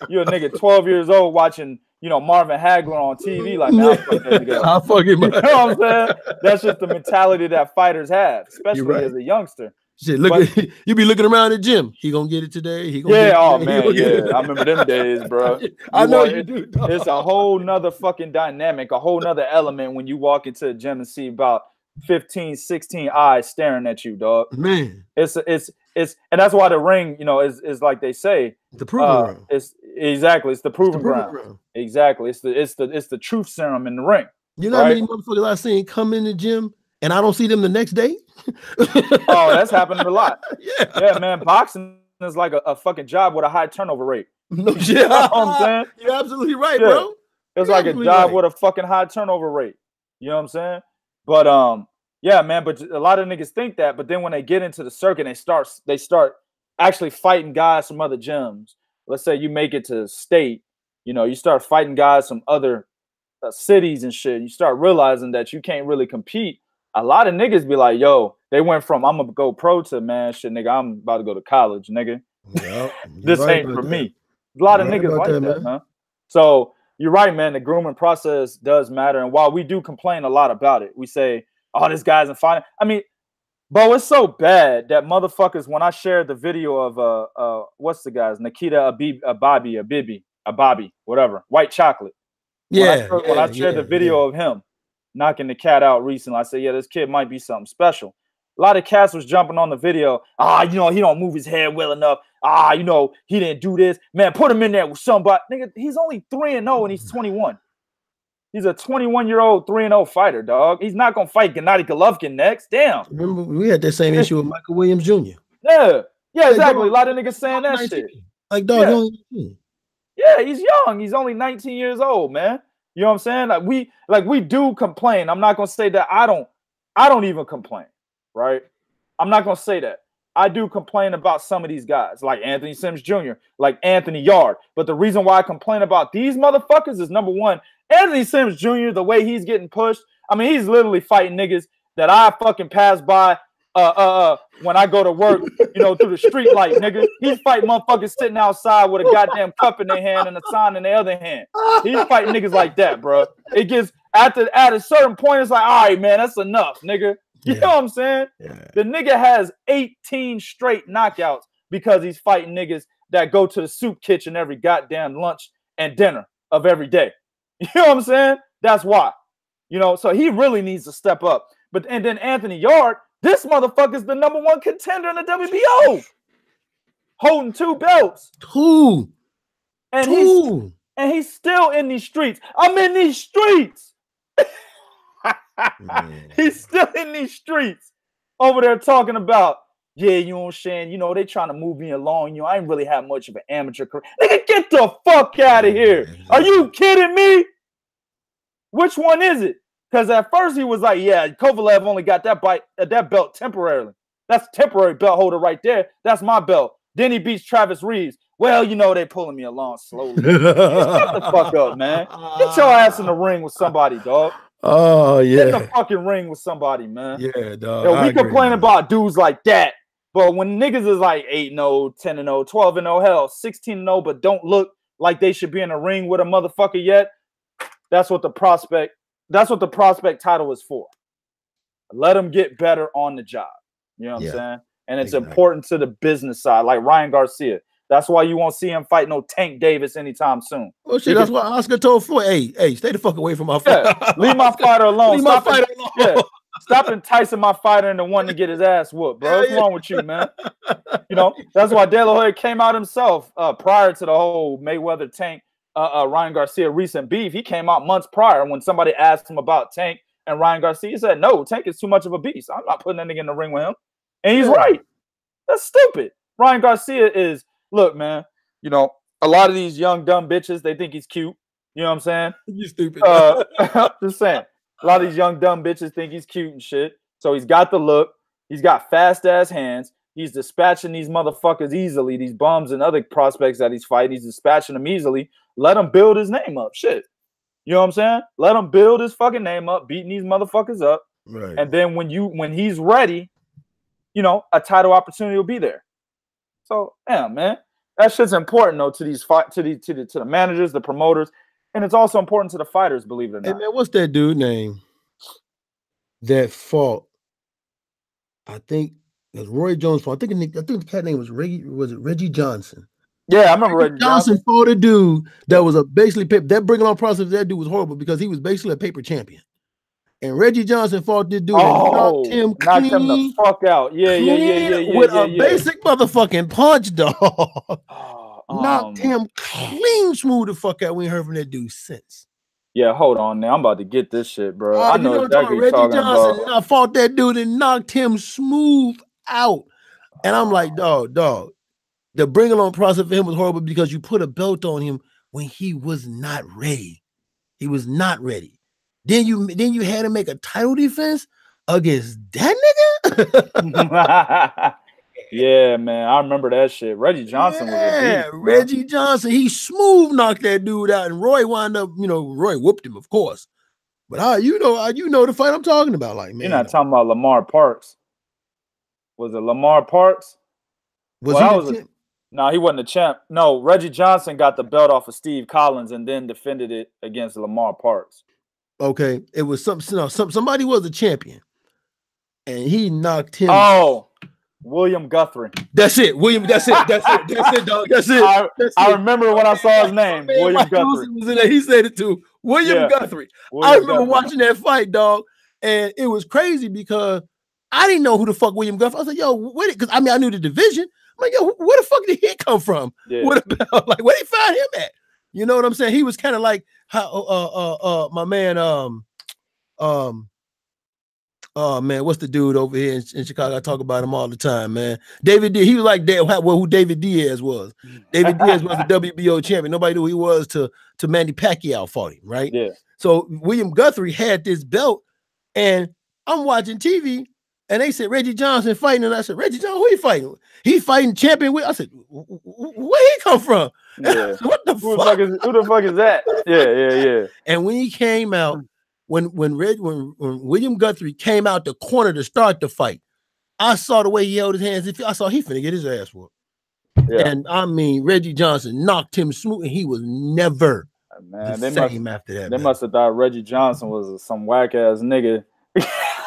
you're a nigga 12 years old watching, Marvin Hagler on TV. Like, man, I'll fuck that nigga up. I'll fuck him up. You know what I'm saying? That's just the mentality that fighters have, especially as a youngster. Shit, you be looking around the gym. He gonna get it today. He gonna get it today. I remember them days, bro. I know you do. Dog. It's a whole nother fucking dynamic, a whole nother element when you walk into a gym and see about 15, 16 eyes staring at you, dog. Man, it's and that's why the ring, is like they say, the proving ground. It's the proving ground. Exactly. It's the truth serum in the ring. You know how many motherfuckers I seen come in the gym and I don't see them the next day? Oh, that's happened a lot. Yeah, man. Boxing is like a fucking job with a high turnover rate. No shit. You know what I'm saying? You're absolutely right, bro. It's like a job with a fucking high turnover rate. You know what I'm saying? But yeah, man. But a lot of niggas think that, but then when they get into the circuit, they start actually fighting guys from other gyms. Let's say you make it to state, you start fighting guys from other cities and shit. You start realizing that you can't really compete. A lot of niggas be like, yo, they went from I'm gonna go pro to man, shit, nigga, I'm about to go to college, nigga. Yep, this ain't for me. A lot of niggas like that, man. So you're right, man. The grooming process does matter. And while we do complain a lot about it, we say, oh, this guy's in fighting. I mean, Bo, it's so bad that motherfuckers, when I shared the video of what's the guy's Nikita Ababi, whatever, white chocolate. When I shared the video of him knocking the cat out recently, I said, yeah, this kid might be something special. A lot of cats was jumping on the video. He don't move his head well enough. He didn't do this. Man, put him in there with somebody. Nigga, he's only 3-0 and he's 21. He's a 21-year-old 3-0 fighter, dog. He's not gonna fight Gennady Golovkin next. Damn. Remember, we had that same issue with Michael Williams Jr. Yeah, exactly. A lot of niggas saying that 19. Shit. Like, dog, you're only 19. Yeah, he's young. He's only 19 years old, man. You know what I'm saying? We do complain. I'm not gonna say that I don't even complain, right? I'm not gonna say that. I do complain about some of these guys, like Anthony Sims Jr., like Anthony Yard. But the reason why I complain about these motherfuckers is, number one, Anthony Sims Jr., the way he's getting pushed. I mean, he's literally fighting niggas that I fucking pass by when I go to work, through the street light, nigga. He's fighting motherfuckers sitting outside with a goddamn cup in their hand and a sign in their other hand. He's fighting niggas like that, bro. It gets at a certain point, it's like, all right, man, that's enough, nigga. You know what I'm saying? Yeah. The nigga has 18 straight knockouts because he's fighting niggas that go to the soup kitchen every goddamn lunch and dinner of every day. You know what I'm saying? That's why. You know, so he really needs to step up. But and then Anthony Yard, this motherfucker's the #1 contender in the WBO, holding 2 belts. And he's still in these streets. I'm in these streets. He's still in these streets over there talking about, yeah, you know what I'm saying? You know, they trying to move me along. You know, I ain't really have much of an amateur career. Nigga, get the fuck out of here. Are you kidding me? Which one is it? Because at first he was like, yeah, Kovalev only got that belt temporarily. That's temporary belt holder right there. That's my belt. Then he beats Travis Reeves. Well, you know, they pulling me along slowly. Shut the fuck up, man. Get your ass in the ring with somebody, dog. Oh, yeah. Get in the fucking ring with somebody, man. Yeah, dog. Yo, we complain about dudes like that. But when niggas is like 8-0, 10-0, 12-0, hell, 16-0, but don't look like they should be in a ring with a motherfucker yet, that's what the prospect title is for. Let them get better on the job. You know what I'm saying? And it's important to the business side, like Ryan Garcia. That's why you won't see him fight no Tank Davis anytime soon. Oh shit, that's why Oscar told Floyd, hey, stay the fuck away from my fighter. Yeah, leave my fighter alone. Leave my fighter alone. Yeah. Stop enticing my fighter into wanting to get his ass whooped, bro. What's wrong with you, man? You know, that's why De La Hoya came out himself prior to the whole Mayweather Tank Ryan Garcia recent beef. He came out months prior when somebody asked him about Tank and Ryan Garcia. He said, no, Tank is too much of a beast. I'm not putting that nigga in the ring with him. And he's right. That's stupid. Ryan Garcia is, look, man, you know, a lot of these young, dumb bitches, they think he's cute. You know what I'm saying? You stupid. Just saying. A lot of these young, dumb bitches think he's cute and shit. So he's got the look. He's got fast-ass hands. He's dispatching these motherfuckers easily, these bums and other prospects that he's fighting. He's dispatching them easily. Let him build his name up. Shit. You know what I'm saying? Let him build his fucking name up, beating these motherfuckers up. Right. And then when he's ready, you know, a title opportunity will be there. So, yeah, man. That shit's important, though, to the managers, the promoters. And it's also important to the fighters, believe it or not. Hey, man, what's that dude name that fought? I think it was Roy Jones fought. I think the cat name was Reggie Johnson. Yeah, I remember Reggie Johnson fought a dude that was basically that bringing on process. That dude was horrible because he was basically a paper champion. And Reggie Johnson fought this dude and knocked him the fuck out. Yeah. With a basic motherfucking punch, dog. Knocked him clean smooth the fuck out. We ain't heard from that dude since. Yeah, hold on now. I'm about to get this shit, bro. I know exactly Reggie Johnson about. I fought that dude and knocked him smooth out. And I'm like, dog. The bringing on process for him was horrible because you put a belt on him when he was not ready. He was not ready. Then you had to make a title defense against that nigga. Yeah, man, I remember that shit. Reggie Johnson was a beast. Reggie Johnson, he smooth knocked that dude out, and Roy wound up, Roy whooped him, of course. But you know the fight I'm talking about, like, man. You're not talking about Lamar Parks. Was it Lamar Parks? No, he wasn't the champ. No, Reggie Johnson got the belt off of Steve Collins and then defended it against Lamar Parks. Okay, it was somebody was a champion, and he knocked him. Oh, William Guthrie. That's it, William. That's it, dog. That's it. I remember when I saw his name, William Guthrie. Was in there. He said it too, William Guthrie. I remember watching that fight, dog, and it was crazy because I didn't know who the fuck William Guthrie. I was like, yo, where did? Because I knew the division. I'm like, yo, where the fuck did he come from? Yeah. What about where they found him at? You know what I'm saying? He was kind of like how my man man, what's the dude over here in Chicago? I talk about him all the time, man. David D. He was like who David Diaz was. David Diaz was the WBO champion. Nobody knew who he was to Manny Pacquiao fought him, right? Yeah. So William Guthrie had this belt, and I'm watching TV. And they said Reggie Johnson fighting, and I said, Reggie Johnson, who he fighting? He fighting champion with. I said, where he come from? Yeah. What the who the fuck is that? Yeah. And when he came out, when William Guthrie came out the corner to start the fight, I saw the way he held his hands. I saw he finna get his ass whooped. Yeah. And I mean, Reggie Johnson knocked him smooth, and he was never the same after that. They must have thought Reggie Johnson was some whack ass nigga.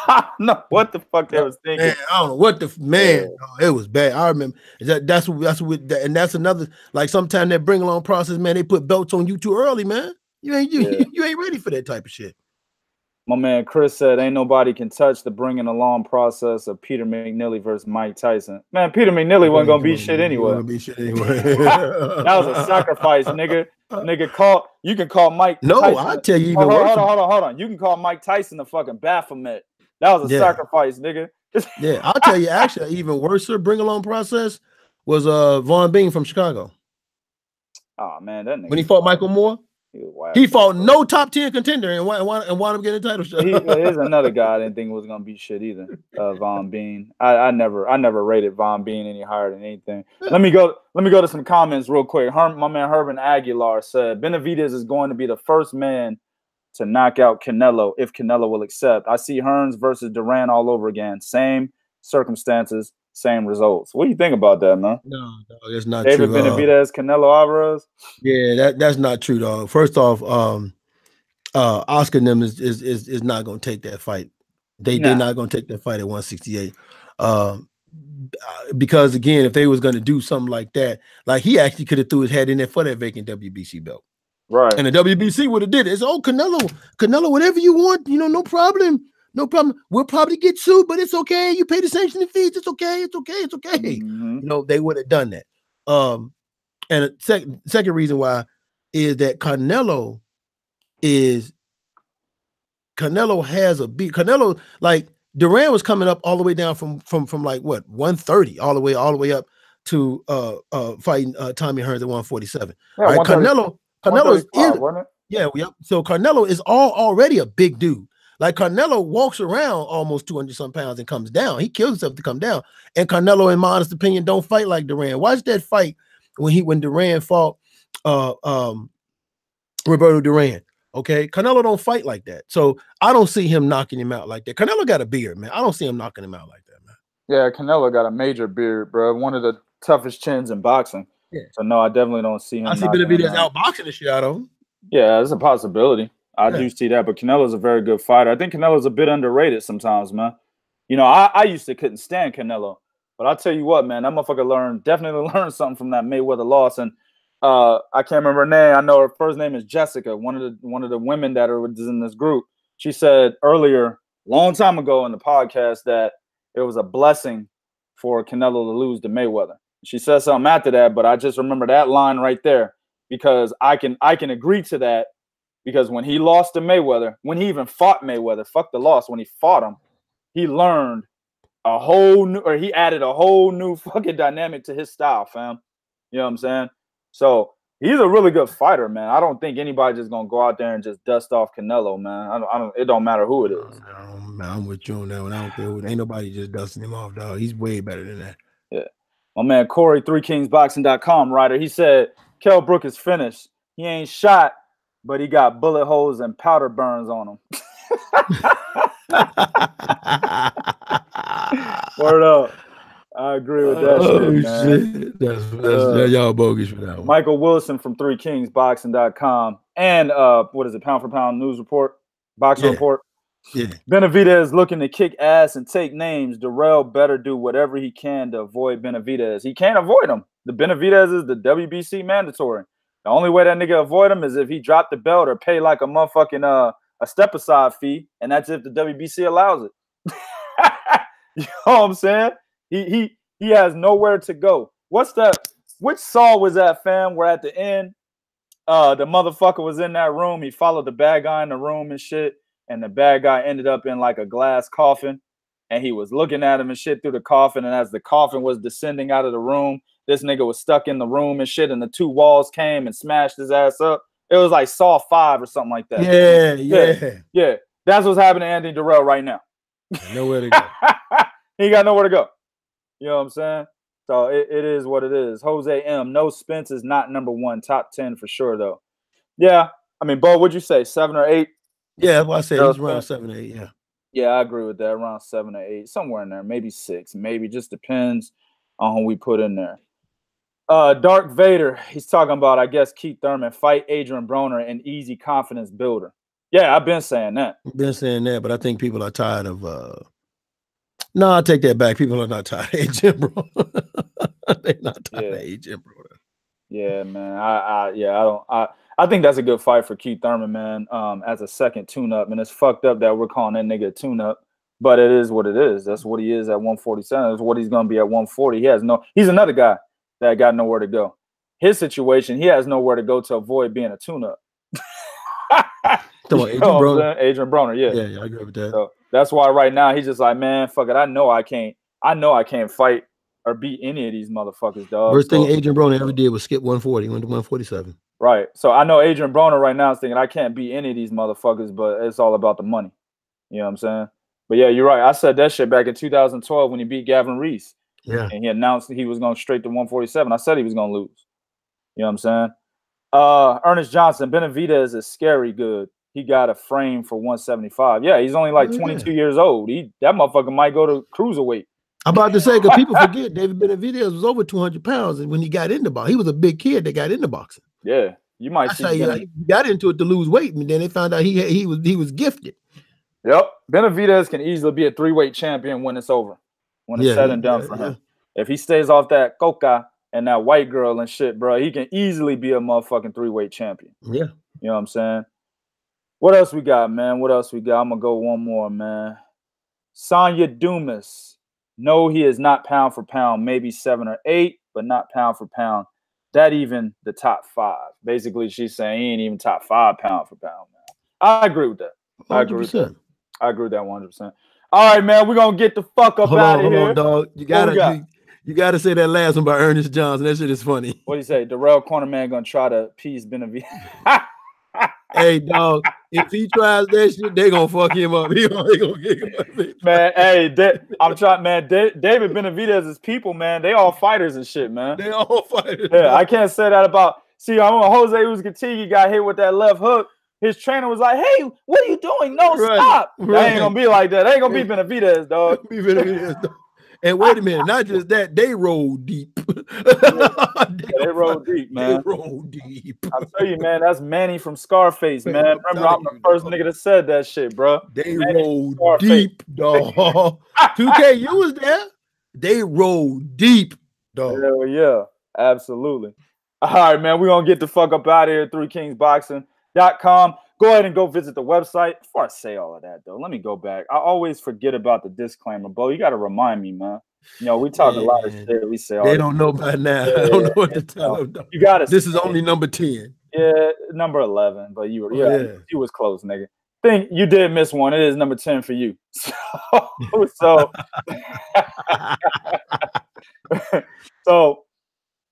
I don't know what the fuck they was thinking. Man, I don't know what the man. Oh, it was bad. I remember that's what, and that's another, like sometimes that bring along process, man. They put belts on you too early, man. You ain't ready for that type of shit. My man Chris said, "Ain't nobody can touch the bringing along process of Peter McNeely versus Mike Tyson." Man, Peter McNeely wasn't gonna be shit anyway. That was a sacrifice, nigga. Nigga, you can call Mike. No, Tyson. I'll tell you even worse. Hold on. You can call Mike Tyson the fucking Baphomet. That was a sacrifice, nigga. Yeah, I'll tell you. Actually, even worse bring along process was Von Bean from Chicago. Oh man, that nigga. When he fought Michael Moore. He fought no top 10 contender and wound up getting a title shot. Here's another guy I didn't think was gonna be shit either. Von Bean. I never rated Von Bean any higher than anything. Let me go to some comments real quick. My man Herman Aguilar said Benavidez is going to be the first man to knock out Canelo if Canelo will accept. I see Hearns versus Duran all over again. Same circumstances, same results. What do you think about that, man? No, it's not David true. Benavidez, Canelo Alvarez. Yeah, that's not true, dog. First off, Oscar and them is not gonna take that fight. They're not gonna take that fight at 168. Because again, if they was gonna do something like that, like he actually could have threw his head in there for that vacant WBC belt. Right. And the WBC would have did it. It's Canelo, whatever you want, no problem. No problem. We'll probably get sued, but it's okay. You pay the sanctioning fees. It's okay. Mm-hmm. They would have done that. And a second reason why is that Canelo has a beat. Canelo, like Duran was coming up all the way down from like what 130 all the way up to fighting Tommy Hearns at 147. Yeah, right? Canelo is wasn't it? Yeah, yep. So Canelo is already a big dude. Like Canelo walks around almost 200-some pounds and comes down. He kills himself to come down. And Canelo, in my honest opinion, don't fight like Duran. Watch that fight when Duran fought Roberto Duran. Okay, Canelo don't fight like that. So I don't see him knocking him out like that. Canelo got a beard, man. I don't see him knocking him out like that, man. Yeah, Canelo got a major beard, bro. One of the toughest chins in boxing. Yeah. So no, I definitely don't see him. I see Benavidez outboxing the shit out of him. Yeah, that's a possibility. I do see that, but Canelo's a very good fighter. I think Canelo's a bit underrated sometimes, man. I used to couldn't stand Canelo, but I'll tell you what, man, that motherfucker definitely learned something from that Mayweather loss. And I can't remember her name. I know her first name is Jessica, one of the women that was in this group. She said earlier, long time ago in the podcast, that it was a blessing for Canelo to lose to Mayweather. She said something after that, but I just remember that line right there because I can agree to that. Because when he lost to Mayweather, when he even fought Mayweather, fuck the loss, when he fought him, he learned he added a whole new fucking dynamic to his style, fam. You know what I'm saying? So he's a really good fighter, man. I don't think anybody's just gonna go out there and just dust off Canelo, man. It don't matter who it is. I'm with you on that one. I don't care who. Ain't nobody just dusting him off, dog. He's way better than that. Yeah. My man Corey, 3kingsboxing.com writer, he said Kell Brook is finished. He ain't shot, but he got bullet holes and powder burns on him. Word up. I agree with that shit, man. Shit. That's y'all bogus for that one. Michael Wilson from 3kingsboxing.com and what is it, Pound for Pound News Report? Boxing Report. Yeah. Benavidez looking to kick ass and take names. Dirrell better do whatever he can to avoid Benavidez. He can't avoid him. The Benavidez is the WBC mandatory. The only way that nigga avoid him is if he dropped the belt or pay like a motherfucking a step aside fee, and that's if the WBC allows it. You know what I'm saying? He has nowhere to go. What's that? Which Saw was that, fam? Where at the end, the motherfucker was in that room. He followed the bad guy in the room and shit, and the bad guy ended up in like a glass coffin, and he was looking at him and shit through the coffin, and as the coffin was descending out of the room, this nigga was stuck in the room and shit, and the two walls came and smashed his ass up. It was like Saw 5 or something like that. Yeah. That's what's happening to Anthony Dirrell right now. Nowhere to go. He got nowhere to go. You know what I'm saying? So it is what it is. Jose M. No, Spence is not number one. Top 10 for sure, though. Yeah. I mean, Bo, what'd you say? 7 or 8? Yeah, that's what I said. He's around 7 or 8, yeah. Yeah, I agree with that. Around 7 or 8. Somewhere in there. Maybe 6. Maybe. Just depends on who we put in there. Dark Vader, he's talking about, I guess, Keith Thurman, fight Adrian Broner, an easy confidence builder. Yeah, I've been saying that. Been saying that, but I think people are tired of. No, I take that back. People are not tired of Jim Bro. They're not tired of Jim Bro. Yeah, man. I think that's a good fight for Keith Thurman, man. As a second tune-up, and it's fucked up that we're calling that nigga a tune-up, but it is what it is. That's what he is at 147. That's what he's gonna be at 140. He's another guy that got nowhere to go. His situation, he has nowhere to go to avoid being a tune-up. Adrian Broner, yeah, I agree with that. So that's why right now he's just like, man, fuck it. I know I can't fight or beat any of these motherfuckers, dog. First thing Adrian Broner ever did was skip 140, went to 147. Right. So I know Adrian Broner right now is thinking I can't beat any of these motherfuckers, but it's all about the money. You know what I'm saying? But yeah, you're right. I said that shit back in 2012 when he beat Gavin Reese. Yeah. And he announced he was going straight to 147. I said he was going to lose. You know what I'm saying? Ernest Johnson, Benavidez is scary good. He got a frame for 175. Yeah, he's only like 22 years old. That motherfucker might go to cruiserweight. I'm about to say, because people forget David Benavidez was over 200 pounds, and when he got into boxing, he was a big kid that got into boxing. Yeah, you might see. He got into it to lose weight, and then they found out he was gifted. Yep, Benavidez can easily be a 3-weight champion when it's over, when it's said and done for him. If he stays off that coca and that white girl and shit, bro, he can easily be a motherfucking 3-weight champion. Yeah, you know what I'm saying. What else we got, man? What else we got? I'm gonna go one more, man. Sonya Dumas. No, he is not pound for pound, maybe 7 or 8, but not pound for pound. That even the top 5. Basically, she's saying he ain't even top 5 pound for pound, man. I agree with that. 100%. I agree with that 100%. All right, man, we're gonna get the fuck up out of here. Hold on, dog. You gotta say that last one by Ernest Johnson. That shit is funny. What do you say? Dirrell Cornerman gonna try to appease Benavidez. Hey, dog, if he tries that shit, they gonna fuck him up. He gonna get him up. Man, hey, I'm trying, man. David Benavidez's people, man, they all fighters and shit, man. They all fighters. Yeah, I can't say that about. See, I'm when Jose Uzcategui got hit with that left hook. His trainer was like, "Hey, what are you doing? No, stop." That ain't gonna be like that. They ain't gonna be Benavidez, dog. And wait a minute, not just that, they roll deep. They roll deep, man. They roll deep. I tell you, man, that's Manny from Scarface, man. Remember, I'm the first nigga that said that shit, bro. They roll deep, dog. 2K, you was there. They roll deep, dog. Hell yeah, absolutely. All right, man, we're gonna get the fuck up out of here. 3kingsboxing.com. Go ahead and go visit the website. Before I say all of that, though, let me go back. I always forget about the disclaimer, Bo. You got to remind me, man. You know, we talk a lot of shit. We say all they don't know by now. I don't know what to tell them. You got to. This is only number 10. Yeah, number 11. But you were, you was close, nigga. Think you did miss one. It is number 10 for you. So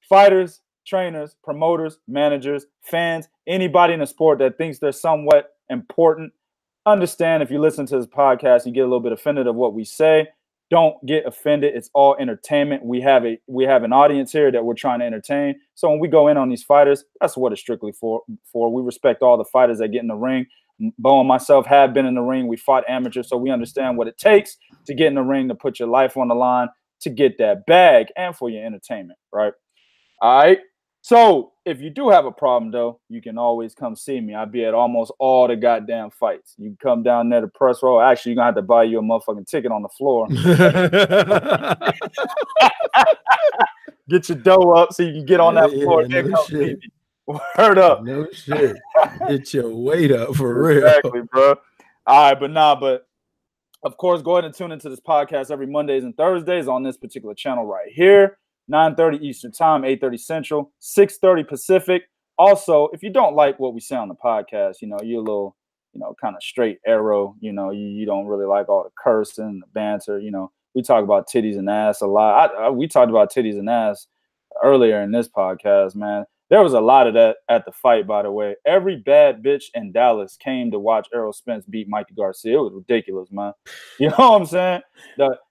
fighters, trainers, promoters, managers, fans, anybody in the sport that thinks they're somewhat important, understand if you listen to this podcast, you get a little bit offended of what we say. Don't get offended. It's all entertainment. We have an audience here that we're trying to entertain. So when we go in on these fighters, that's what it's strictly for. We respect all the fighters that get in the ring. Bo and myself have been in the ring. We fought amateurs, so we understand what it takes to get in the ring, to put your life on the line, to get that bag, and for your entertainment, right? All right. So if you do have a problem, though, you can always come see me. I'll be at almost all the goddamn fights. You can come down there to press row. Actually, you're going to have to buy you a motherfucking ticket on the floor. Get your dough up so you can get on that floor. And then come see me. Word up. No shit. Get your weight up for real. Exactly, bro. All right, but of course, go ahead and tune into this podcast every Mondays and Thursdays on this particular channel right here. 9:30 Eastern Time, 8:30 Central, 6:30 Pacific. Also, if you don't like what we say on the podcast, you know, you're a little, you know, kind of straight arrow, you know, you don't really like all the cursing, the banter, you know. We talk about titties and ass a lot. We talked about titties and ass earlier in this podcast, man. There was a lot of that at the fight, by the way. Every bad bitch in Dallas came to watch Errol Spence beat Mikey Garcia. It was ridiculous, man. You know what I'm saying?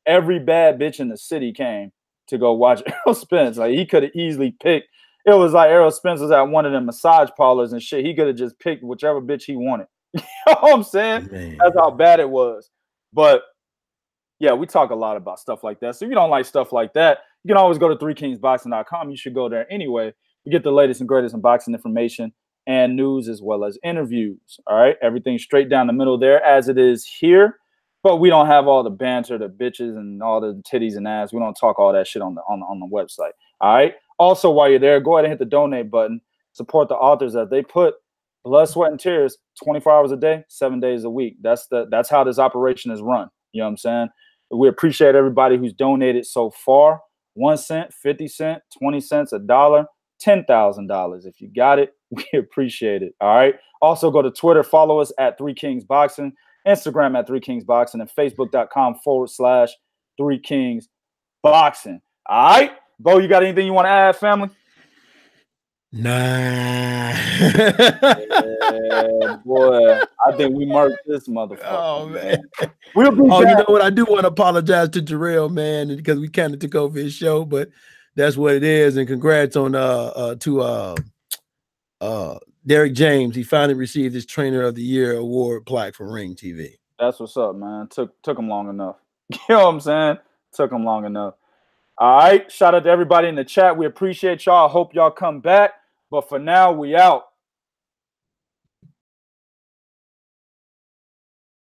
Every bad bitch in the city came to go watch Errol Spence. Like, he could have easily picked. It was like Errol Spence was at one of them massage parlors and shit. He could have just picked whichever bitch he wanted. You know what I'm saying? Man. That's how bad it was. But yeah, we talk a lot about stuff like that. So if you don't like stuff like that, you can always go to 3kingsboxing.com. You should go there anyway. You get the latest and greatest in boxing information and news as well as interviews. All right, everything straight down the middle there as it is here. But we don't have all the banter, the bitches, and all the titties and ass. We don't talk all that shit on the website. All right. Also, while you're there, go ahead and hit the donate button. Support the authors as they put blood, sweat, and tears 24 hours a day, 7 days a week. That's how this operation is run. You know what I'm saying? We appreciate everybody who's donated so far. 1 cent, 50 cents, 20 cents, $1, $10,000. If you got it, we appreciate it. All right. Also, go to Twitter, follow us at 3 Kings Boxing. Instagram at 3 Kings Boxing, and Facebook.com/3 Kings Boxing. All right, Bo, you got anything you want to add, family? Nah. Yeah, boy, I think we murked this motherfucker. Oh man. We'll be back. You know what? I do want to apologize to Dirrell, man, because we kind of took over his show, but that's what it is. And congrats on to Derek James. He finally received his Trainer of the Year award plaque from Ring TV. That's what's up, man. Took him long enough. You know what I'm saying? Took him long enough. All right. Shout out to everybody in the chat. We appreciate y'all. I hope y'all come back. But for now, we out.